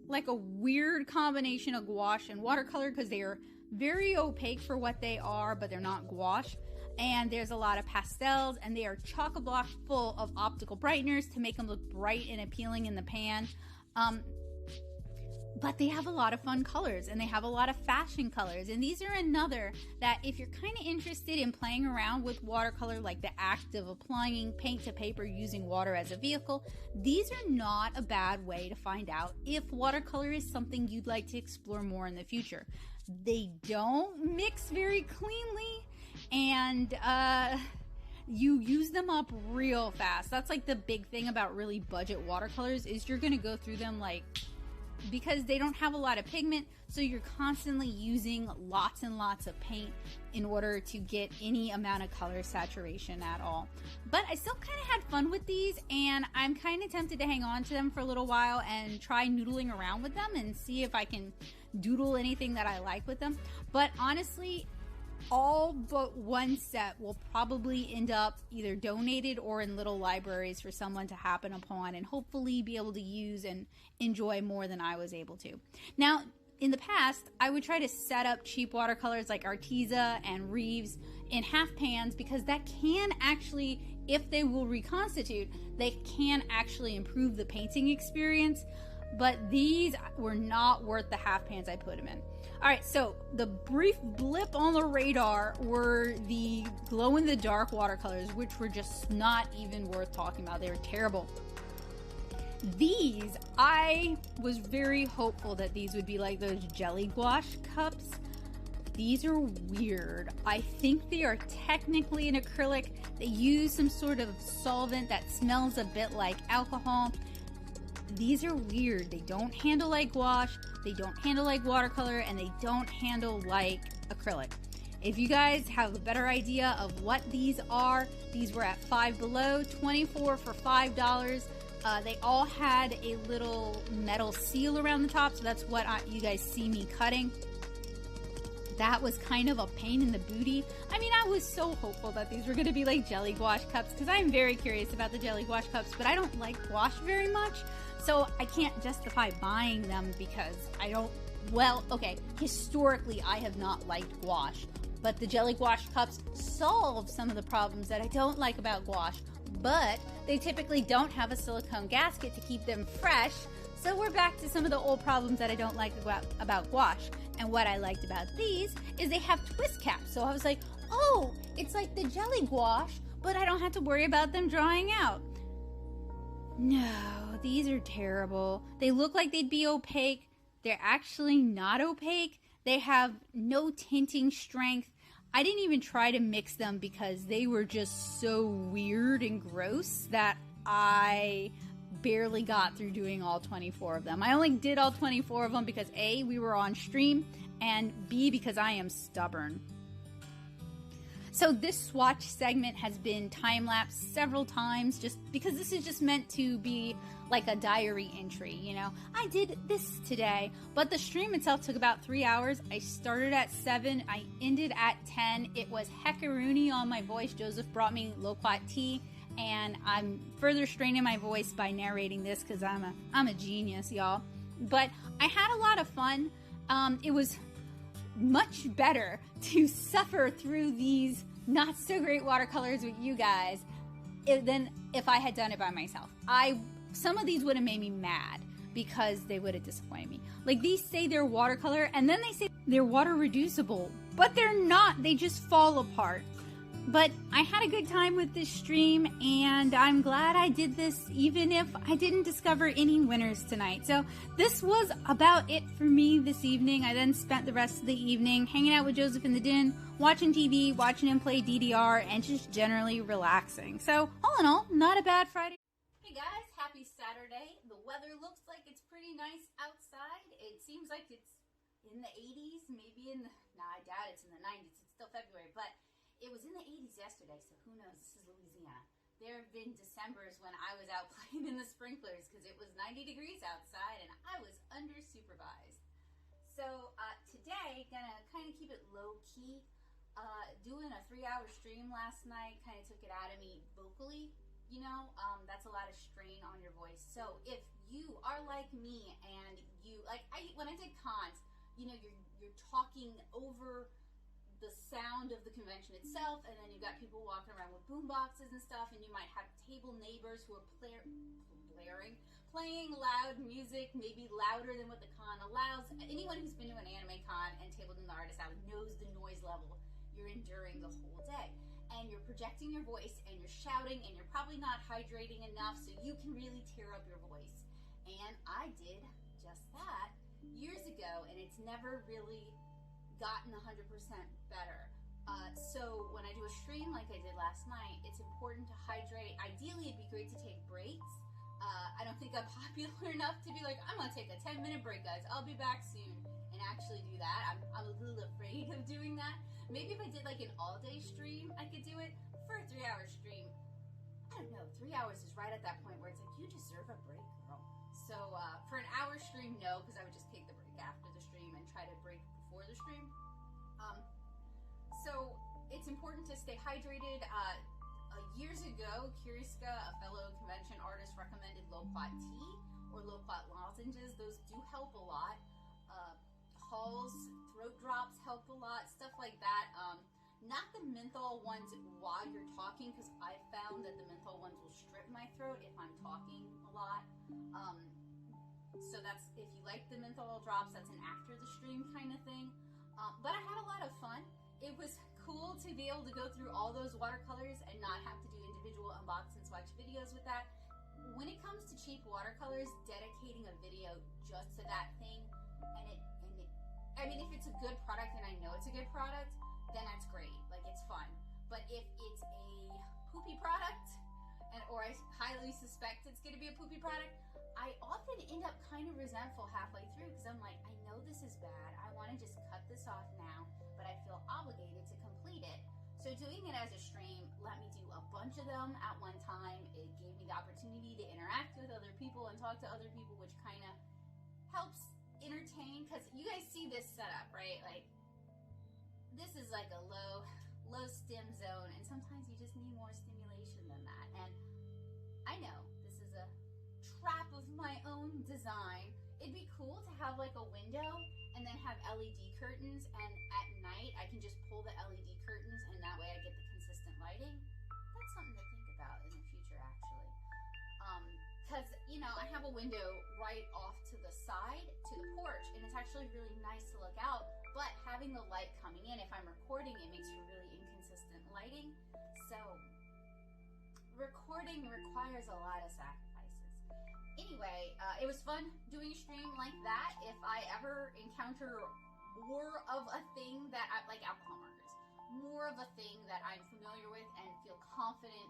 like a weird combination of gouache and watercolor because they are very opaque for what they are, but they're not gouache. And there's a lot of pastels, and they are chock-a-block full of optical brighteners to make them look bright and appealing in the pan. But they have a lot of fun colors, and they have a lot of fashion colors. And these are another that if you're kind of interested in playing around with watercolor, like the act of applying paint to paper using water as a vehicle, these are not a bad way to find out if watercolor is something you'd like to explore more in the future. They don't mix very cleanly, and you use them up real fast. That's like the big thing about really budget watercolors is you're gonna go through them like, because they don't have a lot of pigment, so you're constantly using lots and lots of paint in order to get any amount of color saturation at all. But I still kind of had fun with these, and I'm kind of tempted to hang on to them for a little while and try noodling around with them and see if I can doodle anything that I like with them. But honestly, all but one set will probably end up either donated or in little libraries for someone to happen upon and hopefully be able to use and enjoy more than I was able to. Now, in the past, I would try to set up cheap watercolors like Arteza and Reeves in half pans because that can actually, if they will reconstitute, they can actually improve the painting experience. But these were not worth the half pans I put them in. All right, so the brief blip on the radar were the glow-in-the-dark watercolors, which were just not even worth talking about. They were terrible. These, I was very hopeful that these would be like those jelly gouache cups. These are weird. I think they are technically an acrylic. They use some sort of solvent that smells a bit like alcohol. These are weird. They don't handle like gouache, they don't handle like watercolor, and they don't handle like acrylic. If you guys have a better idea of what these are, these were at Five Below, 24 for $5. They all had a little metal seal around the top, so that's what you guys see me cutting. That was kind of a pain in the booty. I mean, I was so hopeful that these were going to be like jelly gouache cups because I'm very curious about the jelly gouache cups, but I don't like gouache very much. So I can't justify buying them because I don't, well, okay, historically I have not liked gouache, but the jelly gouache cups solve some of the problems that I don't like about gouache, but they typically don't have a silicone gasket to keep them fresh, so we're back to some of the old problems that I don't like about gouache. And what I liked about these is they have twist caps, so I was like, oh, it's like the jelly gouache, but I don't have to worry about them drying out. No, these are terrible. They look like they'd be opaque. They're actually not opaque. They have no tinting strength. I didn't even try to mix them because they were just so weird and gross that I barely got through doing all 24 of them. I only did all 24 of them because A, we were on stream, and B, because I am stubborn. So this swatch segment has been time-lapsed several times just because this is just meant to be like a diary entry, you know. I did this today, but the stream itself took about 3 hours. I started at 7, I ended at 10. It was heckaroony on my voice. Joseph brought me loquat tea, and I'm further straining my voice by narrating this because I'm a genius, y'all. But I had a lot of fun. It was much better to suffer through these not so great watercolors with you guys than if I had done it by myself. Some of these would have made me mad because they would have disappointed me. Like these say they're watercolor and then they say they're water reducible, but they're not. They just fall apart. But I had a good time with this stream, and I'm glad I did this even if I didn't discover any winners tonight. So this was about it for me this evening. I then spent the rest of the evening hanging out with Joseph in the den, watching TV, watching him play DDR, and just generally relaxing. So all in all, not a bad Friday. Hey guys, happy Saturday. The weather looks like it's pretty nice outside. It seems like it's in the 80s, maybe in the, no, I doubt it's in the 90s. It's still February, but it was in the 80s yesterday, so who knows? This is Louisiana. There have been Decembers when I was out playing in the sprinklers because it was 90 degrees outside and I was under supervised. So today, gonna kind of keep it low key. Doing a 3-hour stream last night kind of took it out of me vocally. You know, that's a lot of strain on your voice. So if you are like me and you when I did cons, you know, you're talking over the sound of the convention itself, and then you've got people walking around with boom boxes and stuff, and you might have table neighbors who are playing loud music, maybe louder than what the con allows. Anyone who's been to an anime con and tabled in the artist alley knows the noise level you're enduring the whole day. And you're projecting your voice, and you're shouting, and you're probably not hydrating enough, so you can really tear up your voice. And I did just that years ago, and it's never really gotten 100% better. So when I do a stream like I did last night, it's important to hydrate. Ideally, it'd be great to take breaks. I don't think I'm popular enough to be like, I'm gonna take a 10-minute break, guys. I'll be back soon, and actually do that. I'm a little afraid of doing that. Maybe if I did like an all-day stream, I could do it. For a 3-hour stream, I don't know, 3 hours is right at that point where it's like, you deserve a break, girl. So for an hour stream, no, because I would just take the break after the stream and try to break before the stream. So it's important to stay hydrated. Years ago, Kuriska, a fellow convention artist, recommended low-plot tea or low-plot lozenges. Those do help a lot. Halls, throat drops help a lot, stuff like that. Not the menthol ones while you're talking, because I found that the menthol ones will strip my throat if I'm talking a lot. So that's, if you like the menthol drops, that's an after the stream kind of thing. But I had a lot of fun. It was cool to be able to go through all those watercolors and not have to do individual unbox and swatch videos with that. When it comes to cheap watercolors, dedicating a video just to that thing, I mean, if it's a good product and I know it's a good product, then that's great. Like, it's fun. But if it's a poopy product, or I highly suspect it's going to be a poopy product, I often end up kind of resentful halfway through, because I'm like, I know this is bad. I want to just cut this off now, but I feel obligated to complete it. So doing it as a stream let me do a bunch of them at one time. It gave me the opportunity to interact with other people and talk to other people, which kind of helps entertain, because you guys see this setup, right? Like, this is like a low stim zone, and sometimes you just need more stimulation than that. And I know this is a trap of my own design. It'd be cool to have like a window and then have LED curtains, and at night I can just pull the LED curtains, and that way I get the consistent lighting. That's something to think about in the future, actually. Because, you know, I have a window right off to the side to the porch, and it's actually really nice to look out, but having the light coming in, if I'm recording, it makes for really inconsistent lighting. So recording requires a lot of sacrifices. Anyway, it was fun doing a stream like that. If I ever encounter more of a thing that I like, alcohol markers, more of a thing that I'm familiar with and feel confident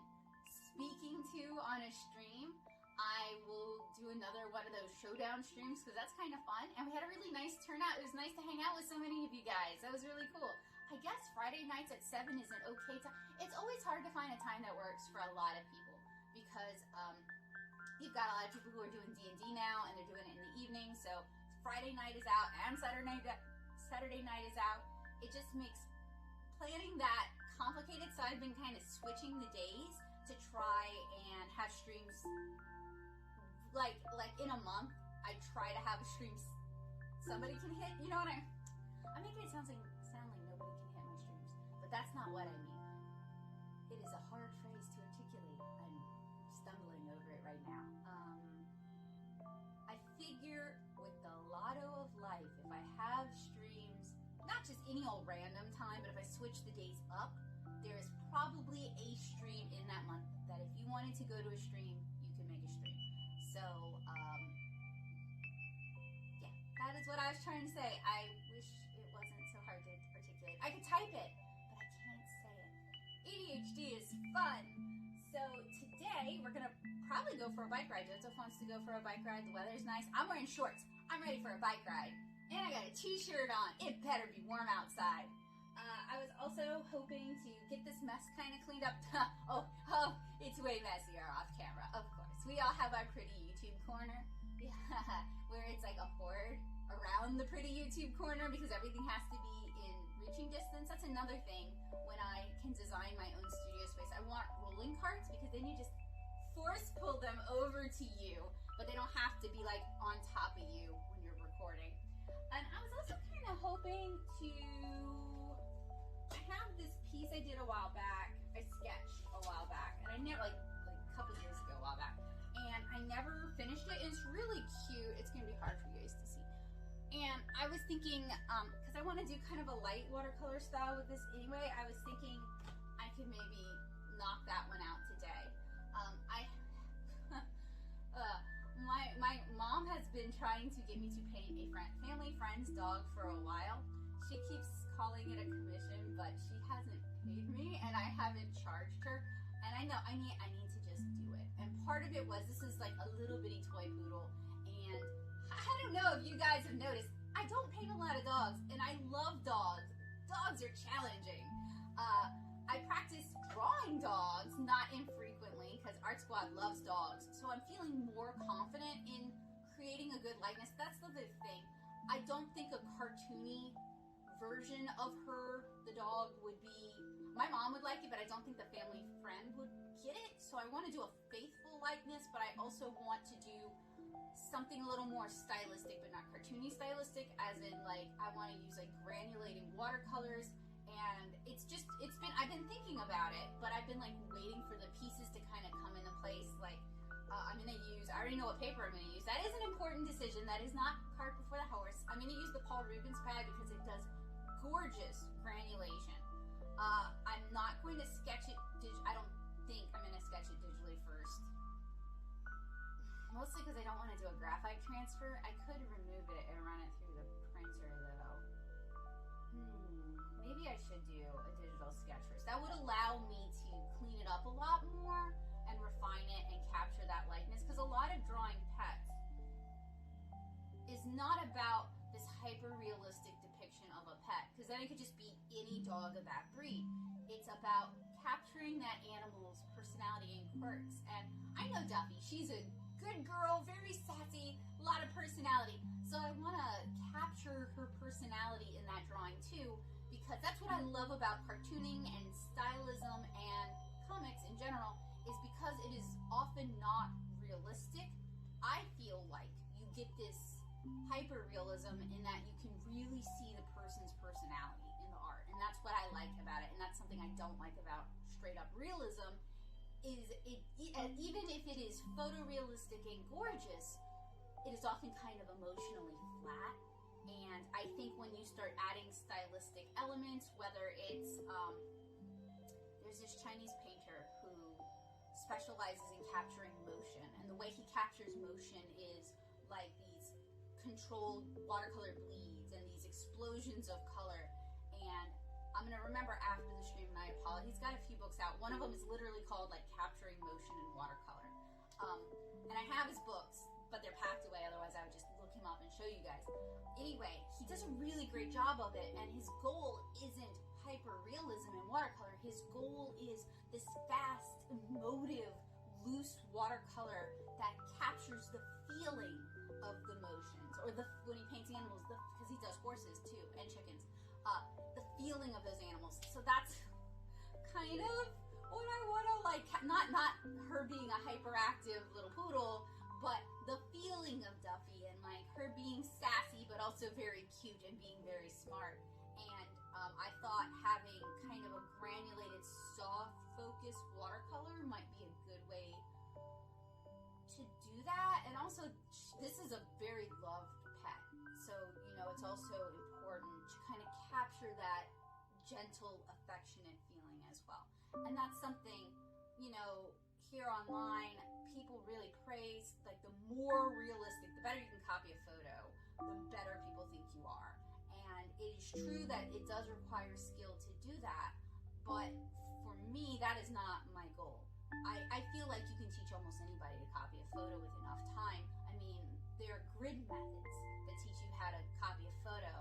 speaking to on a stream, I will do another one of those showdown streams, because that's kind of fun. And we had a really nice turnout. It was nice to hang out with so many of you guys. That was really cool. I guess Friday nights at 7 is an okay time. It's always hard to find a time that works for a lot of people, because you've got a lot of people who are doing D&D now, and they're doing it in the evening. So Friday night is out and Saturday night is out. It just makes planning that complicated. So I've been kind of switching the days to try and have streams like in a month. I try to have a stream somebody can hit. You know what I'm making it sound like nobody can hit my streams, but that's not what I mean. It is a hard phrase to articulate. I'm stumbling over it right now. I figure with the lotto of life, if I have streams, not just any old random time, but if I switch the days up, there is probably a stream in that month that if you wanted to go to a stream, you can make a stream. So, yeah, that is what I was trying to say. I wish it wasn't so hard to articulate. I could type it, but I can't say it. ADHD is fun. So today, we're going to probably go for a bike ride. Jojo wants to go for a bike ride. The weather's nice. I'm wearing shorts. I'm ready for a bike ride. And I got a t-shirt on. It better be warm outside. I was also hoping to get this mess kind of cleaned up. oh, it's way messier off camera, of course. We all have our pretty YouTube corner, yeah, where it's like a horde around around the pretty YouTube corner because everything has to be in reaching distance. That's another thing when I can design my own studio space. I want rolling carts because then you just force pull them over to you, but they don't have to be like on top of you when you're recording. And I was also kind of hoping to, I have this piece I did a while back, I sketched a while back, and I never, like a couple years ago, a while back, and I never finished it. It's really cute. It's gonna be hard for you guys to see. And I was thinking, because I want to do kind of a light watercolor style with this anyway, I was thinking I could maybe knock that one out today. My mom has been trying to get me to paint a family friend's dog for a while. She keeps calling it a commission, but she hasn't paid me, and I haven't charged her. And I know I need to just do it. And part of it was, this is like a little bitty toy poodle, and I don't know if you guys have noticed, I don't paint a lot of dogs, and I love dogs. Dogs are challenging. I practice drawing dogs, not infrequently, because Art Squad loves dogs. So I'm feeling more confident in creating a good likeness. That's the other thing. I don't think a cartoony version of her, the dog, would be, my mom would like it, but I don't think the family friend would get it. So I want to do a faithful likeness, but I also want to do something a little more stylistic, but not cartoony stylistic, as in like, I want to use like granulated watercolors. And I've been thinking about it, but I've been like waiting for the pieces to kind of come into place. Like, I already know what paper I'm going to use. That is an important decision. That is not cart before the horse. I'm going to use the Paul Rubens pad because it does gorgeous granulation. I'm not going to sketch it, I don't think I'm going to sketch it digitally first. Mostly because I don't want to do a graphite transfer. I could remove it and run it through the printer though. Maybe I should do a digital sketch first. That would allow me to clean it up a lot more and refine it and capture that likeness, because a lot of drawing pets is not about this hyper-realistic depiction of a pet, because then it could just be any dog of that breed. It's about capturing that animal's personality and quirks. And I know Duffy, she's a good girl, very sassy, a lot of personality. So I want to capture her personality in that drawing too, because that's what I love about cartooning and stylism and comics in general, is because it is often not realistic. I feel like you get this hyper-realism in that you can really see the person's personality in the art, and that's what I like about it. And that's something I don't like about straight-up realism, is even if it is photorealistic and gorgeous, it is often kind of emotionally flat. And I think when you start adding stylistic elements, whether it's, there's this Chinese painter who specializes in capturing motion, and the way he captures motion is like these controlled watercolor bleeds and these explosions of color. And I'm going to remember after the stream, and I apologize, he's got a few books out. One of them is literally called like Capturing Motion in Watercolor. And I have his books, but they're packed away, otherwise I would just look him up and show you guys. Anyway, he does a really great job of it, and his goal isn't hyper-realism in watercolor. His goal is this fast, emotive, loose watercolor that captures the feeling of the motions, or when he paints animals, because he does horses too, and chickens, the feeling of those animals. So that's kind of what I want to like, not her being a hyperactive little poodle, but the feeling of Duffy, and like her being sassy but also very cute and being very smart. And I thought having kind of a granulated, soft focused watercolor might be a good way to do that. And also, this is a very loved pet, so it's also important to kind of capture that gentle, affectionate feeling as well. And that's something, here online, people really praise, like, the more realistic, the better you can copy a photo, the better people think you are. And it is true that it does require skill to do that, but for me, that is not my goal. I feel like you can teach almost anybody to copy a photo with enough time. I mean, there are grid methods that teach you how to copy a photo,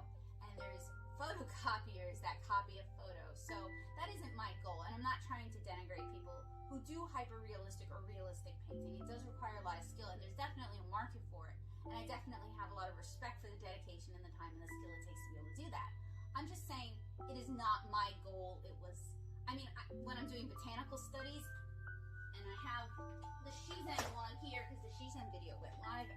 and there's photocopiers that copy a photo. So that isn't my goal, and I'm not trying to denigrate people who do hyper-realistic or realistic painting. It does require a lot of skill, and there's definitely a market for it. And I definitely have a lot of respect for the dedication and the time is not my goal. It was, I mean, when I'm doing botanical studies, and I have the Shizen one here because the Shizen video went live,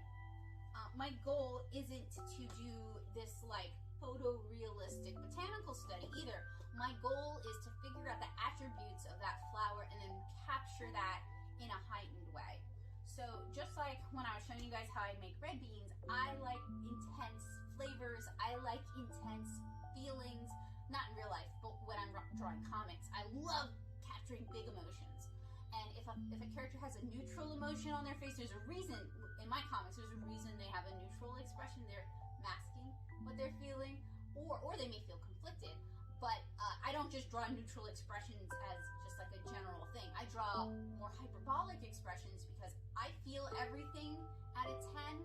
my goal isn't to do this like photorealistic botanical study either. My goal is to figure out the attributes of that flower and then capture that in a heightened way. So just like when I was showing you guys how I make red beans, I like intense flavors, I like intense feelings, not in real life, but when I'm drawing comics, I love capturing big emotions. And if a character has a neutral emotion on their face, there's a reason, in my comics, there's a reason they have a neutral expression. They're masking what they're feeling, or they may feel conflicted. But I don't just draw neutral expressions as just like a general thing. I draw more hyperbolic expressions because I feel everything at a 10.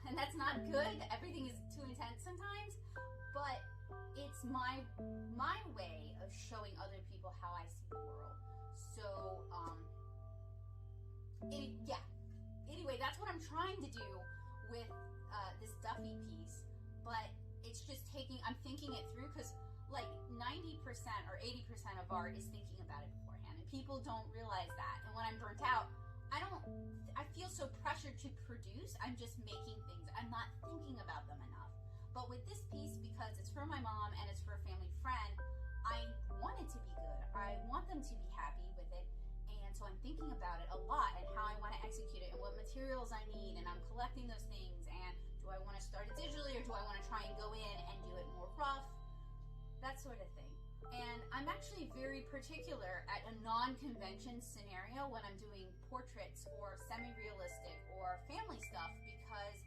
And that's not good. Everything is too intense sometimes. But it's my way of showing other people how I see the world. So, yeah. Anyway, that's what I'm trying to do with this Duffy piece. But it's just I'm thinking it through because like 90% or 80% of art is thinking about it beforehand. And people don't realize that. And when I'm burnt out, I feel so pressured to produce. I'm just making things. I'm not thinking about them enough. But with this piece, because it's for my mom and it's for a family friend, I want it to be good. I want them to be happy with it. And so I'm thinking about it a lot and how I want to execute it and what materials I need. And I'm collecting those things. And do I want to start it digitally or do I want to try and go in and do it more rough? That sort of thing. And I'm actually very particular at a non-convention scenario when I'm doing portraits or semi-realistic or family stuff because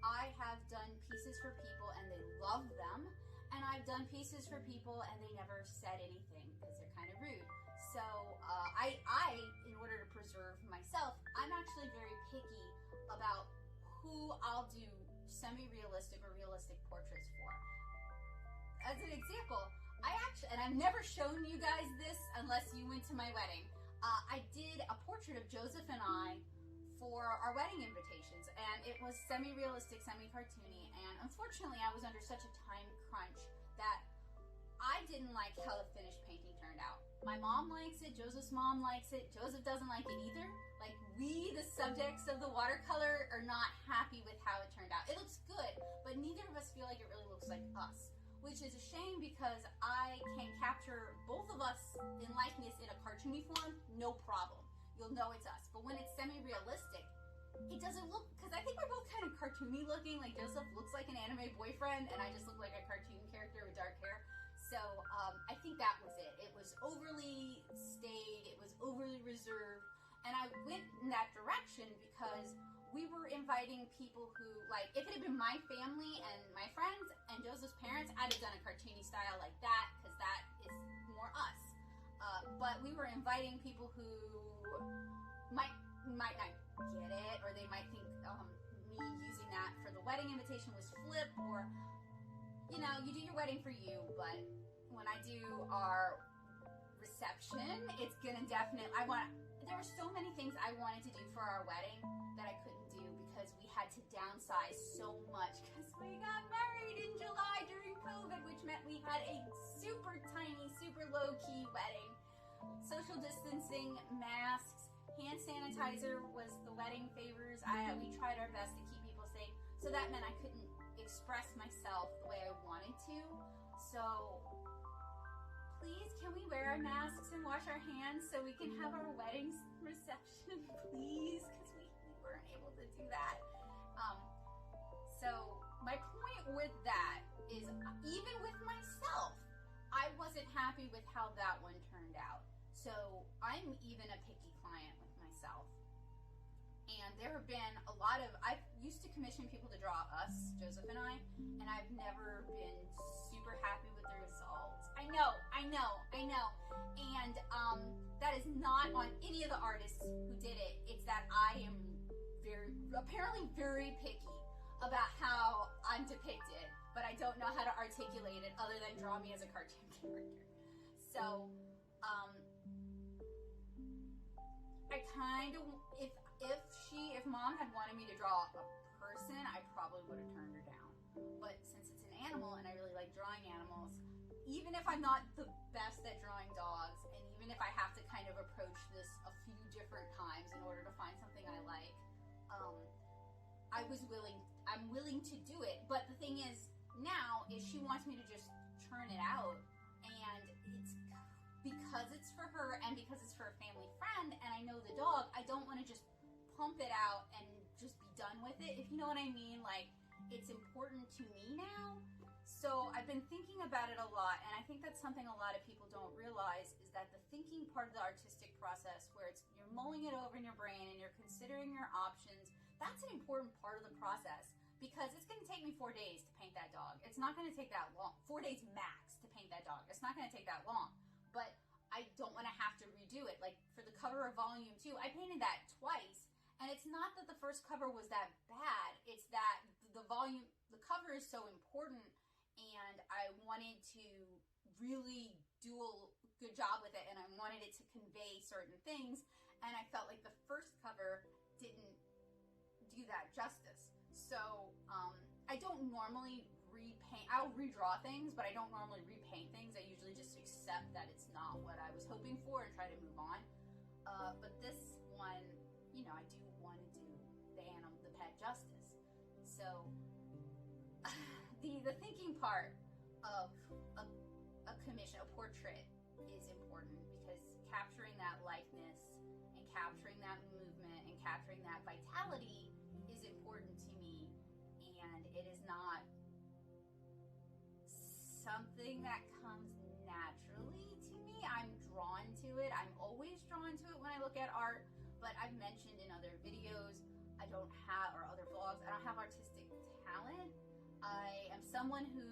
I have done pieces for people and they love them, and I've done pieces for people and they never said anything because they're kind of rude. So I, in order to preserve myself, I'm actually very picky about who I'll do semi-realistic or realistic portraits for. As an example, and I've never shown you guys this unless you went to my wedding. I did a portrait of Joseph and I for our wedding invitations, and it was semi-realistic, semi-cartoony, and unfortunately I was under such a time crunch that I didn't like how the finished painting turned out. My mom likes it, Joseph's mom likes it, Joseph doesn't like it either. Like, we, the subjects of the watercolor, are not happy with how it turned out. It looks good, but neither of us feel like it really looks like us. Which is a shame because I can capture both of us in likeness in a cartoony form, no problem. You'll know it's us. But when it's semi-realistic, it doesn't look, because I think we're both kind of cartoony looking, like Joseph looks like an anime boyfriend and I just look like a cartoon character with dark hair. So I think that was it. It was overly staid, it was overly reserved, and I went in that direction because we were inviting people who, like, if it had been my family and my friends and Joseph's parents, I'd have done a cartoony style like that because that is more us. But we were inviting people who might not get it, or they might think me using that for the wedding invitation was flip, or, you know, you do your wedding for you, but when I do our reception, it's gonna definitely, there were so many things I wanted to do for our wedding that I couldn't do because we had to downsize so much because we got married in July during COVID, which meant we had a super tiny, super low-key wedding. Social distancing, masks, hand sanitizer was the wedding favors. We tried our best to keep people safe. So that meant I couldn't express myself the way I wanted to. So please, can we wear our masks and wash our hands so we can have our wedding reception, please? Because we weren't able to do that. So my point with that is, even with myself, I wasn't happy with how that one turned out. So I'm even a picky client with myself. And there have been a lot of, I've used to commission people to draw us, Joseph and I, and I've never been super happy with the results. I know. And that is not on any of the artists who did it. It's that I am apparently very picky about how I'm depicted, but I don't know how to articulate it other than draw me as a cartoon character. So, I kind of, if mom had wanted me to draw a person, I probably would have turned her down. But since it's an animal and I really like drawing animals, even if I'm not the best at drawing dogs, and even if I have to kind of approach this a few different times in order to find something I like, I'm willing to do it. But the thing is, now, is she wants me to just churn it out, and it's because it's for her and because it's for a family friend and I know the dog, I don't want to just pump it out and just be done with it, if you know what I mean. Like, it's important to me now. So I've been thinking about it a lot, and I think that's something a lot of people don't realize, is that the thinking part of the artistic process, where it's you're mulling it over in your brain and you're considering your options, that's an important part of the process, because it's going to take me 4 days to paint that dog. It's not going to take that long. 4 days max to paint that dog. It's not going to take that long. But I don't want to have to redo it. Like, for the cover of Volume 2, I painted that twice, and it's not that the first cover was that bad. It's that the cover is so important, and I wanted to really do a good job with it, and I wanted it to convey certain things, and I felt like the first cover didn't do that justice. So I don't normally repaint. I'll redraw things, but I don't normally repaint things. I usually just accept that it's not what I was hoping for and try to move on. But this one, you know, I do want to do the pet justice. So the thinking part of a commission, a portrait, is important, because capturing that likeness and capturing that movement and capturing that vitality is important to me, and it is not something that comes naturally to me. I'm drawn to it. I'm always drawn to it when I look at art, but I've mentioned in other videos, I don't have, or other vlogs, I don't have artistic talent. I am someone who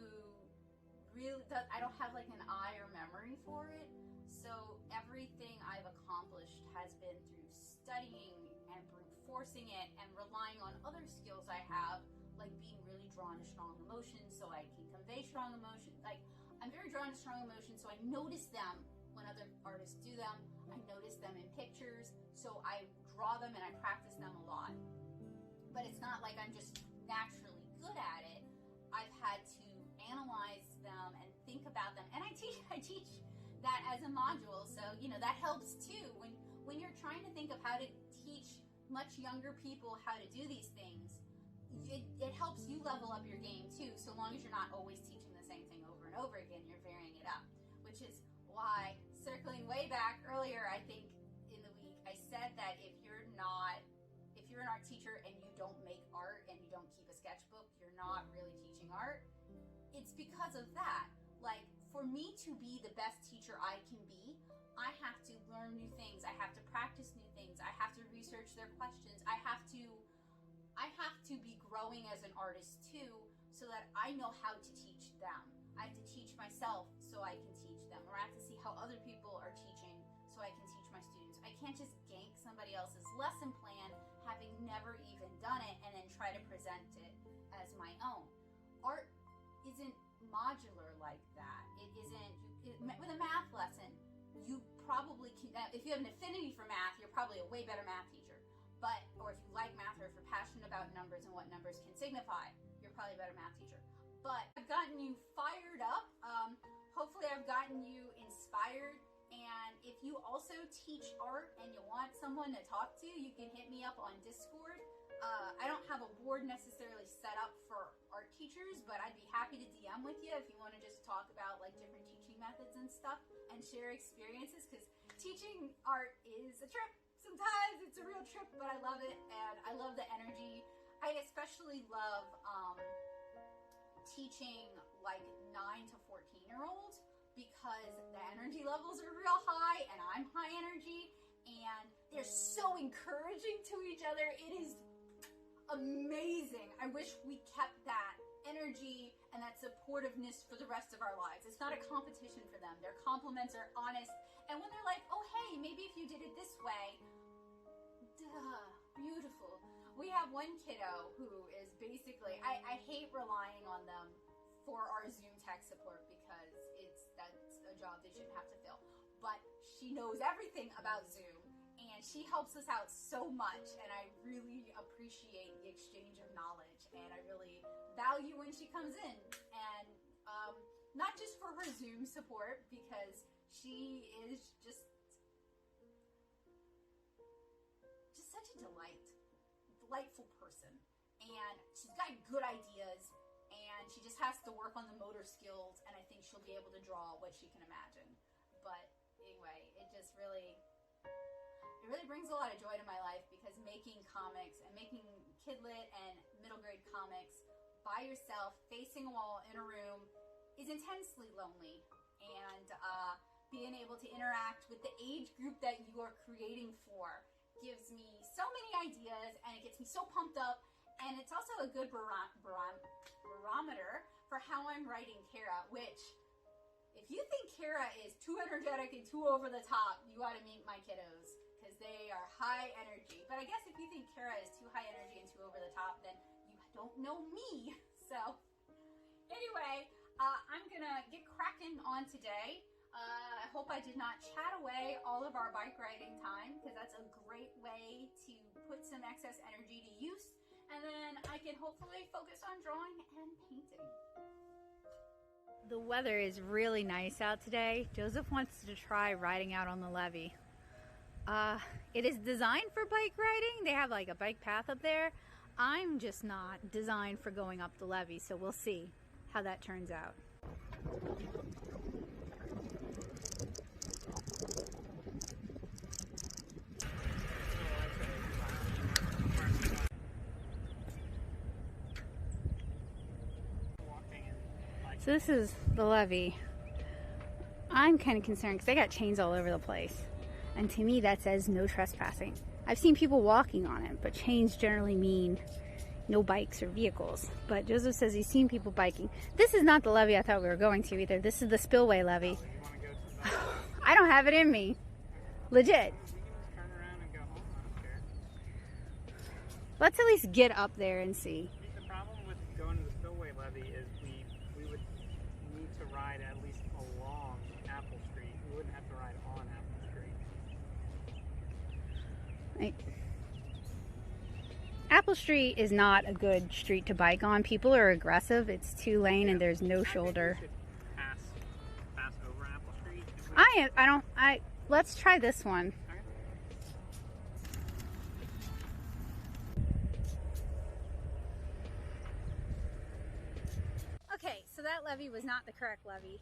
really does, I don't have like an eye or memory for it. So everything I've accomplished has been through studying and brute forcing it and relying on other skills I have, like being really drawn to strong emotions so I can convey strong emotions. Like, I'm very drawn to strong emotions, so I notice them when other artists do them. I notice them in pictures, so I draw them and I practice them a lot. But it's not like I'm just naturally good at it. I've had to analyze them and think about them, and I teach that as a module, so you know that helps too. When you're trying to think of how to teach much younger people how to do these things, it helps you level up your game too, so long as you're not always teaching the same thing over and over again, you're varying it up. Which is why, circling way back earlier, I think in the week, I said that if you're an art teacher and you don't make art and you don't keep a sketchbook, you're not really teaching art. It's because of that. Like, for me to be the best teacher I can be, I have to learn new things. I have to practice new things. I have to research their questions. I have to be growing as an artist too, so that I know how to teach them. I have to teach myself so I can teach them, or I have to see how other people are teaching so I can teach my students. I can't just gank somebody else's lesson plan, having never even done it, and then try to present it as my own. Art isn't modular like that. It isn't, with a math lesson, you probably can, if you have an affinity for math, you're probably a way better math teacher. But, or if you like math, or if you're passionate about numbers and what numbers can signify, you're probably a better math teacher. But I've gotten you fired up. Hopefully I've gotten you inspired. And if you also teach art and you want someone to talk to, you can hit me up on Discord. I don't have a board necessarily set up for art teachers, but I'd be happy to DM with you if you want to just talk about like different teaching methods and stuff and share experiences, because teaching art is a trip. Sometimes it's a real trip, but I love it, and I love the energy. I especially love teaching like 9 to 14-year-olds, because the energy levels are real high and I'm high energy, and they're so encouraging to each other. It is amazing. I wish we kept that energy and that supportiveness for the rest of our lives. It's not a competition for them. Their compliments are honest, and when they're like, oh hey, maybe if you did it this way, duh, beautiful. We have one kiddo who is basically, I hate relying on them for our Zoom tech support, because that's a job they shouldn't have to fill. But she knows everything about Zoom, and she helps us out so much, and I really appreciate the exchange of knowledge, and I really value when she comes in. And not just for her Zoom support, because she is just such a delightful person, and she's got good ideas, and she just has to work on the motor skills, and I think she'll be able to draw what she can imagine. But anyway, it really brings a lot of joy to my life, because making comics and making kidlit and middle grade comics by yourself, facing a wall in a room, is intensely lonely. And being able to interact with the age group that you are creating for gives me so many ideas, and it gets me so pumped up, and it's also a good barometer for how I'm writing Kara, which, if you think Kara is too energetic and too over the top, you ought to meet my kiddos, because they are high energy. But I guess if you think Kara is too high energy and too over the top, then you don't know me. So anyway, I'm gonna get cracking on today. I hope I did not chat away all of our bike riding time, because that's a great way to put some excess energy to use, and then I can hopefully focus on drawing and painting. The weather is really nice out today. Joseph wants to try riding out on the levee. It is designed for bike riding. They have like a bike path up there. I'm just not designed for going up the levee, so we'll see how that turns out. So this is the levee. I'm kind of concerned because they got chains all over the place. And to me that says no trespassing. I've seen people walking on it, but chains generally mean no bikes or vehicles. But Joseph says he's seen people biking. This is not the levee I thought we were going to either. This is the spillway levee. I don't have it in me. Legit. Turn around and go home. I don't care. Let's at least get up there and see. The problem with going to the spillway levee is we would need to ride at least along Apple Street. We wouldn't have to ride on Apple Street. Right. Apple Street is not a good street to bike on. People are aggressive. It's 2-lane and there's no shoulder. I think we should pass over Apple Street. Let's try this one. Okay. Okay, so that levee was not the correct levee.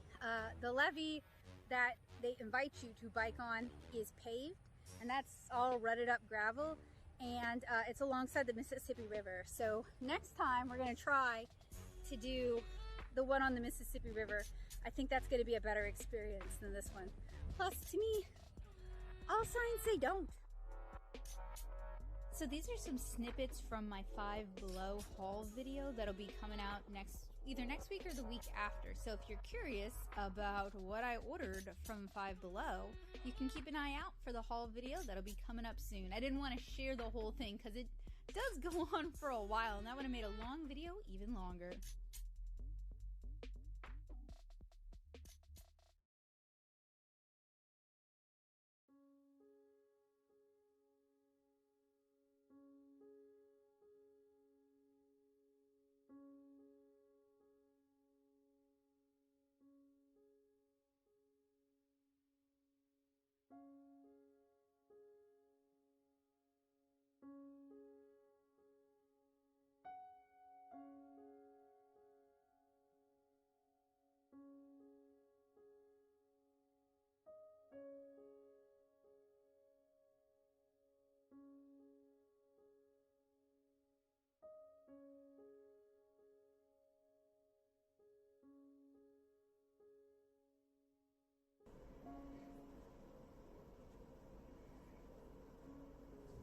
The levee that they invite you to bike on is paved, and that's all rutted up gravel, and it's alongside the Mississippi River. So next time we're going to try to do the one on the Mississippi River. I think that's going to be a better experience than this one. Plus, to me, all signs say don't. So these are some snippets from my 5 Below haul video that'll be coming out either next week or the week after. So if you're curious about what I ordered from 5 Below, you can keep an eye out for the haul video that'll be coming up soon. I didn't want to share the whole thing because it does go on for a while, and that would have made a long video even longer.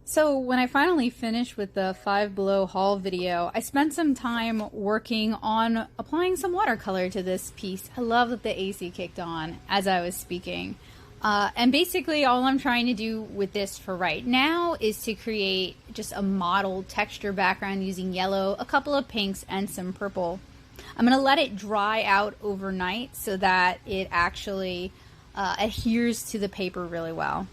So when I finally finished with the 5 Below haul video, I spent some time working on applying some watercolor to this piece. I love that the AC kicked on as I was speaking. And basically all I'm trying to do with this for right now is to create just a mottled texture background using yellow, a couple of pinks, and some purple. I'm going to let it dry out overnight so that it actually adheres to the paper really well.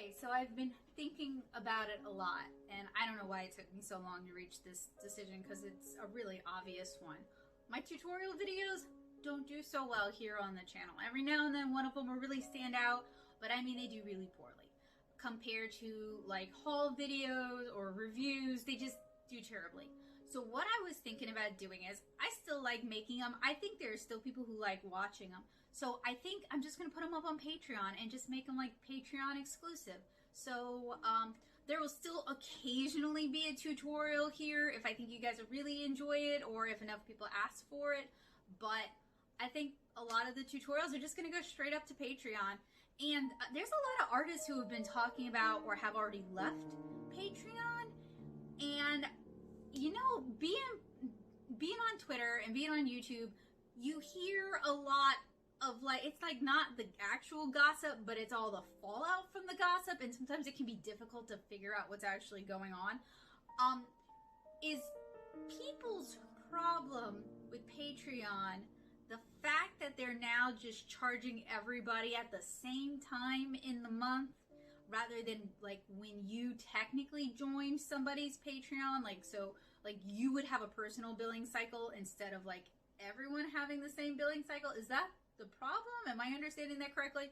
Okay, so I've been thinking about it a lot, and I don't know why it took me so long to reach this decision, because it's a really obvious one. My tutorial videos don't do so well here on the channel. Every now and then one of them will really stand out, but I mean, they do really poorly. Compared to like haul videos or reviews, they just do terribly. So what I was thinking about doing is, I still like making them. I think there are still people who like watching them. So I think I'm just going to put them up on Patreon and just make them like Patreon exclusive. So there will still occasionally be a tutorial here if I think you guys will really enjoy it or if enough people ask for it. But I think a lot of the tutorials are just going to go straight up to Patreon. And there's a lot of artists who have been talking about or have already left Patreon. And you know, being on Twitter and being on YouTube, you hear a lot of like, it's like not the actual gossip, but it's all the fallout from the gossip, and sometimes it can be difficult to figure out what's actually going on. Is people's problem with Patreon the fact that they're now just charging everybody at the same time in the month, rather than like when you technically join somebody's Patreon, like so like you would have a personal billing cycle instead of like everyone having the same billing cycle? Is that the problem? Am I understanding that correctly?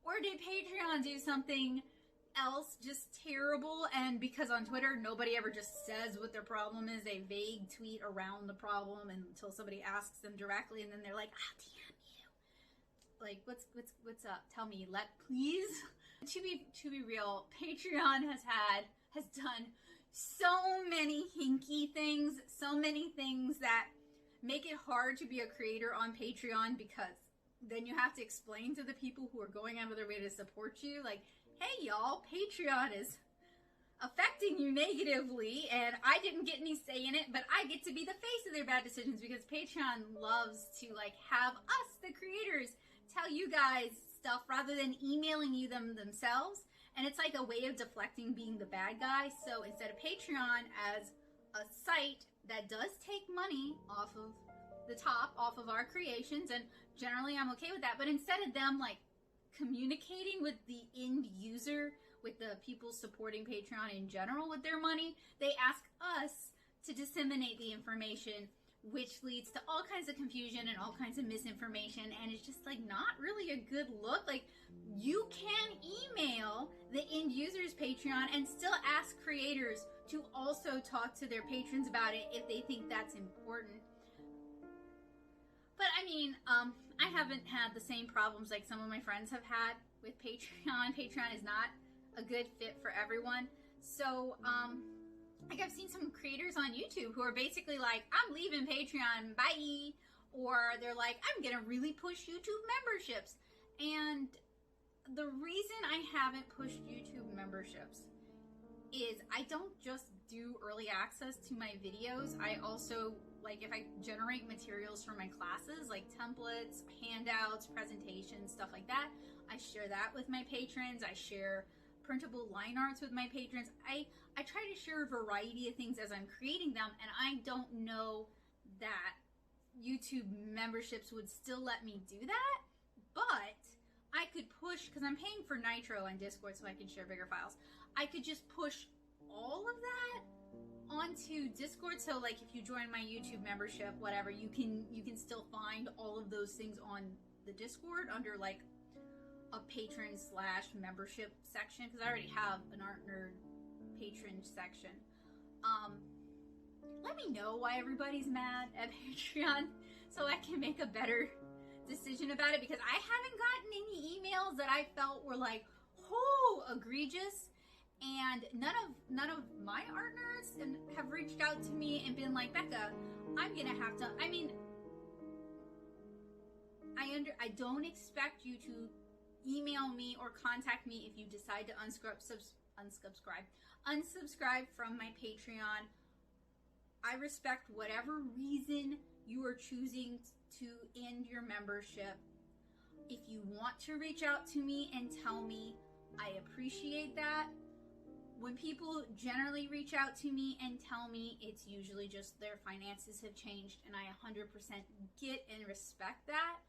Or did Patreon do something else just terrible, and because on Twitter nobody ever just says what their problem is, they vague tweet around the problem until somebody asks them directly, and then they're like, I'll DM you. Like, what's up? Tell me, please. To be real, Patreon has done so many hinky things, so many things that make it hard to be a creator on Patreon, because then you have to explain to the people who are going out of their way to support you, like, hey y'all, Patreon is affecting you negatively, and I didn't get any say in it, but I get to be the face of their bad decisions, because Patreon loves to like have us, the creators, tell you guys stuff rather than emailing you them themselves. And it's like a way of deflecting being the bad guy. So instead of Patreon as a site that does take money off of the top, off of our creations, and generally I'm okay with that, but instead of them like communicating with the end user, with the people supporting Patreon in general with their money, they ask us to disseminate the information, which leads to all kinds of confusion and all kinds of misinformation, and it's just like not really a good look. Like, you can email the end user's Patreon and still ask creators to also talk to their patrons about it if they think that's important. But I mean, I haven't had the same problems like some of my friends have had with Patreon. Patreon is not a good fit for everyone. So, like, I've seen some creators on YouTube who are basically like, I'm leaving Patreon, bye. Or they're like, I'm gonna really push YouTube memberships. And the reason I haven't pushed YouTube memberships is I don't just do early access to my videos. I also, like, if I generate materials for my classes, like templates, handouts, presentations, stuff like that, I share that with my patrons. I share printable line arts with my patrons. I try to share a variety of things as I'm creating them, and I don't know that YouTube memberships would still let me do that, but I could push, because I'm paying for Nitro and Discord so I can share bigger files. I could just push all of that onto Discord, so like if you join my YouTube membership, whatever, you can still find all of those things on the Discord under like a patron / membership section, because I already have an Art Nerd patron section. Let me know why everybody's mad at Patreon so I can make a better decision about it, because I haven't gotten any emails that I felt were like, oh, egregious. And none of my art nerds have reached out to me and been like, Becca, I'm gonna have to, I mean, I don't expect you to email me or contact me if you decide to unsubscribe from my Patreon. I respect whatever reason you are choosing to end your membership. If you want to reach out to me and tell me, I appreciate that. When people generally reach out to me and tell me, it's usually just their finances have changed, and I 100% get and respect that.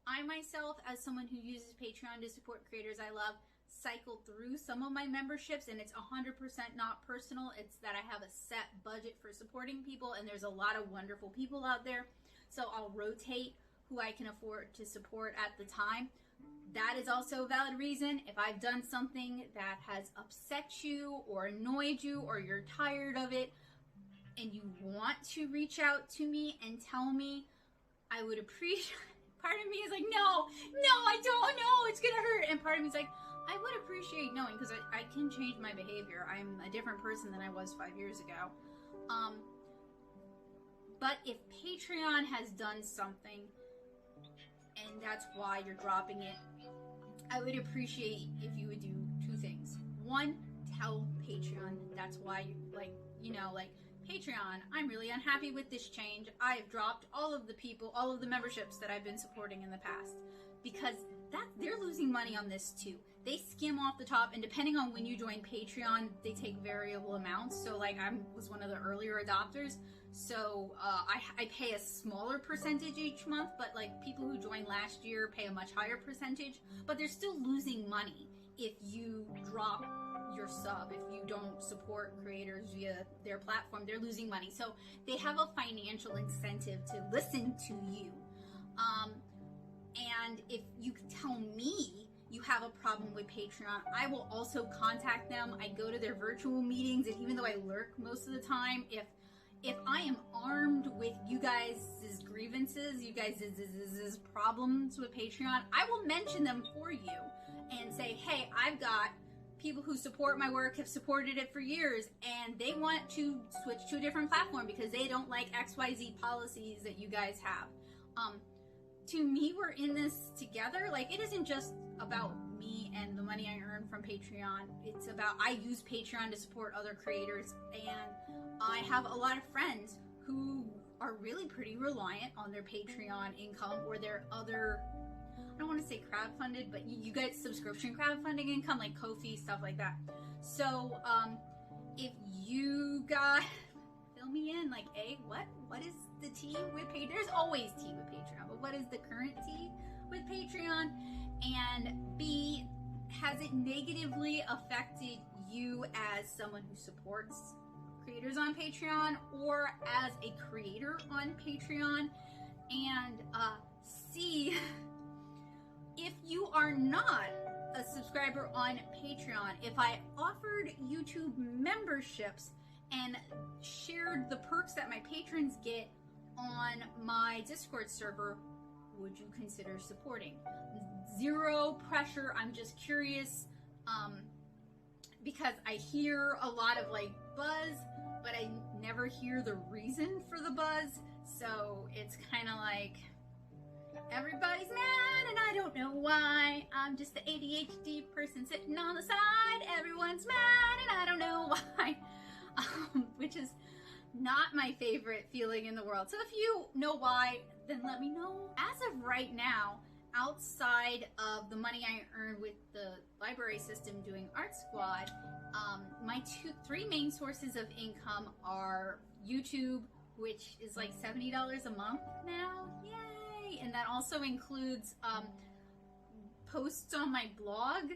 I myself, as someone who uses Patreon to support creators I love, cycle through some of my memberships, and it's 100% not personal. It's that I have a set budget for supporting people, and there's a lot of wonderful people out there. So I'll rotate who I can afford to support at the time. That is also a valid reason. If I've done something that has upset you or annoyed you, or you're tired of it, and you want to reach out to me and tell me, I would appreciate. Part of me is like, no, I don't know, it's gonna hurt. And part of me is like, I would appreciate knowing, because I can change my behavior. I'm a different person than I was 5 years ago. But if Patreon has done something, and that's why you're dropping it, I would appreciate if you would do two things. One, tell Patreon that's why, like, you know, like, Patreon, I'm really unhappy with this change. I've dropped all of the memberships that I've been supporting in the past, because they're losing money on this too. They skim off the top, and depending on when you join Patreon, they take variable amounts. So like, I was one of the earlier adopters, so I pay a smaller percentage each month, but like people who joined last year pay a much higher percentage, but they're still losing money if you drop your sub. If you don't support creators via their platform, they're losing money. So they have a financial incentive to listen to you. And if you tell me you have a problem with Patreon, I will also contact them. I go to their virtual meetings, and even though I lurk most of the time, if I am armed with you guys' grievances, you guys' problems with Patreon, I will mention them for you and say, hey, I've got people who support my work, have supported it for years, and they want to switch to a different platform because they don't like XYZ policies that you guys have. To me, we're in this together. Like, it isn't just about me and the money I earn from Patreon. It's about, I use Patreon to support other creators, and I have a lot of friends who are really pretty reliant on their Patreon income or their other, I don't want to say crowdfunded, but you get subscription crowdfunding income like Ko-fi, stuff like that. So if you got, fill me in, like, A, what is the tea with Patreon? There's always tea with Patreon, but what is the current tea with Patreon? And B, has it negatively affected you as someone who supports creators on Patreon or as a creator on Patreon? And C, if you are not a subscriber on Patreon, if I offered YouTube memberships and shared the perks that my patrons get on my Discord server, would you consider supporting? Zero pressure. I'm just curious, because I hear a lot of like buzz, but I never hear the reason for the buzz. So it's kind of like, everybody's mad and I don't know why. I'm just the ADHD person sitting on the side. Everyone's mad and I don't know why. Which is not my favorite feeling in the world. So if you know why, then let me know. As of right now, outside of the money I earn with the library system doing Art Squad, my three main sources of income are YouTube, which is like $70 a month now. Yay! And that also includes posts on my blog,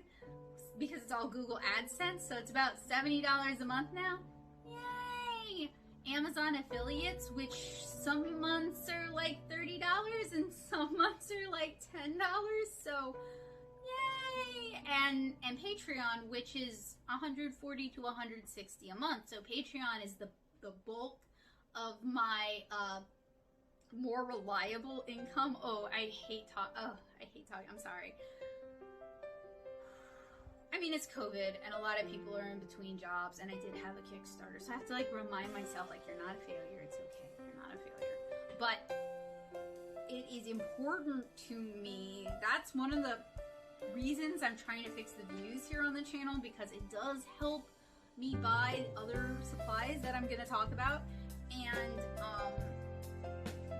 because it's all Google AdSense, so it's about $70 a month now. Yay! Amazon affiliates, which some months are like $30 and some months are like $10, so yay! And Patreon, which is $140 to $160 a month. So Patreon is the bulk of my more reliable income. I hate talking. I'm sorry. I mean, it's COVID, and a lot of people are in between jobs, and I did have a Kickstarter, so I have to, like, remind myself, like, you're not a failure, it's okay, you're not a failure. But it is important to me. That's one of the reasons I'm trying to fix the views here on the channel, because it does help me buy other supplies that I'm going to talk about, and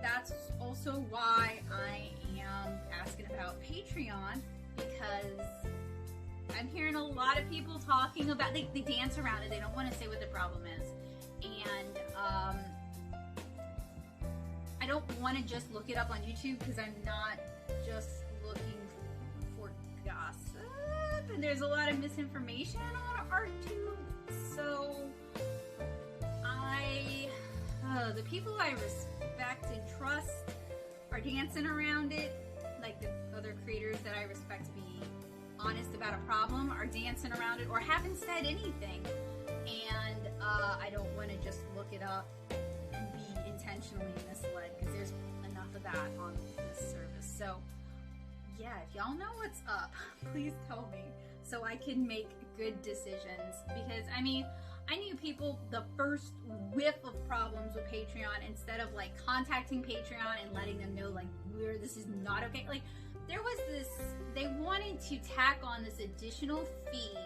that's also why I am asking about Patreon, because I'm hearing a lot of people talking about, they dance around it, they don't want to say what the problem is, and I don't want to just look it up on YouTube, because I'm not just looking for gossip. and there's a lot of misinformation on ArtTube. So the people I respect and trust are dancing around it, like the other creators that I respect to be honest about a problem are dancing around it or haven't said anything. And I don't want to just look it up and be intentionally misled, because there's enough of that on this service. So yeah, if y'all know what's up, please tell me so I can make good decisions. Because I mean, I knew people, the first whiff of problems with Patreon, instead of like contacting Patreon and letting them know like where this is not okay, like there was this, they wanted to tack on this additional fee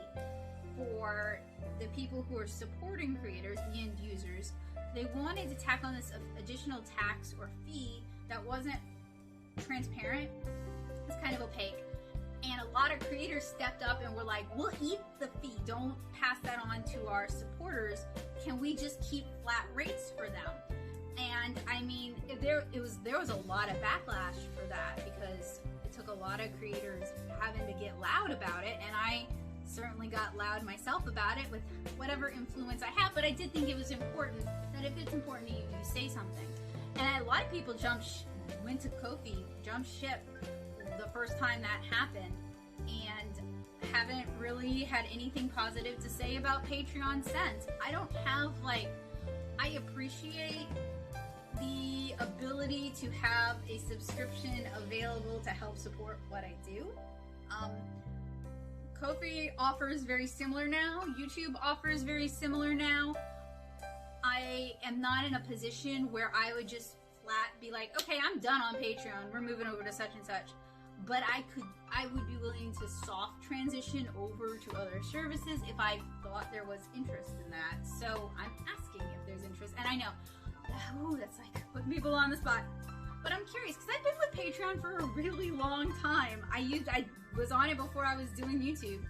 for the people who are supporting creators, the end users. They wanted to tack on this additional tax or fee that wasn't transparent. It's kind of opaque. And a lot of creators stepped up and were like, we'll eat the fee, don't pass that on to our supporters. Can we just keep flat rates for them? And I mean, there was a lot of backlash for that, because it took a lot of creators having to get loud about it, and I certainly got loud myself about it with whatever influence I have. But I did think it was important that if it's important to you, you say something. And a lot of people went to Ko-fi, jumped ship the first time that happened, and haven't really had anything positive to say about Patreon since. I don't have I appreciate the ability to have a subscription available to help support what I do. Ko-fi offers very similar now. YouTube offers very similar now. I am not in a position where I would just flat be like, okay, I'm done on Patreon, we're moving over to such and such. But I would be willing to soft transition over to other services if I thought there was interest in that. So I'm asking if there's interest. And I know, ooh, that's like putting people on the spot. But I'm curious, because I've been with Patreon for a really long time. I was on it before I was doing YouTube.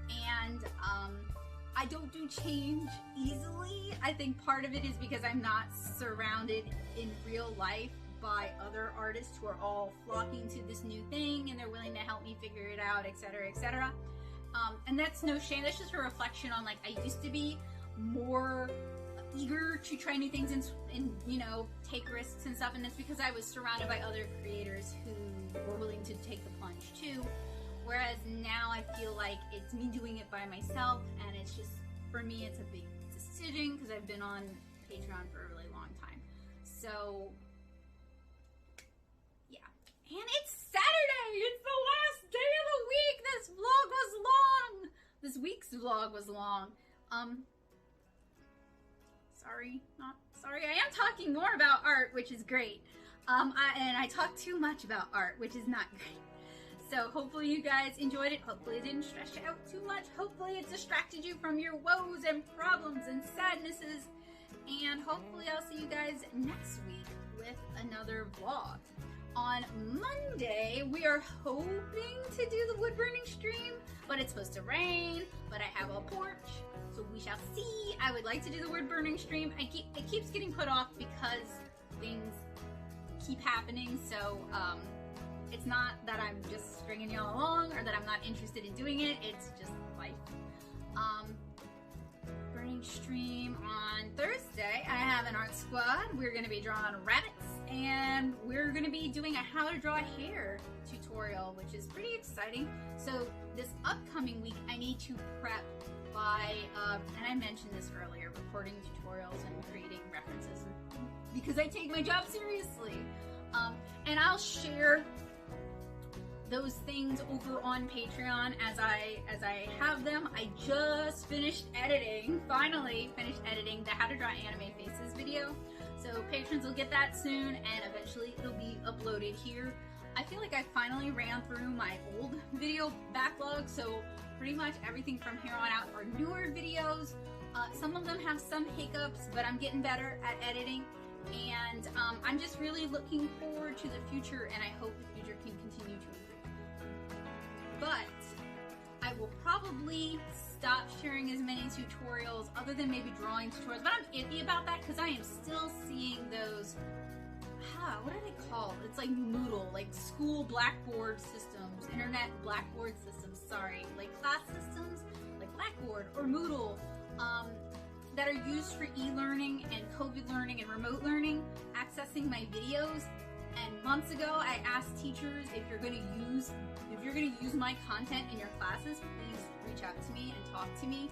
And I don't do change easily. I think part of it is because I'm not surrounded in real life by other artists who are all flocking to this new thing and they're willing to help me figure it out, etc., etc. And that's no shame. That's just a reflection on I used to be more eager to try new things and you know, take risks and stuff, and it's because I was surrounded by other creators who were willing to take the plunge too. Whereas now I feel like it's me doing it by myself, and it's just, for me, it's a big decision because I've been on Patreon for a really long time. So and it's Saturday! It's the last day of the week! This vlog was long! This week's vlog was long. Not sorry. I am talking more about art, which is great. And I talk too much about art, which is not great. So hopefully you guys enjoyed it. Hopefully it didn't stress you out too much. Hopefully it distracted you from your woes and problems and sadnesses. And hopefully I'll see you guys next week with another vlog. On Monday, we are hoping to do the wood burning stream, but it's supposed to rain, but I have a porch, so we shall see. I would like to do the wood burning stream. It keeps getting put off because things keep happening, so it's not that I'm just stringing y'all along or that I'm not interested in doing it, it's just life. Burning stream on Thursday, I have an art squad. We're going to be drawing rabbits, and we're going to be doing a how to draw hair tutorial, which is pretty exciting. So this upcoming week, I need to prep by, and I mentioned this earlier, recording tutorials and creating references because I take my job seriously. And I'll share those things over on Patreon as I have them. I just finished editing, finally finished editing the How to Draw Anime Faces video. So patrons will get that soon, and eventually it'll be uploaded here. I feel like I finally ran through my old video backlog, so pretty much everything from here on out are newer videos. Some of them have some hiccups, but I'm getting better at editing. And I'm just really looking forward to the future, and I hope the future can continue to improve. But I will probably stop sharing as many tutorials other than maybe drawing tutorials. But I'm iffy about that because I am still seeing those, what are they called? It's like Moodle, like school blackboard systems, internet blackboard systems, sorry, like class systems, like Blackboard or Moodle, that are used for e-learning and COVID learning and remote learning, accessing my videos. And months ago, I asked teachers, if you're gonna use my content in your classes, please reach out to me and talk to me.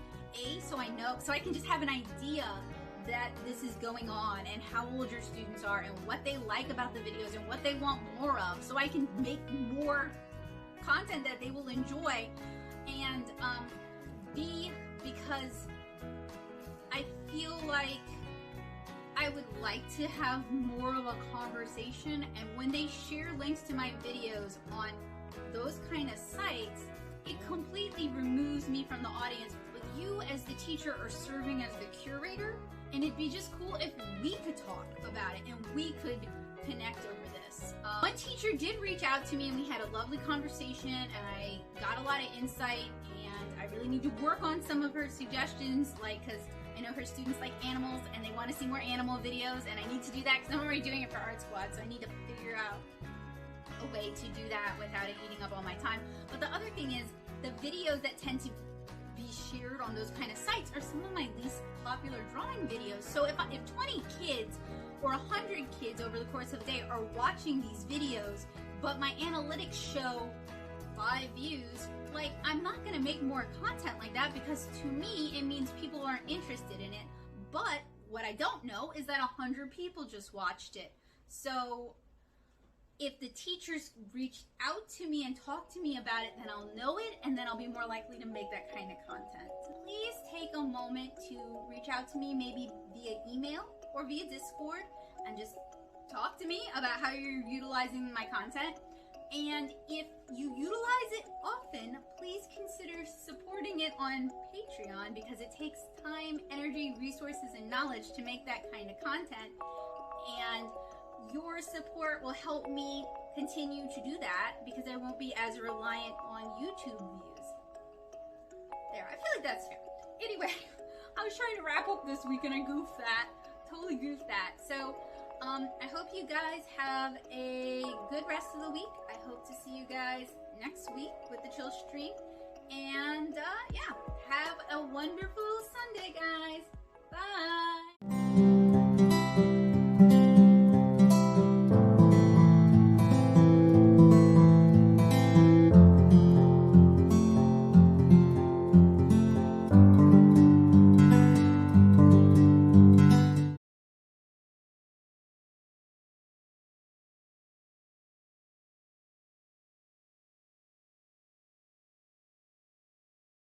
So I know, so I can just have an idea that this is going on and how old your students are and what they like about the videos and what they want more of, so I can make more content that they will enjoy. And B, because I feel like I would like to have more of a conversation, and when they share links to my videos on those kind of sites, it completely removes me from the audience. But you as the teacher are serving as the curator, and it'd be just cool if we could talk about it and we could connect over this. One teacher did reach out to me and we had a lovely conversation, and I got a lot of insight, and I really need to work on some of her suggestions, like, because I know her students like animals and they want to see more animal videos, and I need to do that because I'm already doing it for Art Squad, so I need to figure out a way to do that without it eating up all my time. But the other thing is, the videos that tend to be shared on those kind of sites are some of my least popular drawing videos. So if 20 kids or 100 kids over the course of a day are watching these videos, but my analytics show 5 views, like, I'm not gonna make more content like that, because to me it means people aren't interested in it. But what I don't know is that 100 people just watched it. So if the teachers reach out to me and talk to me about it, then I'll know it, and then I'll be more likely to make that kind of content. Please take a moment to reach out to me, maybe via email or via Discord, and just talk to me about how you're utilizing my content. And if you utilize it often, please consider supporting it on Patreon, because it takes time, energy, resources, and knowledge to make that kind of content. And your support will help me continue to do that, because I won't be as reliant on YouTube views. There, I feel like that's fair. Anyway, I was trying to wrap up this week and I goofed that. Totally goofed that. So, I hope you guys have a good rest of the week. I hope to see you guys next week with the chill stream. And, yeah, have a wonderful Sunday, guys. Bye.